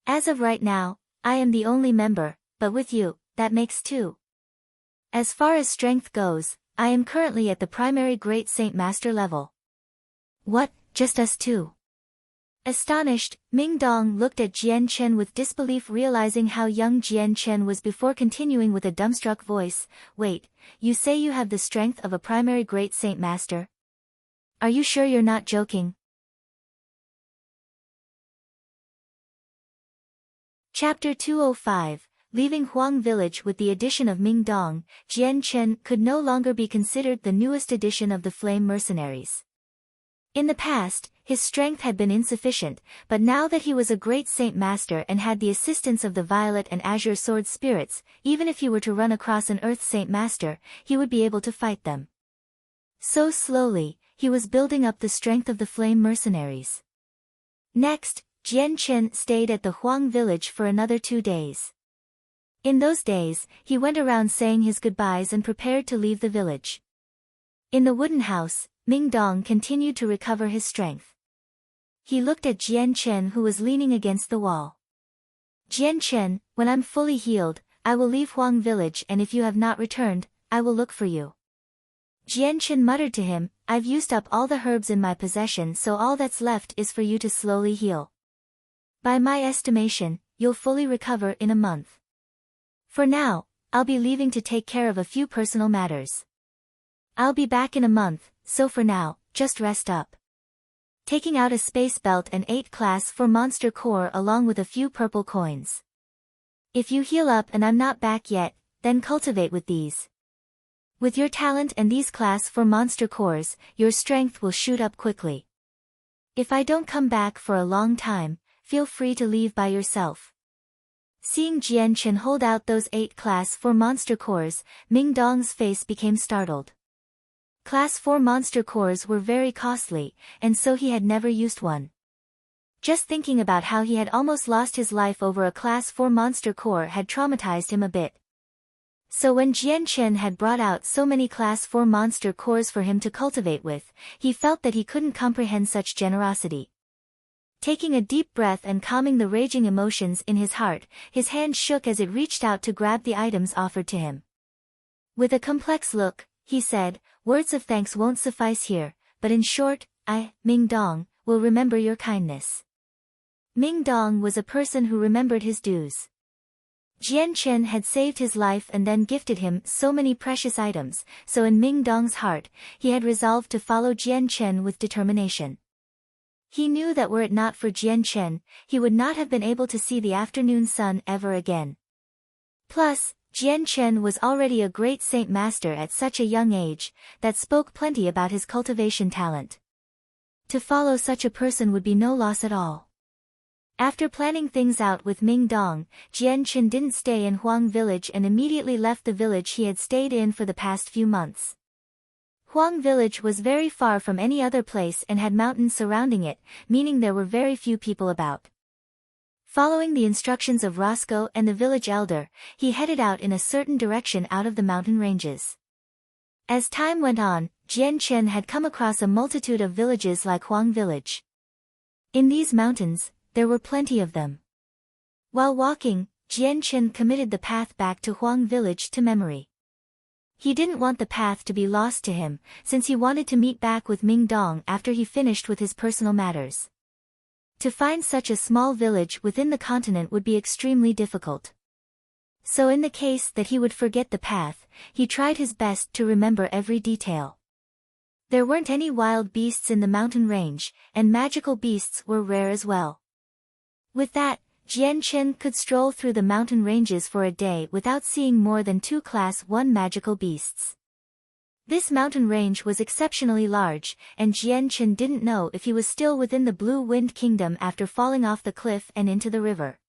As of right now, I am the only member, but with you, that makes 2. As far as strength goes, I am currently at the primary Great Saint Master level." "What, just us 2? Astonished, Ming Dong looked at Jian Chen with disbelief, realizing how young Jian Chen was before continuing with a dumbstruck voice. "Wait, you say you have the strength of a primary Great Saint Master? Are you sure you're not joking?" Chapter 205. Leaving Huang Village. With the addition of Ming Dong, Jian Chen could no longer be considered the newest addition of the Flame Mercenaries. In the past, his strength had been insufficient, but now that he was a great Saint Master and had the assistance of the Violet and Azure Sword Spirits, even if he were to run across an Earth Saint Master, he would be able to fight them. So slowly, he was building up the strength of the Flame Mercenaries. Next, Jian Chen stayed at the Huang Village for another 2 days. In those days, he went around saying his goodbyes and prepared to leave the village. In the wooden house, Ming Dong continued to recover his strength. He looked at Jian Chen, who was leaning against the wall. "Jian Chen, when I'm fully healed, I will leave Huang Village, and if you have not returned, I will look for you." Jian Chen muttered to him, "I've used up all the herbs in my possession, so all that's left is for you to slowly heal. By my estimation, you'll fully recover in a month. For now, I'll be leaving to take care of a few personal matters. I'll be back in a month, so for now, just rest up." Taking out a space belt and 8 class 4 monster core along with a few purple coins. "If you heal up and I'm not back yet, then cultivate with these. With your talent and these class 4 monster cores, your strength will shoot up quickly. If I don't come back for a long time, feel free to leave by yourself." Seeing Jian Chen hold out those 8 class 4 monster cores, Ming Dong's face became startled. Class 4 monster cores were very costly, and so he had never used one. Just thinking about how he had almost lost his life over a class 4 monster core had traumatized him a bit. So when Jian Chen had brought out so many class 4 monster cores for him to cultivate with, he felt that he couldn't comprehend such generosity. Taking a deep breath and calming the raging emotions in his heart, his hand shook as it reached out to grab the items offered to him. With a complex look, he said, "Words of thanks won't suffice here, but in short, I, Ming Dong, will remember your kindness." Ming Dong was a person who remembered his dues. Jian Chen had saved his life and then gifted him so many precious items, so in Ming Dong's heart, he had resolved to follow Jian Chen with determination. He knew that were it not for Jian Chen, he would not have been able to see the afternoon sun ever again. Plus, Jian Chen was already a great saint master at such a young age, that spoke plenty about his cultivation talent. To follow such a person would be no loss at all. After planning things out with Ming Dong, Jian Chen didn't stay in Huang Village and immediately left the village he had stayed in for the past few months. Huang Village was very far from any other place and had mountains surrounding it, meaning there were very few people about. Following the instructions of Roscoe and the village elder, he headed out in a certain direction out of the mountain ranges. As time went on, Jian Chen had come across a multitude of villages like Huang Village. In these mountains, there were plenty of them. While walking, Jian Chen committed the path back to Huang Village to memory. He didn't want the path to be lost to him, since he wanted to meet back with Ming Dong after he finished with his personal matters. To find such a small village within the continent would be extremely difficult. So in the case that he would forget the path, he tried his best to remember every detail. There weren't any wild beasts in the mountain range, and magical beasts were rare as well. With that, Jian Chen could stroll through the mountain ranges for a day without seeing more than 2 Class 1 magical beasts. This mountain range was exceptionally large, and Jian Chen didn't know if he was still within the Blue Wind Kingdom after falling off the cliff and into the river.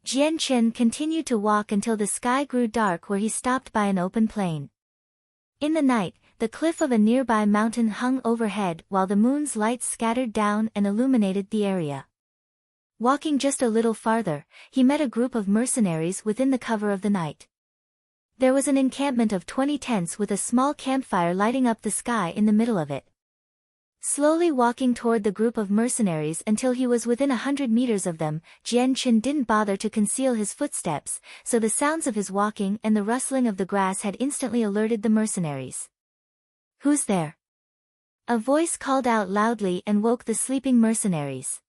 Jian Chen continued to walk until the sky grew dark where he stopped by an open plain. In the night, the cliff of a nearby mountain hung overhead while the moon's light scattered down and illuminated the area. Walking just a little farther, he met a group of mercenaries within the cover of the night. There was an encampment of 20 tents with a small campfire lighting up the sky in the middle of it. Slowly walking toward the group of mercenaries until he was within 100 meters of them, Jian Chen didn't bother to conceal his footsteps, so the sounds of his walking and the rustling of the grass had instantly alerted the mercenaries. "Who's there?" A voice called out loudly and woke the sleeping mercenaries.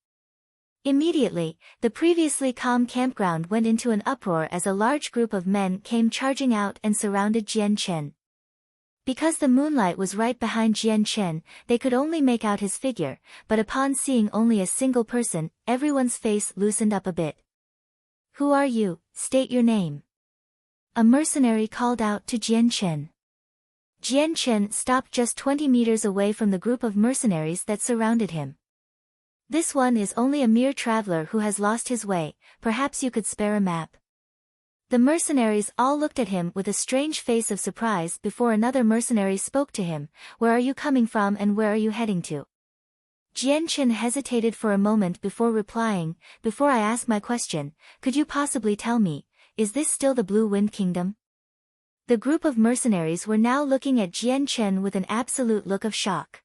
Immediately, the previously calm campground went into an uproar as a large group of men came charging out and surrounded Jian Chen. Because the moonlight was right behind Jian Chen, they could only make out his figure, but upon seeing only a single person, everyone's face loosened up a bit. "Who are you? State your name." A mercenary called out to Jian Chen. Jian Chen stopped just 20 meters away from the group of mercenaries that surrounded him. "This one is only a mere traveler who has lost his way, perhaps you could spare a map." The mercenaries all looked at him with a strange face of surprise before another mercenary spoke to him. "Where are you coming from and where are you heading to?" Jian Chen hesitated for a moment before replying. "Before I ask my question, could you possibly tell me, is this still the Blue Wind Kingdom?" The group of mercenaries were now looking at Jian Chen with an absolute look of shock.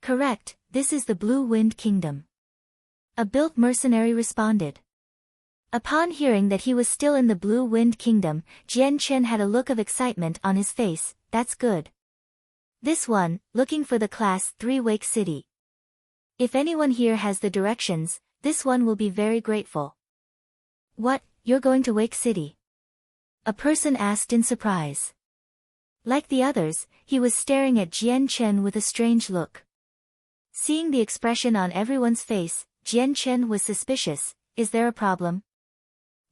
"Correct, this is the Blue Wind Kingdom." A built mercenary responded. Upon hearing that he was still in the Blue Wind Kingdom, Jian Chen had a look of excitement on his face. "That's good. This one, looking for the Class 3 Wake City. If anyone here has the directions, this one will be very grateful." "What, you're going to Wake City?" a person asked in surprise. Like the others, he was staring at Jian Chen with a strange look. Seeing the expression on everyone's face, Jian Chen was suspicious. "Is there a problem?"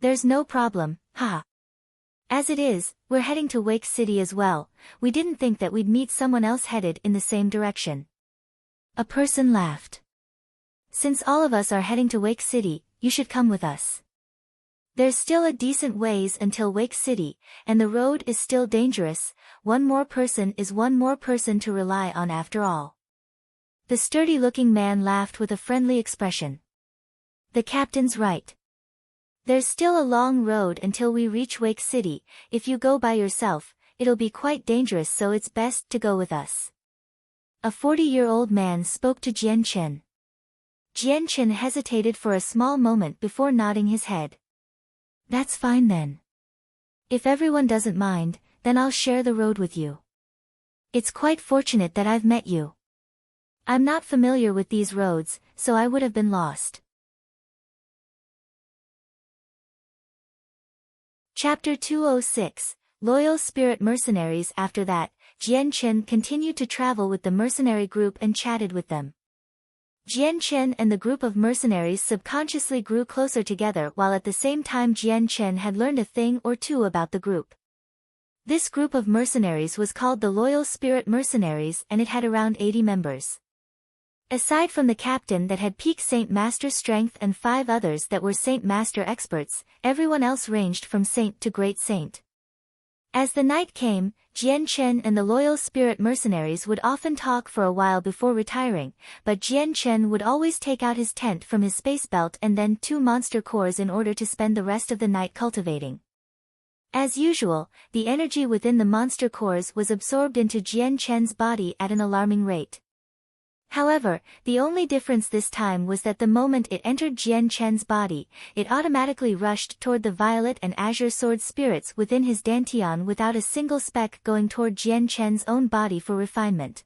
"There's no problem, haha. As it is, we're heading to Wake City as well. We didn't think that we'd meet someone else headed in the same direction." A person laughed. "Since all of us are heading to Wake City, you should come with us. There's still a decent ways until Wake City, and the road is still dangerous. One more person is one more person to rely on after all." The sturdy-looking man laughed with a friendly expression. "The captain's right. There's still a long road until we reach Wake City. If you go by yourself, it'll be quite dangerous, so it's best to go with us." A 40-year-old man spoke to Jian Chen. Jian Chen hesitated for a small moment before nodding his head. "That's fine then. If everyone doesn't mind, then I'll share the road with you. It's quite fortunate that I've met you. I'm not familiar with these roads, so I would have been lost." Chapter 206, Loyal Spirit Mercenaries. After that, Jian Chen continued to travel with the mercenary group and chatted with them. Jian Chen and the group of mercenaries subconsciously grew closer together, while at the same time Jian Chen had learned a thing or two about the group. This group of mercenaries was called the Loyal Spirit Mercenaries, and it had around 80 members. Aside from the captain that had peak Saint Master strength and 5 others that were Saint Master experts, everyone else ranged from Saint to Great Saint. As the night came, Jian Chen and the Loyal Spirit Mercenaries would often talk for a while before retiring, but Jian Chen would always take out his tent from his space belt and then 2 monster cores in order to spend the rest of the night cultivating. As usual, the energy within the monster cores was absorbed into Jian Chen's body at an alarming rate. However, the only difference this time was that the moment it entered Jian Chen's body, it automatically rushed toward the violet and azure sword spirits within his dantian without a single speck going toward Jian Chen's own body for refinement.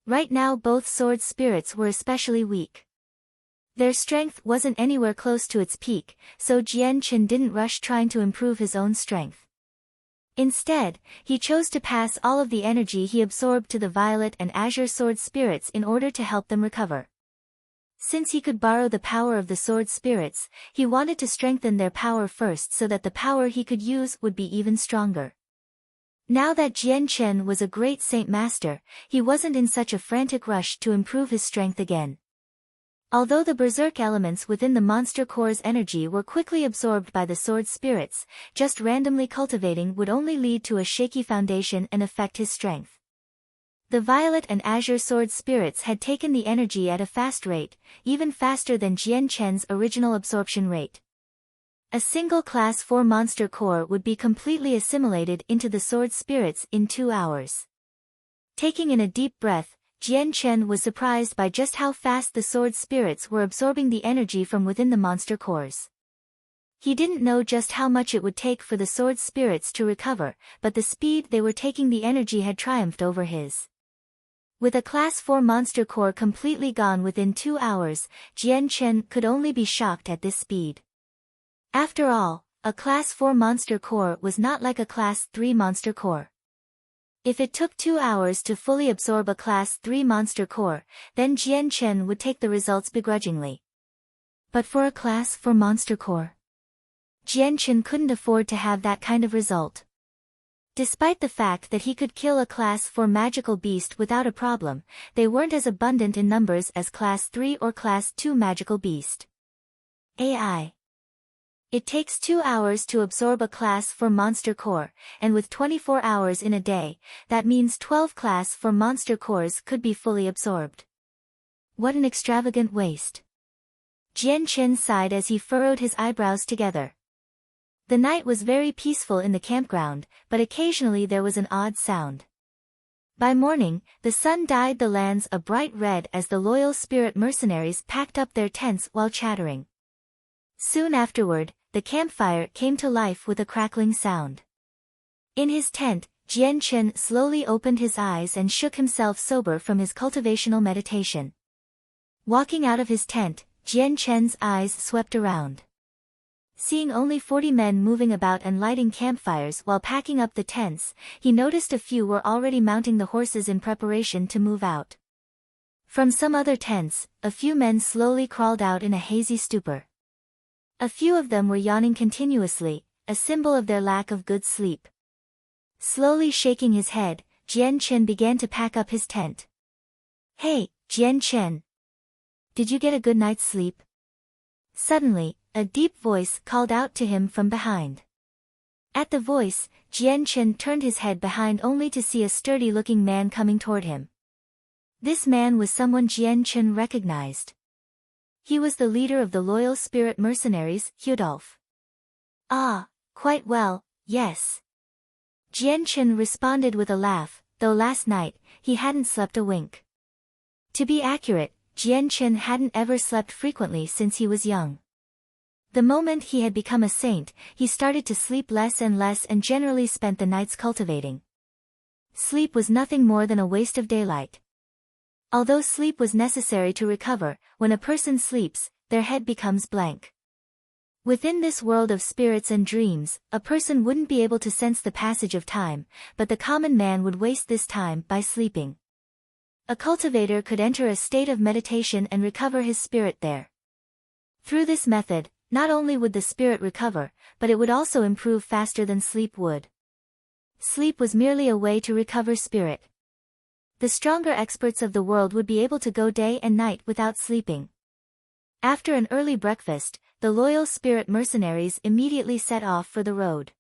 Right now both sword spirits were especially weak. Their strength wasn't anywhere close to its peak, so Jian Chen didn't rush trying to improve his own strength. Instead, he chose to pass all of the energy he absorbed to the violet and azure sword spirits in order to help them recover. Since he could borrow the power of the sword spirits, he wanted to strengthen their power first so that the power he could use would be even stronger. Now that Jian Chen was a great Saint Master, he wasn't in such a frantic rush to improve his strength again. Although the berserk elements within the monster core's energy were quickly absorbed by the sword spirits, just randomly cultivating would only lead to a shaky foundation and affect his strength. The violet and azure sword spirits had taken the energy at a fast rate, even faster than Jian Chen's original absorption rate. A single class 4 monster core would be completely assimilated into the sword spirits in 2 hours. Taking in a deep breath, Jian Chen was surprised by just how fast the sword spirits were absorbing the energy from within the monster cores. He didn't know just how much it would take for the sword spirits to recover, but the speed they were taking the energy had triumphed over his. With a class 4 monster core completely gone within 2 hours, Jian Chen could only be shocked at this speed. After all, a class 4 monster core was not like a class 3 monster core. If it took 2 hours to fully absorb a class 3 monster core, then Jian Chen would take the results begrudgingly. But for a class 4 monster core, Jian Chen couldn't afford to have that kind of result. Despite the fact that he could kill a class 4 magical beast without a problem, they weren't as abundant in numbers as class 3 or class 2 magical beast. AI. It takes 2 hours to absorb a class 4 monster core, and with 24 hours in a day, that means 12 class 4 monster cores could be fully absorbed. What an extravagant waste. Jian Chen sighed as he furrowed his eyebrows together. The night was very peaceful in the campground, but occasionally there was an odd sound. By morning, the sun dyed the lands a bright red as the Loyal Spirit Mercenaries packed up their tents while chattering. Soon afterward, the campfire came to life with a crackling sound. In his tent, Jian Chen slowly opened his eyes and shook himself sober from his cultivational meditation. Walking out of his tent, Jian Chen's eyes swept around. Seeing only 40 men moving about and lighting campfires while packing up the tents, he noticed a few were already mounting the horses in preparation to move out. From some other tents, a few men slowly crawled out in a hazy stupor. A few of them were yawning continuously, a symbol of their lack of good sleep. Slowly shaking his head, Jian Chen began to pack up his tent. "Hey, Jian Chen! Did you get a good night's sleep?" Suddenly, a deep voice called out to him from behind. At the voice, Jian Chen turned his head behind only to see a sturdy-looking man coming toward him. This man was someone Jian Chen recognized. He was the leader of the Loyal Spirit Mercenaries, Hudolf. "Ah, quite well, yes." Jian Chen responded with a laugh, though last night, he hadn't slept a wink. To be accurate, Jian Chen hadn't ever slept frequently since he was young. The moment he had become a saint, he started to sleep less and less and generally spent the nights cultivating. Sleep was nothing more than a waste of daylight. Although sleep was necessary to recover, when a person sleeps, their head becomes blank. Within this world of spirits and dreams, a person wouldn't be able to sense the passage of time, but the common man would waste this time by sleeping. A cultivator could enter a state of meditation and recover his spirit there. Through this method, not only would the spirit recover, but it would also improve faster than sleep would. Sleep was merely a way to recover spirit. The stronger experts of the world would be able to go day and night without sleeping. After an early breakfast, the loyal spirit mercenaries immediately set off for the road.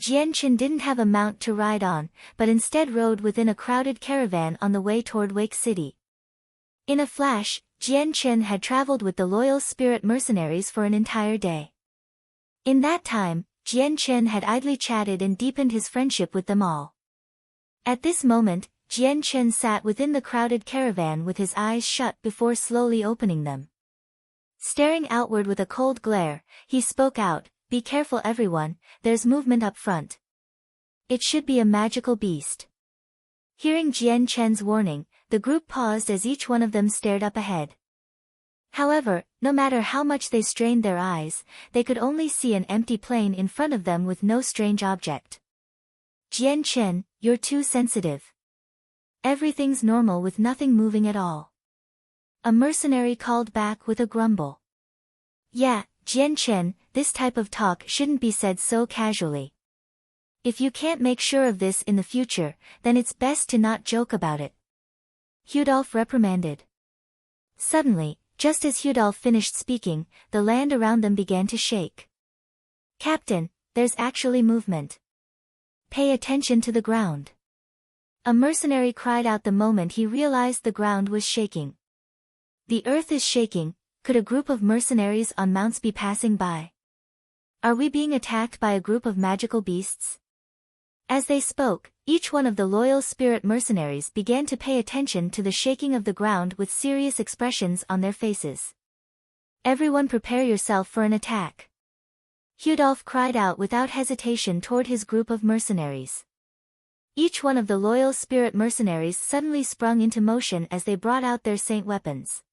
Jian Chen didn't have a mount to ride on, but instead rode within a crowded caravan on the way toward Wake City. In a flash, Jian Chen had traveled with the loyal spirit mercenaries for an entire day. In that time, Jian Chen had idly chatted and deepened his friendship with them all. At this moment, Jian Chen sat within the crowded caravan with his eyes shut before slowly opening them. Staring outward with a cold glare, he spoke out, "Be careful everyone, there's movement up front. It should be a magical beast." Hearing Jian Chen's warning, the group paused as each one of them stared up ahead. However, no matter how much they strained their eyes, they could only see an empty plain in front of them with no strange object. "Jian Chen, you're too sensitive. Everything's normal with nothing moving at all," a mercenary called back with a grumble. "Yeah, Jian Chen, this type of talk shouldn't be said so casually. If you can't make sure of this in the future, then it's best to not joke about it," Hudolph reprimanded. Suddenly, just as Hudolph finished speaking, the land around them began to shake. "Captain, there's actually movement. Pay attention to the ground," a mercenary cried out the moment he realized the ground was shaking. "The earth is shaking. Could a group of mercenaries on mounts be passing by? Are we being attacked by a group of magical beasts?" As they spoke, each one of the loyal spirit mercenaries began to pay attention to the shaking of the ground with serious expressions on their faces. "Everyone prepare yourself for an attack," Hudolph cried out without hesitation toward his group of mercenaries. Each one of the loyal spirit mercenaries suddenly sprung into motion as they brought out their saint weapons.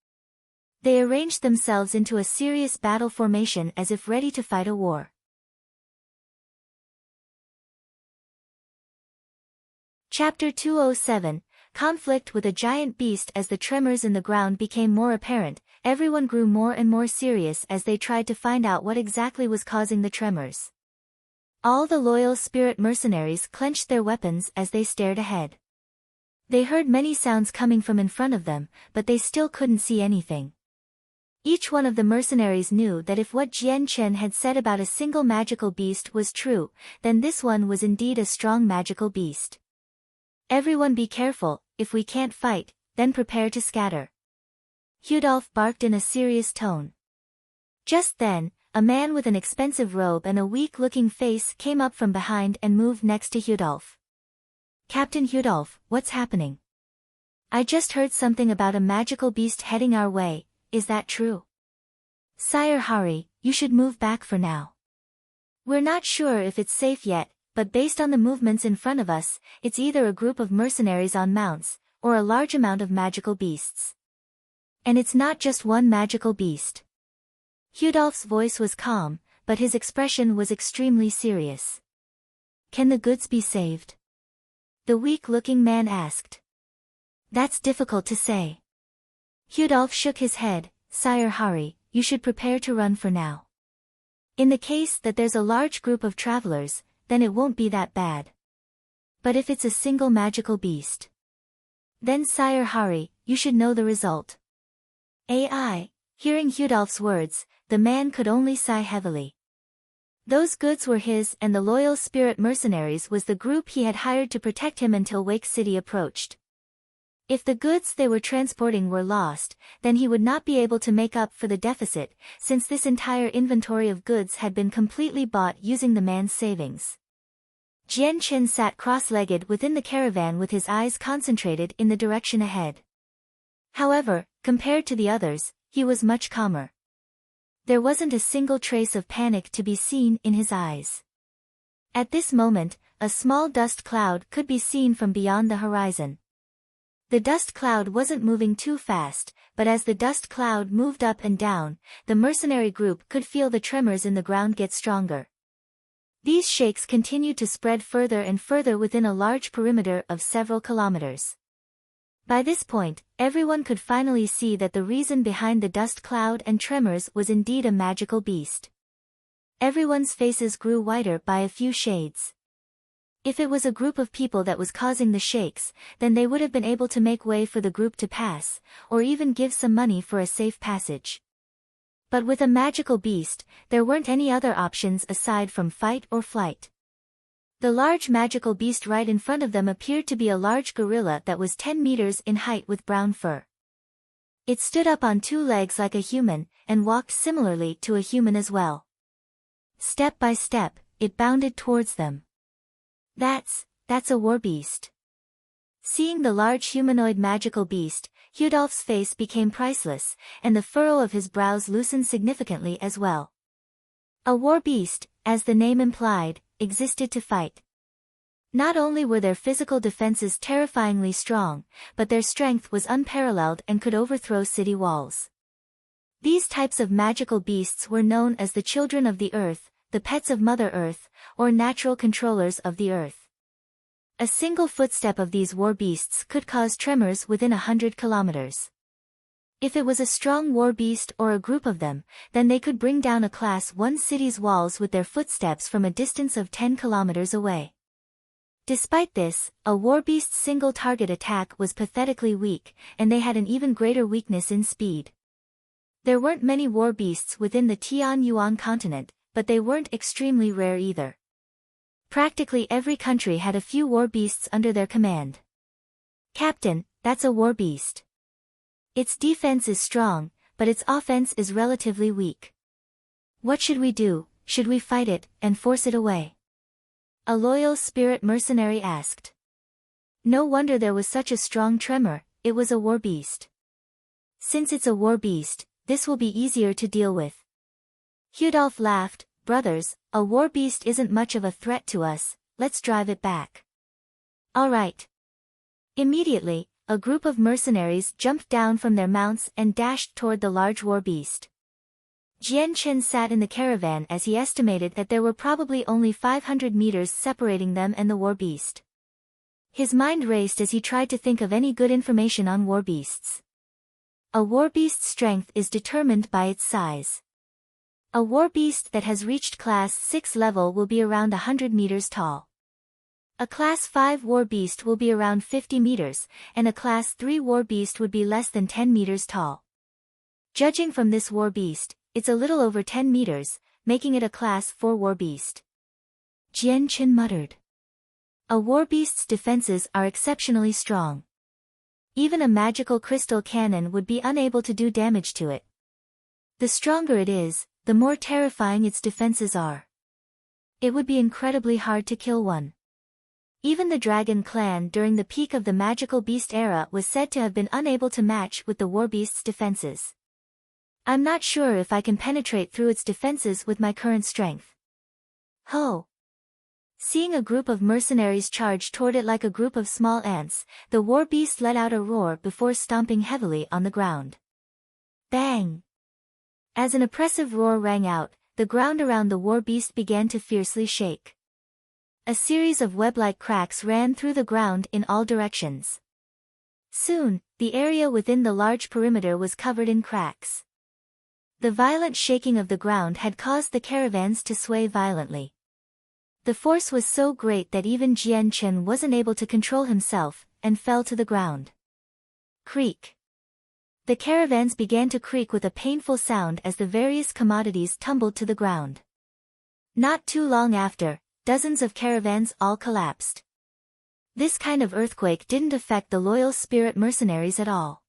They arranged themselves into a serious battle formation as if ready to fight a war. Chapter 207, Conflict with a Giant Beast. As the tremors in the ground became more apparent, everyone grew more and more serious as they tried to find out what exactly was causing the tremors. All the loyal spirit mercenaries clenched their weapons as they stared ahead. They heard many sounds coming from in front of them, but they still couldn't see anything. Each one of the mercenaries knew that if what Jian Chen had said about a single magical beast was true, then this one was indeed a strong magical beast. "Everyone be careful, if we can't fight, then prepare to scatter," Hudolph barked in a serious tone. Just then, a man with an expensive robe and a weak-looking face came up from behind and moved next to Hudolph. "Captain Hudolph, what's happening? I just heard something about a magical beast heading our way, is that true?" "Sire Hari, you should move back for now. We're not sure if it's safe yet, but based on the movements in front of us, it's either a group of mercenaries on mounts, or a large amount of magical beasts. And it's not just one magical beast." Hudolph's voice was calm, but his expression was extremely serious. "Can the goods be saved?" the weak-looking man asked. "That's difficult to say." Hudolph shook his head. "Sire Hari, you should prepare to run for now. In the case that there's a large group of travelers, then it won't be that bad. But if it's a single magical beast, then Sire Hari, you should know the result." AI. Hearing Hudolph's words, the man could only sigh heavily. Those goods were his, and the loyal spirit mercenaries was the group he had hired to protect him until Wake City approached. If the goods they were transporting were lost, then he would not be able to make up for the deficit, since this entire inventory of goods had been completely bought using the man's savings. Jian Chen sat cross-legged within the caravan with his eyes concentrated in the direction ahead. However, compared to the others, he was much calmer. There wasn't a single trace of panic to be seen in his eyes. At this moment, a small dust cloud could be seen from beyond the horizon. The dust cloud wasn't moving too fast, but as the dust cloud moved up and down, the mercenary group could feel the tremors in the ground get stronger. These shakes continued to spread further and further within a large perimeter of several kilometers. By this point, everyone could finally see that the reason behind the dust cloud and tremors was indeed a magical beast. Everyone's faces grew whiter by a few shades. If it was a group of people that was causing the shakes, then they would have been able to make way for the group to pass, or even give some money for a safe passage. But with a magical beast, there weren't any other options aside from fight or flight. The large magical beast right in front of them appeared to be a large gorilla that was 10 meters in height with brown fur. It stood up on 2 legs like a human, and walked similarly to a human as well. Step by step, it bounded towards them. That's a war beast. Seeing the large humanoid magical beast, Hudolph's face became priceless, and the furrow of his brows loosened significantly as well. A war beast, as the name implied, existed to fight. Not only were their physical defenses terrifyingly strong, but their strength was unparalleled and could overthrow city walls. These types of magical beasts were known as the children of the earth, the pets of Mother Earth, or natural controllers of the earth. A single footstep of these war beasts could cause tremors within 100 kilometers. If it was a strong war beast or a group of them, then they could bring down a Class 1 city's walls with their footsteps from a distance of 10 kilometers away. Despite this, a war beast's single target attack was pathetically weak, and they had an even greater weakness in speed. There weren't many war beasts within the Tianyuan continent, but they weren't extremely rare either. Practically every country had a few war beasts under their command. Captain, that's a war beast. Its defense is strong, but its offense is relatively weak. What should we do? Should we fight it, and force it away? A loyal spirit mercenary asked. No wonder there was such a strong tremor, it was a war beast. Since it's a war beast, this will be easier to deal with. Hudolph laughed. Brothers, a war beast isn't much of a threat to us, let's drive it back. All right. Immediately, a group of mercenaries jumped down from their mounts and dashed toward the large war beast. Jian Chen sat in the caravan as he estimated that there were probably only 500 meters separating them and the war beast. His mind raced as he tried to think of any good information on war beasts. A war beast's strength is determined by its size. A war beast that has reached Class 6 level will be around 100 meters tall. A Class 5 war beast will be around 50 meters, and a Class 3 war beast would be less than 10 meters tall. Judging from this war beast, it's a little over 10 meters, making it a Class 4 war beast. Jian Chen muttered. A war beast's defenses are exceptionally strong. Even a magical crystal cannon would be unable to do damage to it. The stronger it is, the more terrifying its defenses are. It would be incredibly hard to kill one. Even the Dragon clan during the peak of the magical beast era was said to have been unable to match with the war beast's defenses. I'm not sure if I can penetrate through its defenses with my current strength. Ho! Seeing a group of mercenaries charge toward it like a group of small ants, the war beast let out a roar before stomping heavily on the ground. Bang! As an oppressive roar rang out, the ground around the war beast began to fiercely shake. A series of web-like cracks ran through the ground in all directions. Soon, the area within the large perimeter was covered in cracks. The violent shaking of the ground had caused the caravans to sway violently. The force was so great that even Jian Chen wasn't able to control himself, and fell to the ground. Creak. The caravans began to creak with a painful sound as the various commodities tumbled to the ground. Not too long after, dozens of caravans all collapsed. This kind of earthquake didn't affect the loyal spirit mercenaries at all.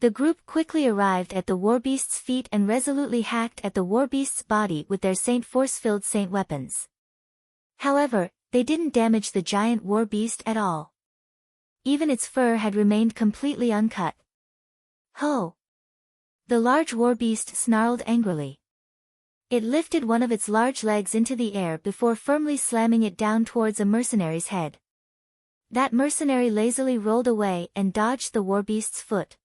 The group quickly arrived at the warbeast's feet and resolutely hacked at the warbeast's body with their force-filled saint weapons. However, they didn't damage the giant warbeast at all. Even its fur had remained completely uncut. Ho! The large warbeast snarled angrily. It lifted one of its large legs into the air before firmly slamming it down towards a mercenary's head. That mercenary lazily rolled away and dodged the warbeast's foot.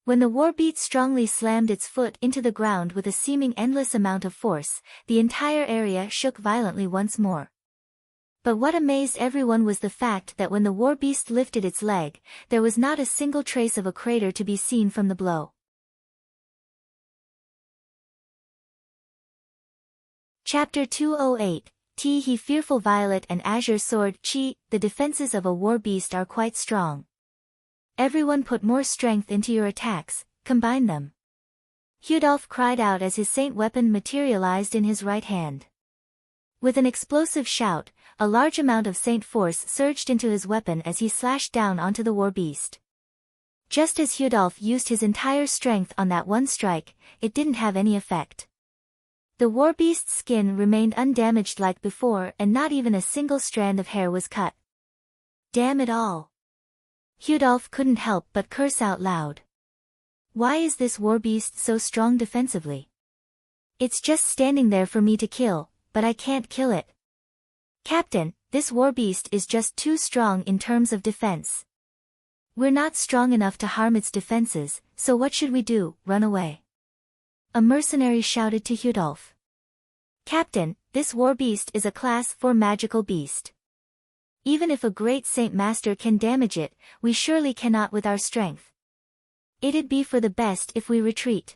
When the warbeast strongly slammed its foot into the ground with a seeming endless amount of force, the entire area shook violently once more. But what amazed everyone was the fact that when the warbeast lifted its leg, there was not a single trace of a crater to be seen from the blow. Chapter 208, He Fearful Violet and Azure Sword. The defenses of a warbeast are quite strong. Everyone put more strength into your attacks, combine them. Hudolph cried out as his saint weapon materialized in his right hand. With an explosive shout, a large amount of saint force surged into his weapon as he slashed down onto the warbeast. Just as Hudolph used his entire strength on that one strike, it didn't have any effect. The warbeast's skin remained undamaged like before and not even a single strand of hair was cut. Damn it all! Hudolph couldn't help but curse out loud. Why is this warbeast so strong defensively? It's just standing there for me to kill, but I can't kill it. Captain, this warbeast is just too strong in terms of defense. We're not strong enough to harm its defenses, so what should we do? Run away? A mercenary shouted to Hudolph. Captain, this warbeast is a class 4 magical beast. Even if a great Saint Master can damage it, we surely cannot with our strength. It'd be for the best if we retreat.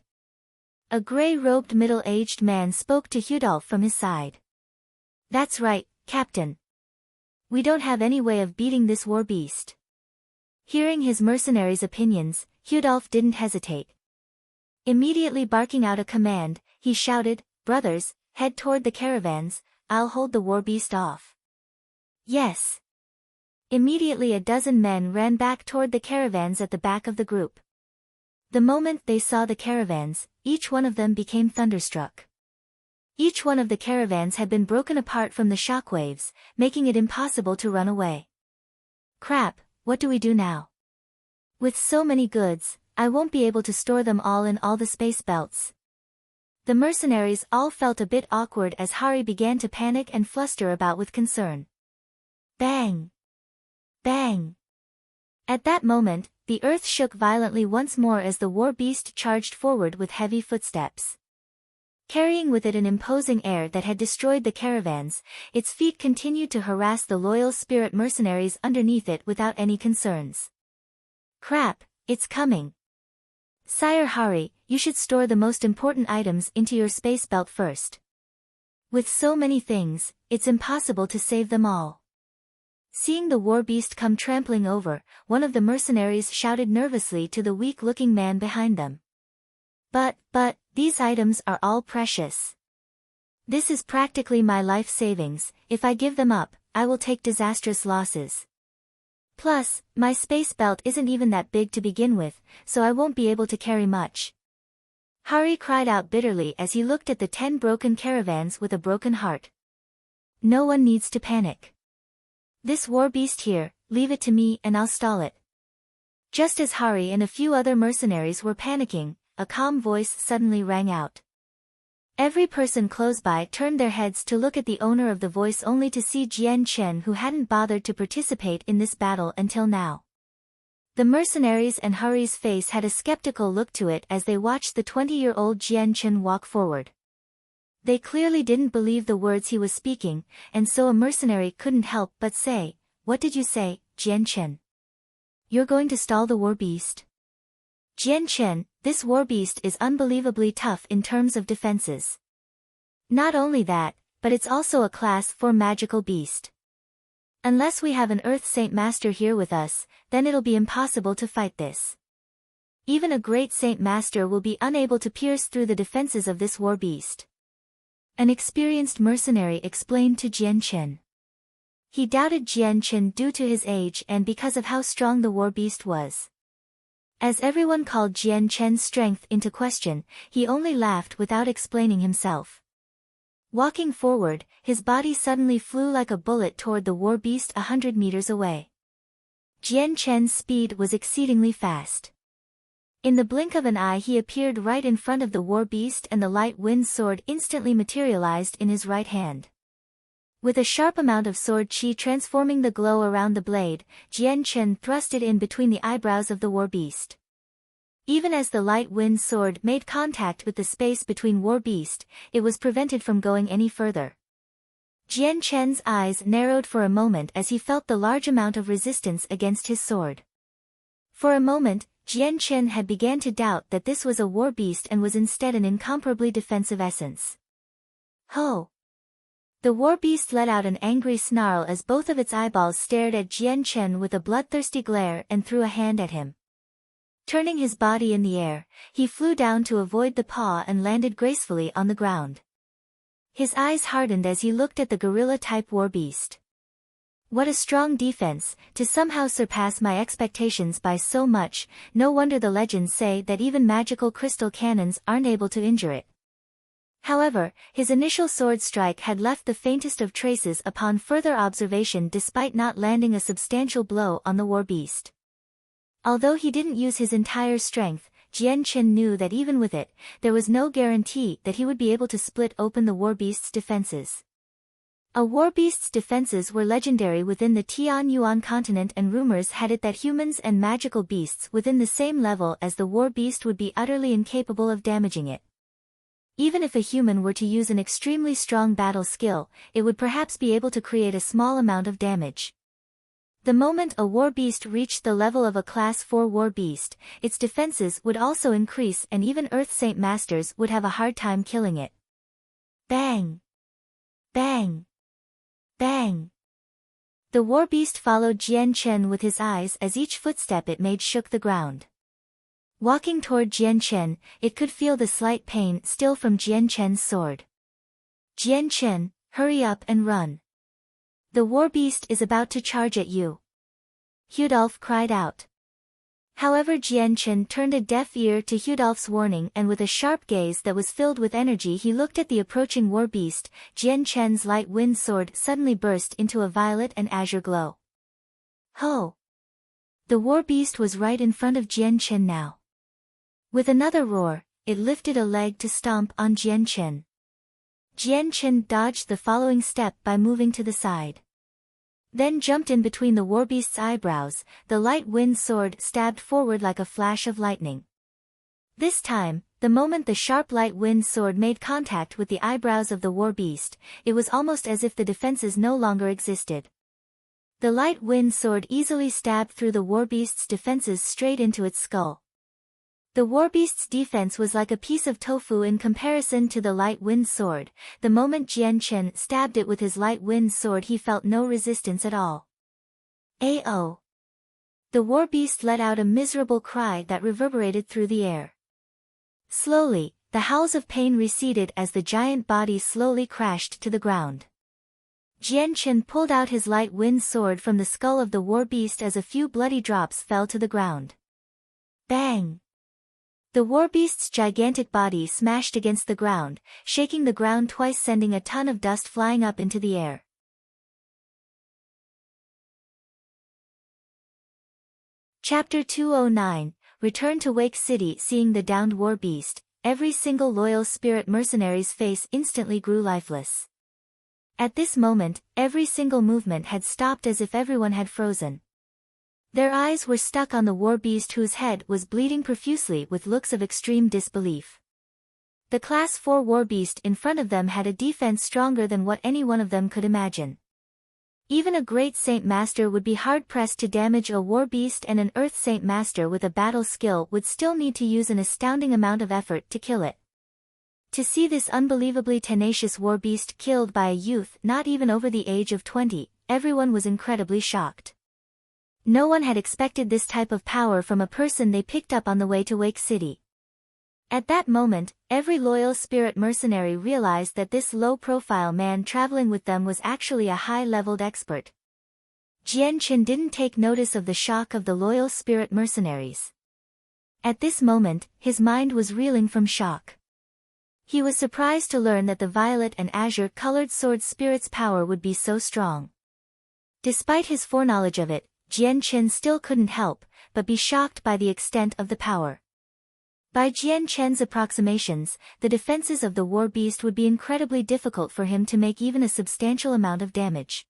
A gray-robed middle-aged man spoke to Hudolph from his side. That's right, Captain. We don't have any way of beating this warbeast. Hearing his mercenary's opinions, Hudolph didn't hesitate. Immediately barking out a command, he shouted, Brothers, head toward the caravans, I'll hold the warbeast off. Yes. Immediately a dozen men ran back toward the caravans at the back of the group. The moment they saw the caravans, each one of them became thunderstruck. Each one of the caravans had been broken apart from the shockwaves, making it impossible to run away. Crap, what do we do now? With so many goods, I won't be able to store them all in all the space belts. The mercenaries all felt a bit awkward as Hari began to panic and fluster about with concern. Bang! Bang! At that moment, the earth shook violently once more as the warbeast charged forward with heavy footsteps. Carrying with it an imposing air that had destroyed the caravans, its feet continued to harass the loyal spirit mercenaries underneath it without any concerns. Crap, it's coming. Sire Hari, you should store the most important items into your space belt first. With so many things, it's impossible to save them all. Seeing the warbeast come trampling over, one of the mercenaries shouted nervously to the weak-looking man behind them. But, these items are all precious. This is practically my life savings. If I give them up, I will take disastrous losses. Plus, my space belt isn't even that big to begin with, so I won't be able to carry much. Hari cried out bitterly as he looked at the 10 broken caravans with a broken heart. No one needs to panic. This warbeast here, leave it to me and I'll stall it. Just as Hari and a few other mercenaries were panicking, a calm voice suddenly rang out. Every person close by turned their heads to look at the owner of the voice only to see Jian Chen, who hadn't bothered to participate in this battle until now. The mercenaries and Hari's face had a skeptical look to it as they watched the 20-year-old Jian Chen walk forward. They clearly didn't believe the words he was speaking, and so a mercenary couldn't help but say, What did you say, Jian Chen? You're going to stall the warbeast? Jian Chen, this warbeast is unbelievably tough in terms of defenses. Not only that, but it's also a class 4 magical beast. Unless we have an Earth Saint Master here with us, then it'll be impossible to fight this. Even a great Saint Master will be unable to pierce through the defenses of this warbeast. An experienced mercenary explained to Jian Chen. He doubted Jian Chen due to his age and because of how strong the warbeast was. As everyone called Jian Chen's strength into question, he only laughed without explaining himself. Walking forward, his body suddenly flew like a bullet toward the warbeast 100 meters away. Jian Chen's speed was exceedingly fast. In the blink of an eye he appeared right in front of the warbeast and the light wind sword instantly materialized in his right hand. With a sharp amount of sword chi transforming the glow around the blade, Jian Chen thrust it in between the eyebrows of the war beast. Even as the light wind sword made contact with the space between war beast, it was prevented from going any further. Jian Chen's eyes narrowed for a moment as he felt the large amount of resistance against his sword. For a moment, Jian Chen had began to doubt that this was a war beast and was instead an incomparably defensive essence. Ho! The war beast let out an angry snarl as both of its eyeballs stared at Jian Chen with a bloodthirsty glare and threw a hand at him. Turning his body in the air, he flew down to avoid the paw and landed gracefully on the ground. His eyes hardened as he looked at the gorilla-type war beast. What a strong defense, to somehow surpass my expectations by so much. No wonder the legends say that even magical crystal cannons aren't able to injure it. However, his initial sword strike had left the faintest of traces upon further observation despite not landing a substantial blow on the war beast. Although he didn't use his entire strength, Jian Chen knew that even with it, there was no guarantee that he would be able to split open the war beast's defenses. A war beast's defenses were legendary within the Tianyuan continent, and rumors had it that humans and magical beasts within the same level as the war beast would be utterly incapable of damaging it. Even if a human were to use an extremely strong battle skill, it would perhaps be able to create a small amount of damage. The moment a war beast reached the level of a class 4 war beast, its defenses would also increase and even Earth Saint Masters would have a hard time killing it. Bang! Bang! Bang! The war beast followed Jian Chen with his eyes as each footstep it made shook the ground. Walking toward Jian Chen, it could feel the slight pain still from Jian Chen's sword. Jian Chen, hurry up and run. The war beast is about to charge at you. Hudolph cried out. However, Jian Chen turned a deaf ear to Hudolph's warning, and with a sharp gaze that was filled with energy he looked at the approaching war beast. Jian Chen's light wind sword suddenly burst into a violet and azure glow. Ho! The war beast was right in front of Jian Chen now. With another roar, it lifted a leg to stomp on Jian Chen. Jian Chen dodged the following step by moving to the side. Then jumped in between the warbeast's eyebrows. The light wind sword stabbed forward like a flash of lightning. This time, the moment the sharp light wind sword made contact with the eyebrows of the warbeast, it was almost as if the defenses no longer existed. The light wind sword easily stabbed through the warbeast's defenses straight into its skull. The warbeast's defense was like a piece of tofu in comparison to the light wind sword. The moment Jian Chen stabbed it with his light wind sword he felt no resistance at all. Ao! The warbeast let out a miserable cry that reverberated through the air. Slowly, the howls of pain receded as the giant body slowly crashed to the ground. Jian Chen pulled out his light wind sword from the skull of the warbeast as a few bloody drops fell to the ground. Bang! The warbeast's gigantic body smashed against the ground, shaking the ground twice, sending a ton of dust flying up into the air. Chapter 209, Return to Wake City. Seeing the downed warbeast, every single loyal spirit mercenary's face instantly grew lifeless. At this moment, every single movement had stopped as if everyone had frozen. Their eyes were stuck on the warbeast whose head was bleeding profusely with looks of extreme disbelief. The Class 4 warbeast in front of them had a defense stronger than what any one of them could imagine. Even a great Saint Master would be hard-pressed to damage a warbeast, and an Earth Saint Master with a battle skill would still need to use an astounding amount of effort to kill it. To see this unbelievably tenacious warbeast killed by a youth not even over the age of 20, everyone was incredibly shocked. No one had expected this type of power from a person they picked up on the way to Wake City. At that moment, every loyal spirit mercenary realized that this low-profile man traveling with them was actually a high-leveled expert. Jian Chen didn't take notice of the shock of the loyal spirit mercenaries. At this moment, his mind was reeling from shock. He was surprised to learn that the violet and azure-colored sword spirit's power would be so strong. Despite his foreknowledge of it, Jian Chen still couldn't help but be shocked by the extent of the power. By Jian Chen's approximations, the defenses of the war beast would be incredibly difficult for him to make even a substantial amount of damage.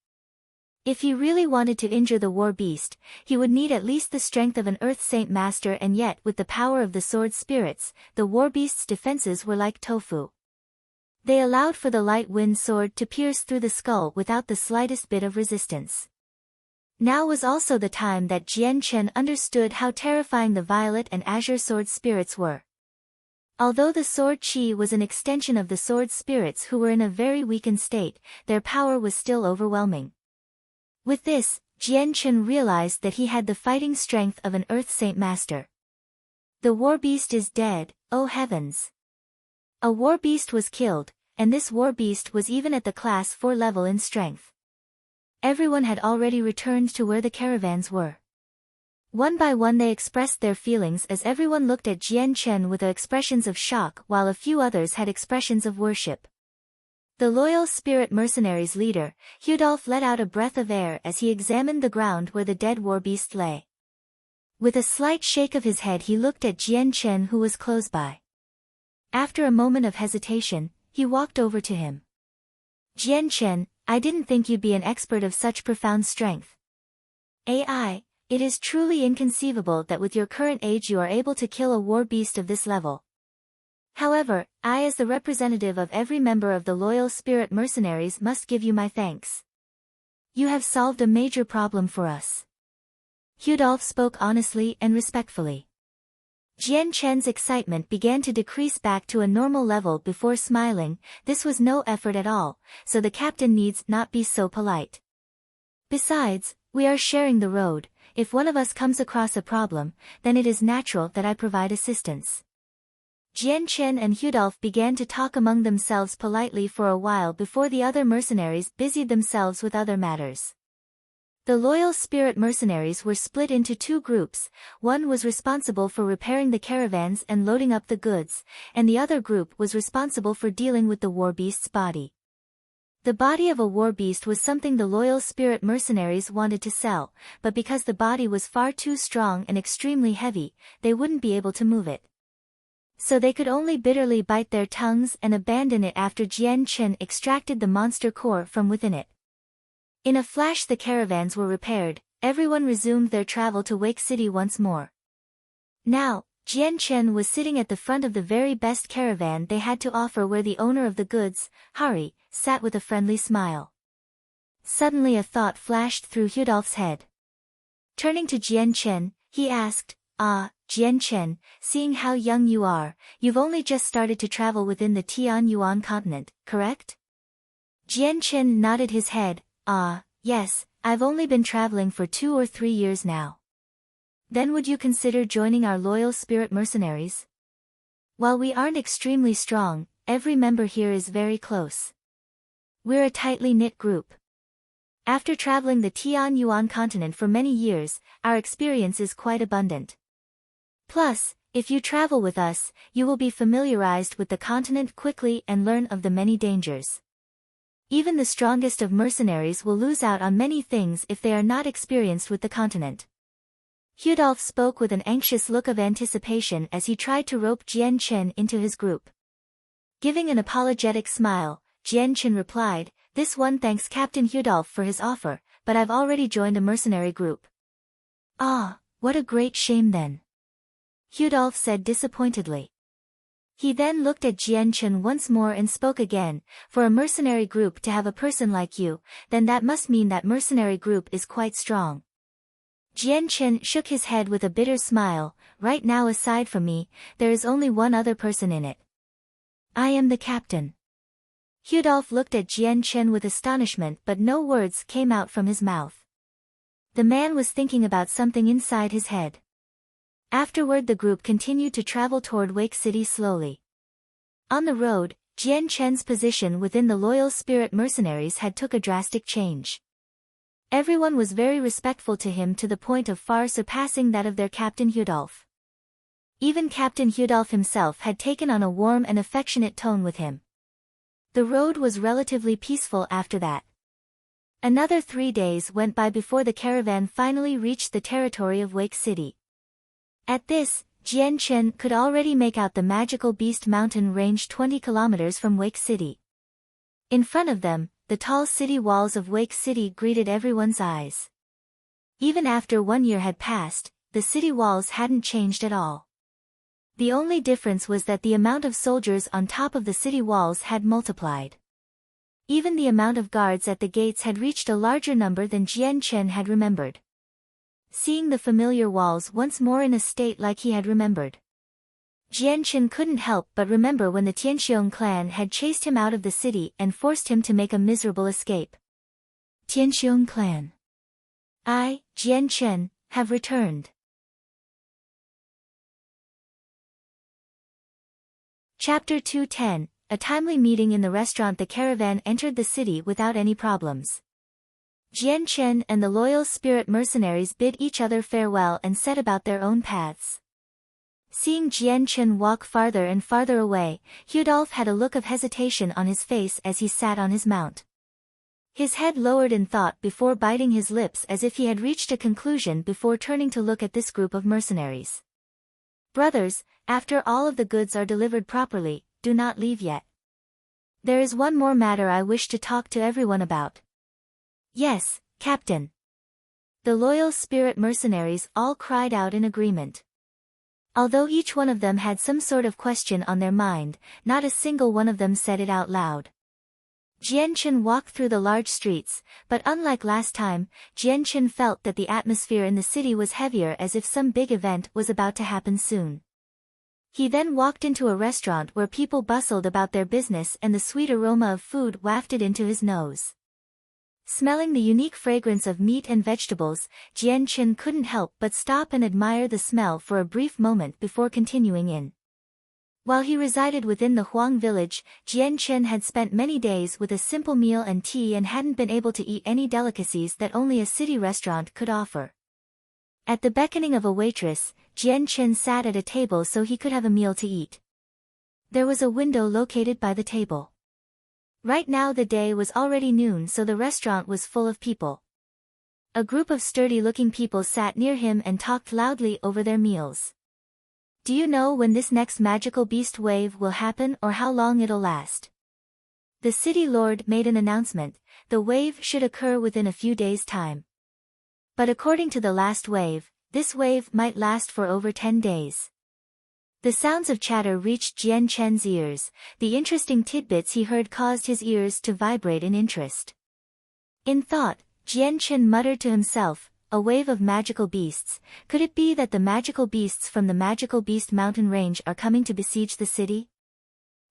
If he really wanted to injure the war beast, he would need at least the strength of an Earth Saint Master, and yet with the power of the sword spirits, the war beast's defenses were like tofu. They allowed for the light wind sword to pierce through the skull without the slightest bit of resistance. Now was also the time that Jian Chen understood how terrifying the violet and azure sword spirits were. Although the sword chi was an extension of the sword spirits who were in a very weakened state, their power was still overwhelming. With this, Jian Chen realized that he had the fighting strength of an Earth Saint Master. The war beast is dead, oh heavens! A war beast was killed, and this war beast was even at the class 4 level in strength. Everyone had already returned to where the caravans were. One by one they expressed their feelings as everyone looked at Jian Chen with expressions of shock, while a few others had expressions of worship. The loyal spirit mercenaries' leader, Hudolf, let out a breath of air as he examined the ground where the dead war beast lay. With a slight shake of his head he looked at Jian Chen, who was close by. After a moment of hesitation, he walked over to him. Jian Chen, I didn't think you'd be an expert of such profound strength. It is truly inconceivable that with your current age you are able to kill a war beast of this level. However, I as the representative of every member of the loyal spirit mercenaries must give you my thanks. You have solved a major problem for us. Hudolf spoke honestly and respectfully. Jian Chen's excitement began to decrease back to a normal level before smiling. This was no effort at all, so the captain needs not be so polite. Besides, we are sharing the road. If one of us comes across a problem, then it is natural that I provide assistance. Jian Chen and Hudolf began to talk among themselves politely for a while before the other mercenaries busied themselves with other matters. The loyal spirit mercenaries were split into 2 groups. One was responsible for repairing the caravans and loading up the goods, and the other group was responsible for dealing with the war beast's body. The body of a war beast was something the loyal spirit mercenaries wanted to sell, but because the body was far too strong and extremely heavy, they wouldn't be able to move it. So they could only bitterly bite their tongues and abandon it after Jian Chen extracted the monster core from within it. In a flash the caravans were repaired, everyone resumed their travel to Wake City once more. Now, Jian Chen was sitting at the front of the very best caravan they had to offer, where the owner of the goods, Hari, sat with a friendly smile. Suddenly a thought flashed through Hudolf's head. Turning to Jian Chen, he asked, Jian Chen, seeing how young you are, you've only just started to travel within the Tianyuan continent, correct? Jian Chen nodded his head. Yes, I've only been traveling for 2 or 3 years now. Then would you consider joining our loyal spirit mercenaries? While we aren't extremely strong, every member here is very close. We're a tightly knit group. After traveling the Tianyuan continent for many years, our experience is quite abundant. Plus, if you travel with us, you will be familiarized with the continent quickly and learn of the many dangers. Even the strongest of mercenaries will lose out on many things if they are not experienced with the continent. Hudolf spoke with an anxious look of anticipation as he tried to rope Jian Chen into his group. Giving an apologetic smile, Jian Chen replied, "This one thanks Captain Hudolf for his offer, but I've already joined a mercenary group." What a great shame then," Hudolf said disappointedly. He then looked at Jian Chen once more and spoke again, "For a mercenary group to have a person like you, then that must mean that mercenary group is quite strong." Jian Chen shook his head with a bitter smile. "Right now, aside from me, there is only one other person in it. I am the captain." Hudolf looked at Jian Chen with astonishment, but no words came out from his mouth. The man was thinking about something inside his head. Afterward the group continued to travel toward Wake City slowly. On the road, Jian Chen's position within the loyal spirit mercenaries had took a drastic change. Everyone was very respectful to him, to the point of far surpassing that of their captain Hudolf. Even Captain Hudolf himself had taken on a warm and affectionate tone with him. The road was relatively peaceful after that. Another 3 days went by before the caravan finally reached the territory of Wake City. At this, Jian Chen could already make out the magical beast mountain range 20 kilometers from Wake City. In front of them, the tall city walls of Wake City greeted everyone's eyes. Even after 1 year had passed, the city walls hadn't changed at all. The only difference was that the amount of soldiers on top of the city walls had multiplied. Even the amount of guards at the gates had reached a larger number than Jian Chen had remembered. Seeing the familiar walls once more in a state like he had remembered, Jian Chen couldn't help but remember when the Tianxiong clan had chased him out of the city and forced him to make a miserable escape. Tianxiong clan. I, Jian Chen, have returned. Chapter 210, A timely meeting in the restaurant. The caravan entered the city without any problems. Jian Chen and the loyal spirit mercenaries bid each other farewell and set about their own paths. Seeing Jian Chen walk farther and farther away, Hudolph had a look of hesitation on his face as he sat on his mount. His head lowered in thought before biting his lips as if he had reached a conclusion before turning to look at this group of mercenaries. Brothers, after all of the goods are delivered properly, do not leave yet. There is one more matter I wish to talk to everyone about. Yes, Captain. The loyal spirit mercenaries all cried out in agreement. Although each one of them had some sort of question on their mind, not a single one of them said it out loud. Jian Chen walked through the large streets, but unlike last time, Jian Chen felt that the atmosphere in the city was heavier as if some big event was about to happen soon. He then walked into a restaurant where people bustled about their business and the sweet aroma of food wafted into his nose. Smelling the unique fragrance of meat and vegetables, Jian Chen couldn't help but stop and admire the smell for a brief moment before continuing in. While he resided within the Huang village, Jian Chen had spent many days with a simple meal and tea and hadn't been able to eat any delicacies that only a city restaurant could offer. At the beckoning of a waitress, Jian Chen sat at a table so he could have a meal to eat. There was a window located by the table. Right now the day was already noon, so the restaurant was full of people. A group of sturdy-looking people sat near him and talked loudly over their meals. Do you know when this next magical beast wave will happen or how long it'll last? The city lord made an announcement. The wave should occur within a few days' time. But according to the last wave, this wave might last for over 10 days. The sounds of chatter reached Jian Chen's ears. The interesting tidbits he heard caused his ears to vibrate in interest. In thought, Jian Chen muttered to himself, a wave of magical beasts. Could it be that the magical beasts from the magical beast mountain range are coming to besiege the city?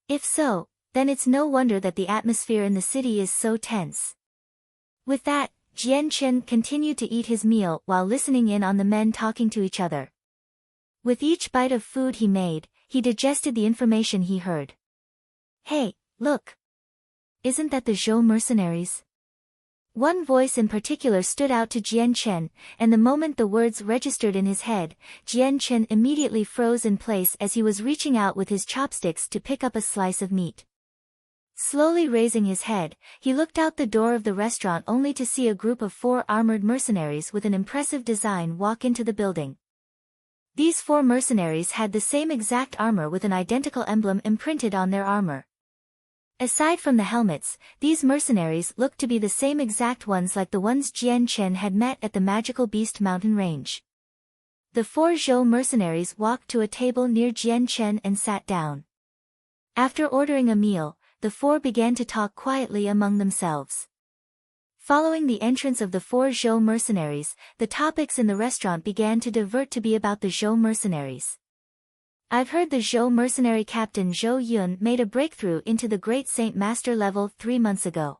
If so, then it's no wonder that the atmosphere in the city is so tense. With that, Jian Chen continued to eat his meal while listening in on the men talking to each other. With each bite of food he made, he digested the information he heard. Hey, look! Isn't that the Zhou mercenaries? One voice in particular stood out to Jian Chen, and the moment the words registered in his head, Jian Chen immediately froze in place as he was reaching out with his chopsticks to pick up a slice of meat. Slowly raising his head, he looked out the door of the restaurant only to see a group of 4 armored mercenaries with an impressive design walk into the building. These 4 mercenaries had the same exact armor with an identical emblem imprinted on their armor. Aside from the helmets, these mercenaries looked to be the same exact ones like the ones Jian Chen had met at the magical beast mountain range. The 4 Zhou mercenaries walked to a table near Jian Chen and sat down. After ordering a meal, the 4 began to talk quietly among themselves. Following the entrance of the 4 Zhou mercenaries, the topics in the restaurant began to divert to be about the Zhou mercenaries. I've heard the Zhou mercenary captain Zhou Yun made a breakthrough into the Great Saint Master level 3 months ago.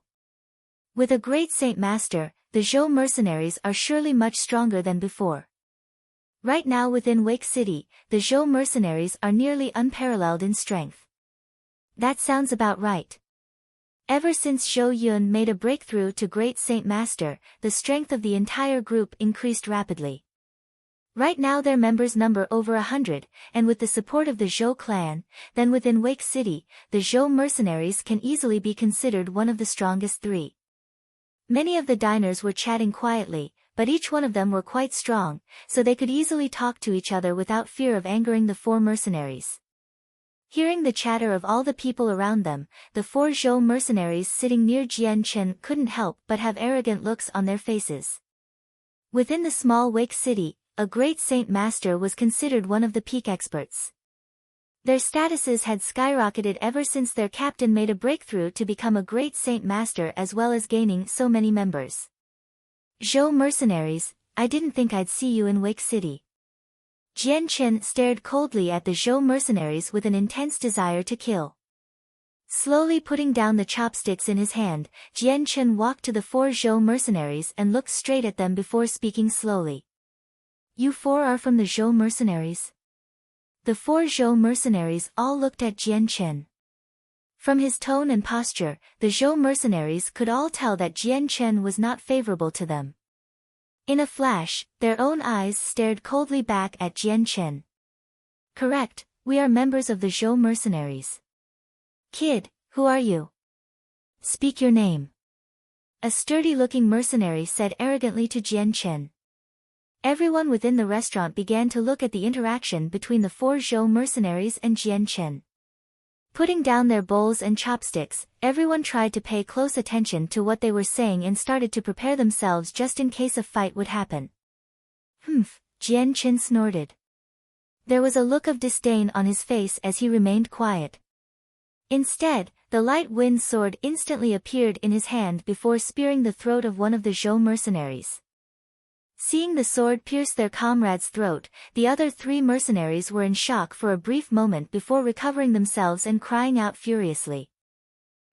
With a Great Saint Master, the Zhou mercenaries are surely much stronger than before. Right now within Wake City, the Zhou mercenaries are nearly unparalleled in strength. That sounds about right. Ever since Zhou Yun made a breakthrough to Great Saint Master, the strength of the entire group increased rapidly. Right now their members number over 100, and with the support of the Zhou clan, then within Wake City, the Zhou mercenaries can easily be considered one of the strongest 3. Many of the diners were chatting quietly, but each one of them were quite strong, so they could easily talk to each other without fear of angering the 4 mercenaries. Hearing the chatter of all the people around them, the 4 Zhou mercenaries sitting near Jian Chen couldn't help but have arrogant looks on their faces. Within the small Wake city, a great saint master was considered one of the peak experts. Their statuses had skyrocketed ever since their captain made a breakthrough to become a great saint master, as well as gaining so many members. Zhou mercenaries, I didn't think I'd see you in Wake City. Jian Chen stared coldly at the Zhou mercenaries with an intense desire to kill. Slowly putting down the chopsticks in his hand, Jian Chen walked to the 4 Zhou mercenaries and looked straight at them before speaking slowly. You 4 are from the Zhou mercenaries? The 4 Zhou mercenaries all looked at Jian Chen. From his tone and posture, the Zhou mercenaries could all tell that Jian Chen was not favorable to them. In a flash, their own eyes stared coldly back at Jian Chen. Correct, we are members of the Zhou mercenaries. Kid, who are you? Speak your name. A sturdy-looking mercenary said arrogantly to Jian Chen. Everyone within the restaurant began to look at the interaction between the 4 Zhou mercenaries and Jian Chen. Putting down their bowls and chopsticks, everyone tried to pay close attention to what they were saying and started to prepare themselves just in case a fight would happen. Humph, Jian Chen snorted. There was a look of disdain on his face as he remained quiet. Instead, the light wind sword instantly appeared in his hand before spearing the throat of one of the Zhou mercenaries. Seeing the sword pierce their comrade's throat, the other 3 mercenaries were in shock for a brief moment before recovering themselves and crying out furiously.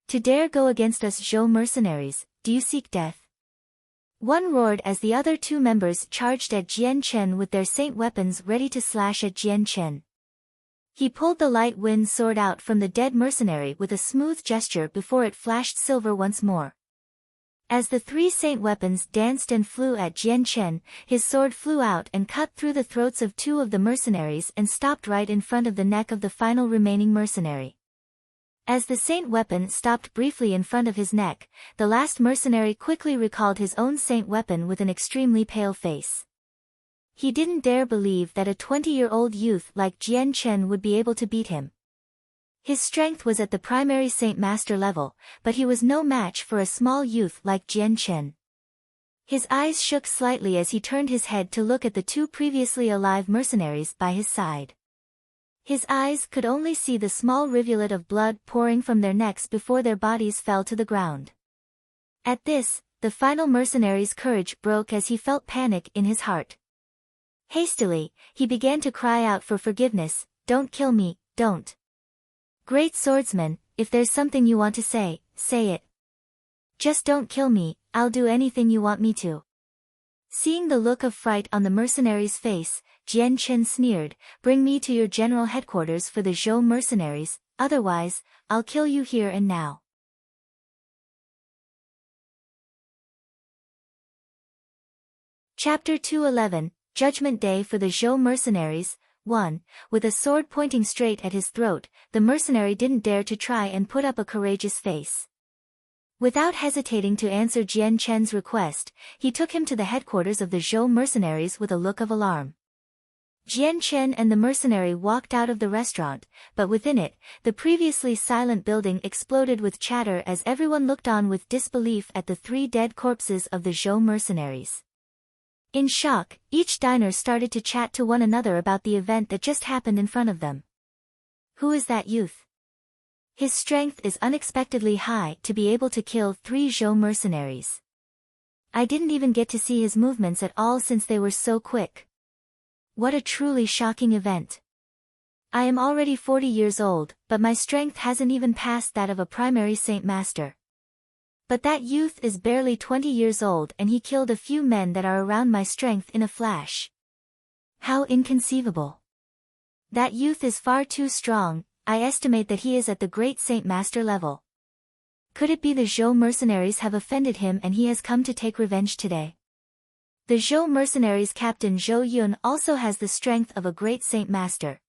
To dare go against us Zhou mercenaries, do you seek death? One roared as the other 2 members charged at Jian Chen with their saint weapons ready to slash at Jian Chen. He pulled the light wind sword out from the dead mercenary with a smooth gesture before it flashed silver once more. As the 3 saint weapons danced and flew at Jian Chen, his sword flew out and cut through the throats of 2 of the mercenaries and stopped right in front of the neck of the final remaining mercenary. As the saint weapon stopped briefly in front of his neck, the last mercenary quickly recalled his own saint weapon with an extremely pale face. He didn't dare believe that a 20-year-old youth like Jian Chen would be able to beat him. His strength was at the primary Saint Master level, but he was no match for a small youth like Jian Chen. His eyes shook slightly as he turned his head to look at the 2 previously alive mercenaries by his side. His eyes could only see the small rivulet of blood pouring from their necks before their bodies fell to the ground. At this, the final mercenary's courage broke as he felt panic in his heart. Hastily, he began to cry out for forgiveness, "Don't kill me, don't. Great swordsman, if there's something you want to say, say it. Just don't kill me, I'll do anything you want me to." Seeing the look of fright on the mercenary's face, Jian Chen sneered, "Bring me to your general headquarters for the Zhou mercenaries, otherwise, I'll kill you here and now." Chapter 211, Judgment Day for the Zhou mercenaries. 1. With a sword pointing straight at his throat, the mercenary didn't dare to try and put up a courageous face. Without hesitating to answer Jian Chen's request, he took him to the headquarters of the Zhou mercenaries with a look of alarm. Jian Chen and the mercenary walked out of the restaurant, but within it, the previously silent building exploded with chatter as everyone looked on with disbelief at the 3 dead corpses of the Zhou mercenaries. In shock, each diner started to chat to one another about the event that just happened in front of them. Who is that youth? His strength is unexpectedly high to be able to kill 3 Zhou mercenaries. I didn't even get to see his movements at all since they were so quick. What a truly shocking event. I am already 40 years old, but my strength hasn't even passed that of a primary Saint Master. But that youth is barely 20 years old and he killed a few men that are around my strength in a flash. How inconceivable. That youth is far too strong, I estimate that he is at the great Saint Master level. Could it be the Zhou mercenaries have offended him and he has come to take revenge today? The Zhou mercenaries' captain Zhou Yun also has the strength of a great Saint Master.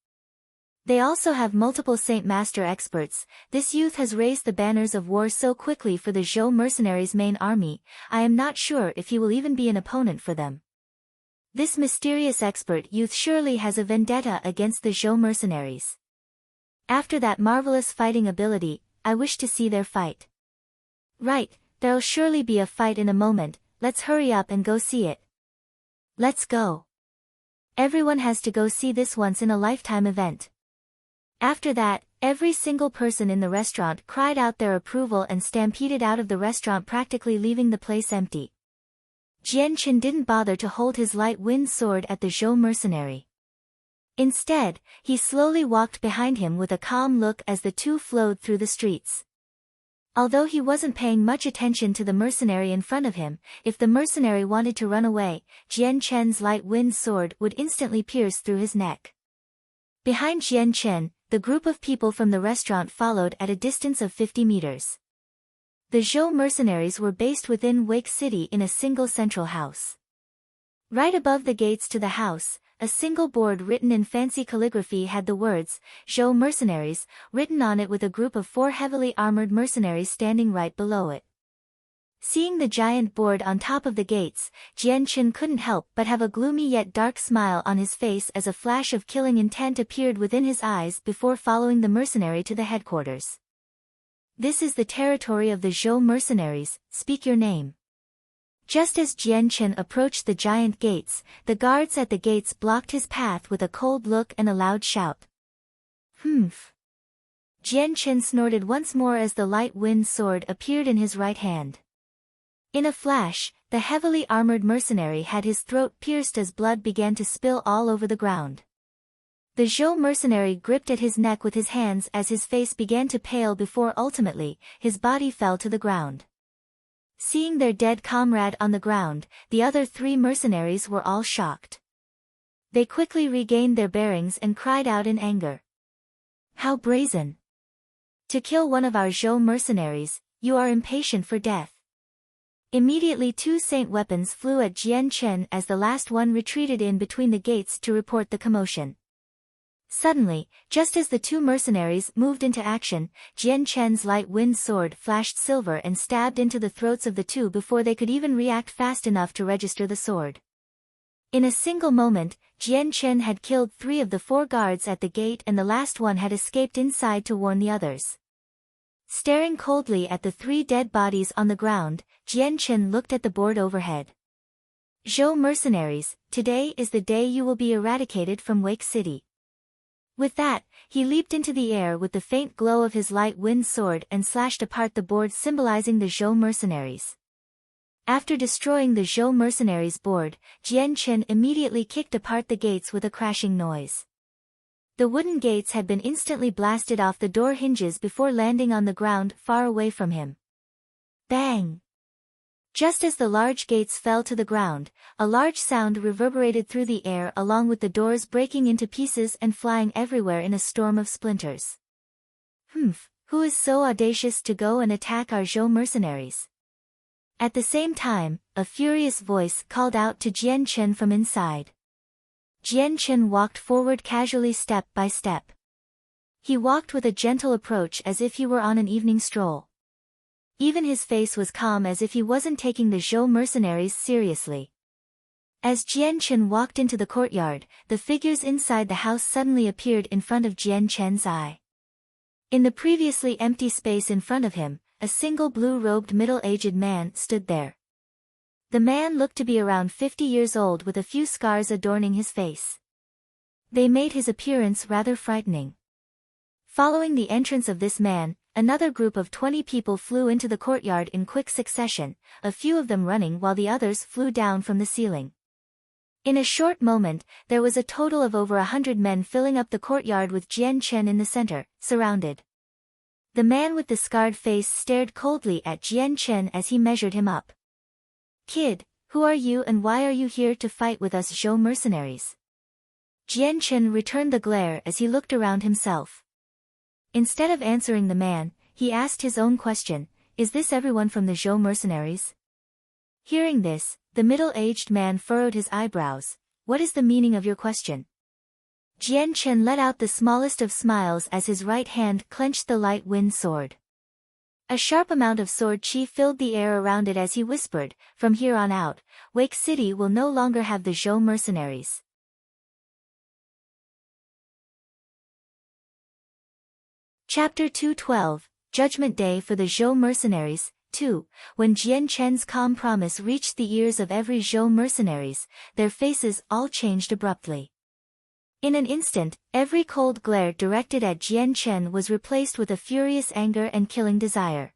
They also have multiple Saint Master experts. This youth has raised the banners of war so quickly for the Zhou mercenaries' main army, I am not sure if he will even be an opponent for them. This mysterious expert youth surely has a vendetta against the Zhou mercenaries. After that marvelous fighting ability, I wish to see their fight. Right, there'll surely be a fight in a moment, let's hurry up and go see it. Let's go. Everyone has to go see this once-in-a-lifetime event. After that, every single person in the restaurant cried out their approval and stampeded out of the restaurant, practically leaving the place empty. Jian Chen didn't bother to hold his light wind sword at the Zhou mercenary. Instead, he slowly walked behind him with a calm look as the two flowed through the streets. Although he wasn't paying much attention to the mercenary in front of him, if the mercenary wanted to run away, Jian Chen's light wind sword would instantly pierce through his neck. Behind Jian Chen, the group of people from the restaurant followed at a distance of 50 meters. The Zhou mercenaries were based within Wake City in a single central house. Right above the gates to the house, a single board written in fancy calligraphy had the words, Zhou mercenaries, written on it with a group of 4 heavily armored mercenaries standing right below it. Seeing the giant board on top of the gates, Jian Chen couldn't help but have a gloomy yet dark smile on his face as a flash of killing intent appeared within his eyes before following the mercenary to the headquarters. This is the territory of the Zhou mercenaries, speak your name. Just as Jian Chen approached the giant gates, the guards at the gates blocked his path with a cold look and a loud shout. Humph. Jian Chen snorted once more as the light wind sword appeared in his right hand. In a flash, the heavily armored mercenary had his throat pierced as blood began to spill all over the ground. The Zhou mercenary gripped at his neck with his hands as his face began to pale before ultimately, his body fell to the ground. Seeing their dead comrade on the ground, the other 3 mercenaries were all shocked. They quickly regained their bearings and cried out in anger. How brazen! To kill one of our Zhou mercenaries, you are impatient for death. Immediately 2 saint weapons flew at Jian Chen as the last one retreated in between the gates to report the commotion. Suddenly, just as the 2 mercenaries moved into action, Jian Chen's light wind sword flashed silver and stabbed into the throats of the 2 before they could even react fast enough to register the sword. In a single moment, Jian Chen had killed 3 of the 4 guards at the gate and the last one had escaped inside to warn the others. Staring coldly at the 3 dead bodies on the ground, Jian Chen looked at the board overhead. Zhou mercenaries, today is the day you will be eradicated from Wake City. With that, he leaped into the air with the faint glow of his light wind sword and slashed apart the board symbolizing the Zhou mercenaries. After destroying the Zhou mercenaries' board, Jian Chen immediately kicked apart the gates with a crashing noise. The wooden gates had been instantly blasted off the door hinges before landing on the ground far away from him. Bang! Just as the large gates fell to the ground, a large sound reverberated through the air along with the doors breaking into pieces and flying everywhere in a storm of splinters. Humph, who is so audacious to go and attack our Zhou mercenaries? At the same time, a furious voice called out to Jian Chen from inside. Jian Chen walked forward casually step by step. He walked with a gentle approach as if he were on an evening stroll. Even his face was calm as if he wasn't taking the Zhou mercenaries seriously. As Jian Chen walked into the courtyard, the figures inside the house suddenly appeared in front of Jian Chen's eye. In the previously empty space in front of him, a single blue-robed middle-aged man stood there. The man looked to be around 50 years old with a few scars adorning his face. They made his appearance rather frightening. Following the entrance of this man, another group of 20 people flew into the courtyard in quick succession, a few of them running while the others flew down from the ceiling. In a short moment, there was a total of over 100 men filling up the courtyard with Jian Chen in the center, surrounded. The man with the scarred face stared coldly at Jian Chen as he measured him up. Kid, who are you and why are you here to fight with us Zhou mercenaries? Jian Chen returned the glare as he looked around himself. Instead of answering the man, he asked his own question, is this everyone from the Zhou mercenaries? Hearing this, the middle-aged man furrowed his eyebrows. What is the meaning of your question? Jian Chen let out the smallest of smiles as his right hand clenched the light wind sword. A sharp amount of sword chi filled the air around it as he whispered, "From here on out, Wake City will no longer have the Zhou mercenaries." Chapter 212, Judgment Day for the Zhou mercenaries. 2. When Jian Chen's calm promise reached the ears of every Zhou mercenaries, their faces all changed abruptly. In an instant, every cold glare directed at Jian Chen was replaced with a furious anger and killing desire.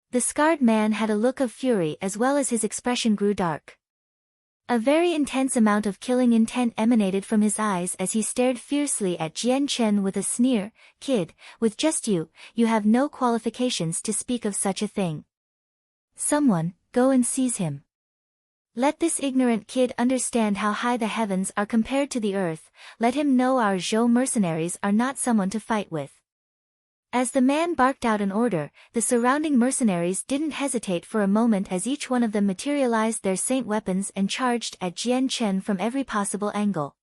The scarred man had a look of fury as well as his expression grew dark. A very intense amount of killing intent emanated from his eyes as he stared fiercely at Jian Chen with a sneer. "Kid, with just you have no qualifications to speak of such a thing. Someone, go and seize him. Let this ignorant kid understand how high the heavens are compared to the earth, let him know our Zhou mercenaries are not someone to fight with." As the man barked out an order, the surrounding mercenaries didn't hesitate for a moment as each one of them materialized their saint weapons and charged at Jian Chen from every possible angle.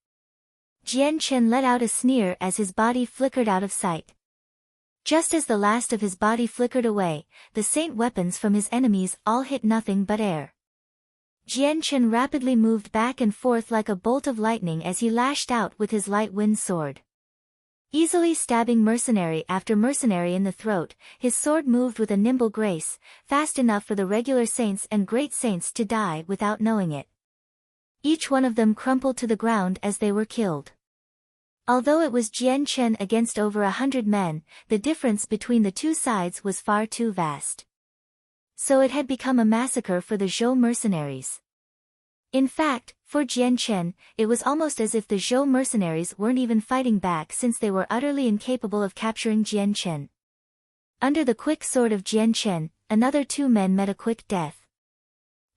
Jian Chen let out a sneer as his body flickered out of sight. Just as the last of his body flickered away, the saint weapons from his enemies all hit nothing but air. Jian Chen rapidly moved back and forth like a bolt of lightning as he lashed out with his light wind sword. Easily stabbing mercenary after mercenary in the throat, his sword moved with a nimble grace, fast enough for the regular saints and great saints to die without knowing it. Each one of them crumpled to the ground as they were killed. Although it was Jian Chen against over 100 men, the difference between the two sides was far too vast. So it had become a massacre for the Zhou mercenaries. In fact, for Jian Chen, it was almost as if the Zhou mercenaries weren't even fighting back since they were utterly incapable of capturing Jian Chen. Under the quick sword of Jian Chen, another 2 men met a quick death.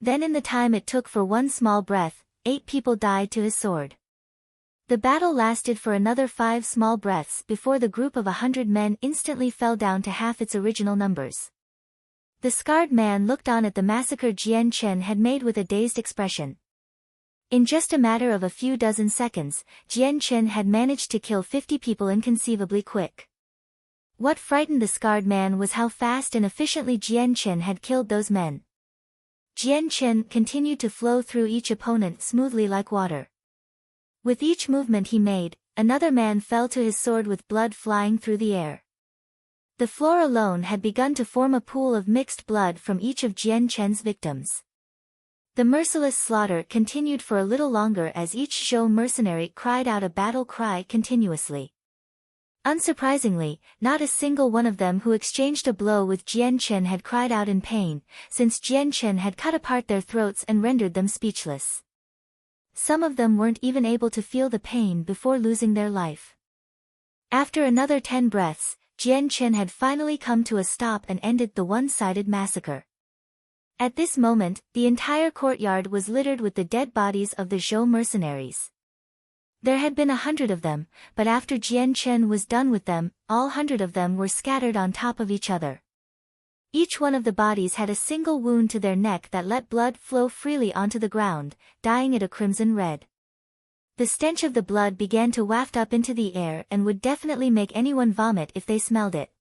Then in the time it took for one small breath, 8 people died to his sword. The battle lasted for another 5 small breaths before the group of 100 men instantly fell down to half its original numbers. The scarred man looked on at the massacre Jian Chen had made with a dazed expression. In just a matter of a few dozen seconds, Jian Chen had managed to kill 50 people inconceivably quick. What frightened the scarred man was how fast and efficiently Jian Chen had killed those men. Jian Chen continued to flow through each opponent smoothly like water. With each movement he made, another man fell to his sword with blood flying through the air. The floor alone had begun to form a pool of mixed blood from each of Jian Chen's victims. The merciless slaughter continued for a little longer as each Zhou mercenary cried out a battle cry continuously. Unsurprisingly, not a single one of them who exchanged a blow with Jian Chen had cried out in pain, since Jian Chen had cut apart their throats and rendered them speechless. Some of them weren't even able to feel the pain before losing their life. After another 10 breaths, Jian Chen had finally come to a stop and ended the one-sided massacre. At this moment, the entire courtyard was littered with the dead bodies of the Zhou mercenaries. There had been 100 of them, but after Jian Chen was done with them, all 100 of them were scattered on top of each other. Each one of the bodies had a single wound to their neck that let blood flow freely onto the ground, dyeing it a crimson red. The stench of the blood began to waft up into the air and would definitely make anyone vomit if they smelled it.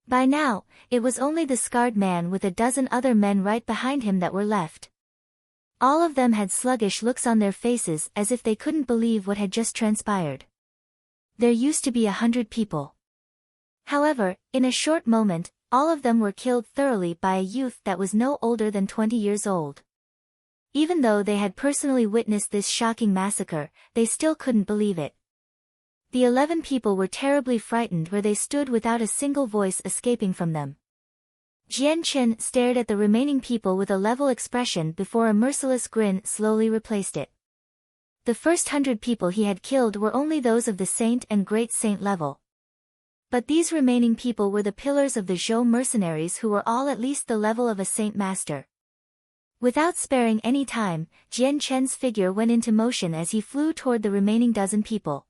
By now, it was only the scarred man with a dozen other men right behind him that were left. All of them had sluggish looks on their faces as if they couldn't believe what had just transpired. There used to be 100 people. However, in a short moment, all of them were killed thoroughly by a youth that was no older than 20 years old. Even though they had personally witnessed this shocking massacre, they still couldn't believe it. The 11 people were terribly frightened where they stood without a single voice escaping from them. Jian Chen stared at the remaining people with a level expression before a merciless grin slowly replaced it. The first 100 people he had killed were only those of the saint and great saint level. But these remaining people were the pillars of the Zhou mercenaries who were all at least the level of a saint master. Without sparing any time, Jian Chen's figure went into motion as he flew toward the remaining dozen people.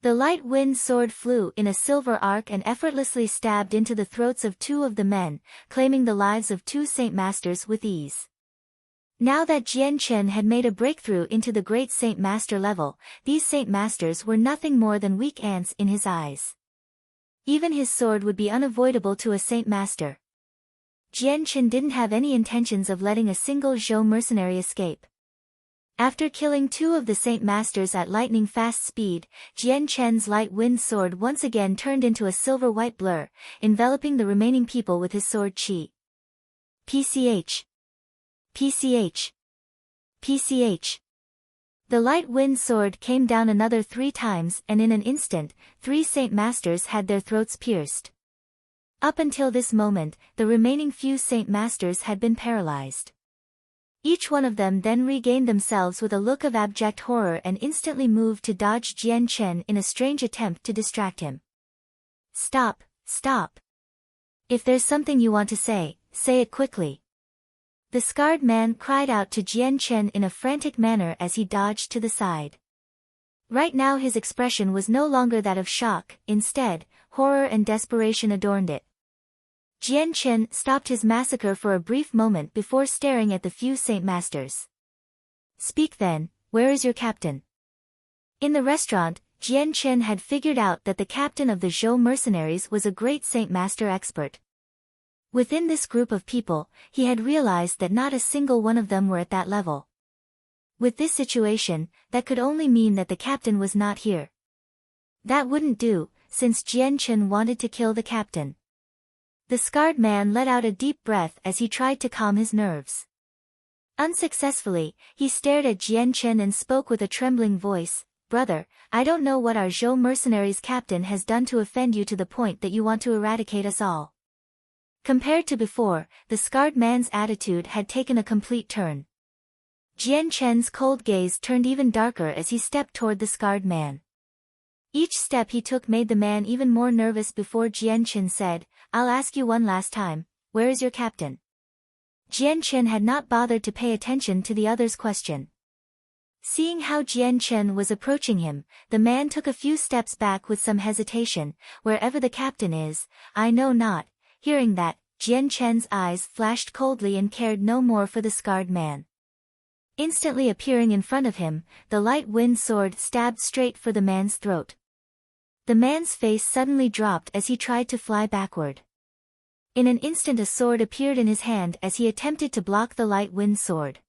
The light wind sword flew in a silver arc and effortlessly stabbed into the throats of 2 of the men, claiming the lives of 2 saint masters with ease. Now that Jian Chen had made a breakthrough into the great Saint Master level, these Saint Masters were nothing more than weak ants in his eyes. Even his sword would be unavoidable to a Saint Master. Jian Chen didn't have any intentions of letting a single Zhou mercenary escape. After killing 2 of the Saint Masters at lightning-fast speed, Jian Chen's light wind sword once again turned into a silver-white blur, enveloping the remaining people with his sword qi. PCH. PCH. PCH. The light wind sword came down another 3 times and in an instant, 3 Saint Masters had their throats pierced. Up until this moment, the remaining few Saint Masters had been paralyzed. Each one of them then regained themselves with a look of abject horror and instantly moved to dodge Jian Chen in a strange attempt to distract him. Stop, stop. If there's something you want to say it quickly. The scarred man cried out to Jian Chen in a frantic manner as he dodged to the side. Right now his expression was no longer that of shock, instead, horror and desperation adorned it. Jian Chen stopped his massacre for a brief moment before staring at the few Saint Masters. Speak then, where is your captain? In the restaurant, Jian Chen had figured out that the captain of the Zhou mercenaries was a great Saint Master expert. Within this group of people, he had realized that not a single one of them were at that level. With this situation, that could only mean that the captain was not here. That wouldn't do, since Jian Chen wanted to kill the captain. The scarred man let out a deep breath as he tried to calm his nerves. Unsuccessfully, he stared at Jian Chen and spoke with a trembling voice, "Brother, I don't know what our Zhou mercenaries captain has done to offend you to the point that you want to eradicate us all." Compared to before, the scarred man's attitude had taken a complete turn. Jian Chen's cold gaze turned even darker as he stepped toward the scarred man. Each step he took made the man even more nervous before Jian Chen said, "I'll ask you one last time, where is your captain?" Jian Chen had not bothered to pay attention to the other's question. Seeing how Jian Chen was approaching him, the man took a few steps back with some hesitation. "Wherever the captain is, I know not." Hearing that, Jian Chen's eyes flashed coldly and cared no more for the scarred man. Instantly appearing in front of him, the light wind sword stabbed straight for the man's throat. The man's face suddenly dropped as he tried to fly backward. In an instant a sword appeared in his hand as he attempted to block the light wind sword.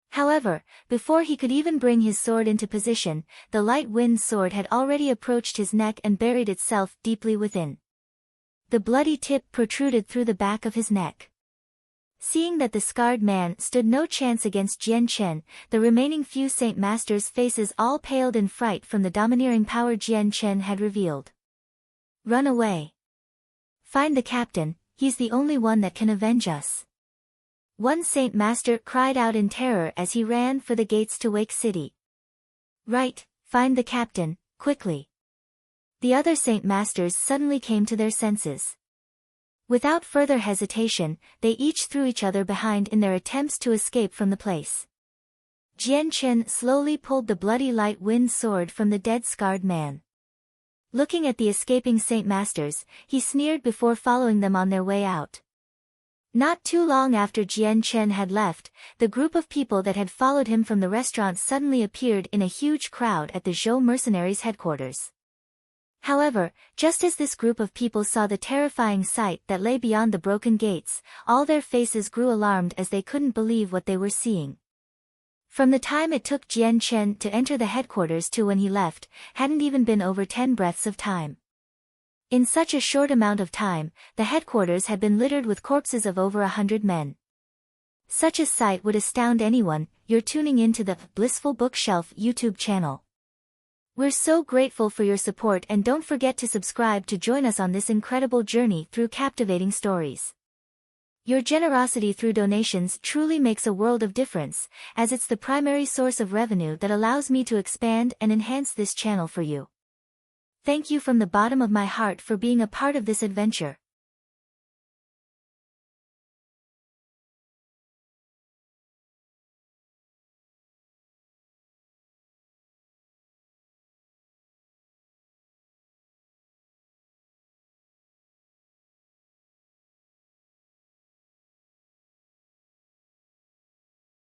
However, before he could even bring his sword into position, the light wind sword had already approached his neck and buried itself deeply within. The bloody tip protruded through the back of his neck. Seeing that the scarred man stood no chance against Jian Chen, the remaining few Saint Masters' faces all paled in fright from the domineering power Jian Chen had revealed. "Run away. Find the captain, he's the only one that can avenge us." One Saint Master cried out in terror as he ran for the gates to Wake City. "Right, find the captain, quickly." The other Saint Masters suddenly came to their senses. Without further hesitation, they each threw each other behind in their attempts to escape from the place. Jian Chen slowly pulled the bloody light wind sword from the dead scarred man. Looking at the escaping Saint Masters, he sneered before following them on their way out. Not too long after Jian Chen had left, the group of people that had followed him from the restaurant suddenly appeared in a huge crowd at the Zhou mercenaries' headquarters. However, just as this group of people saw the terrifying sight that lay beyond the broken gates, all their faces grew alarmed as they couldn't believe what they were seeing. From the time it took Jian Chen to enter the headquarters to when he left, hadn't even been over 10 breaths of time. In such a short amount of time, the headquarters had been littered with corpses of over 100 men. Such a sight would astound anyone. You're tuning into the Blissful Bookshelf YouTube channel. We're so grateful for your support and don't forget to subscribe to join us on this incredible journey through captivating stories. Your generosity through donations truly makes a world of difference, as it's the primary source of revenue that allows me to expand and enhance this channel for you. Thank you from the bottom of my heart for being a part of this adventure.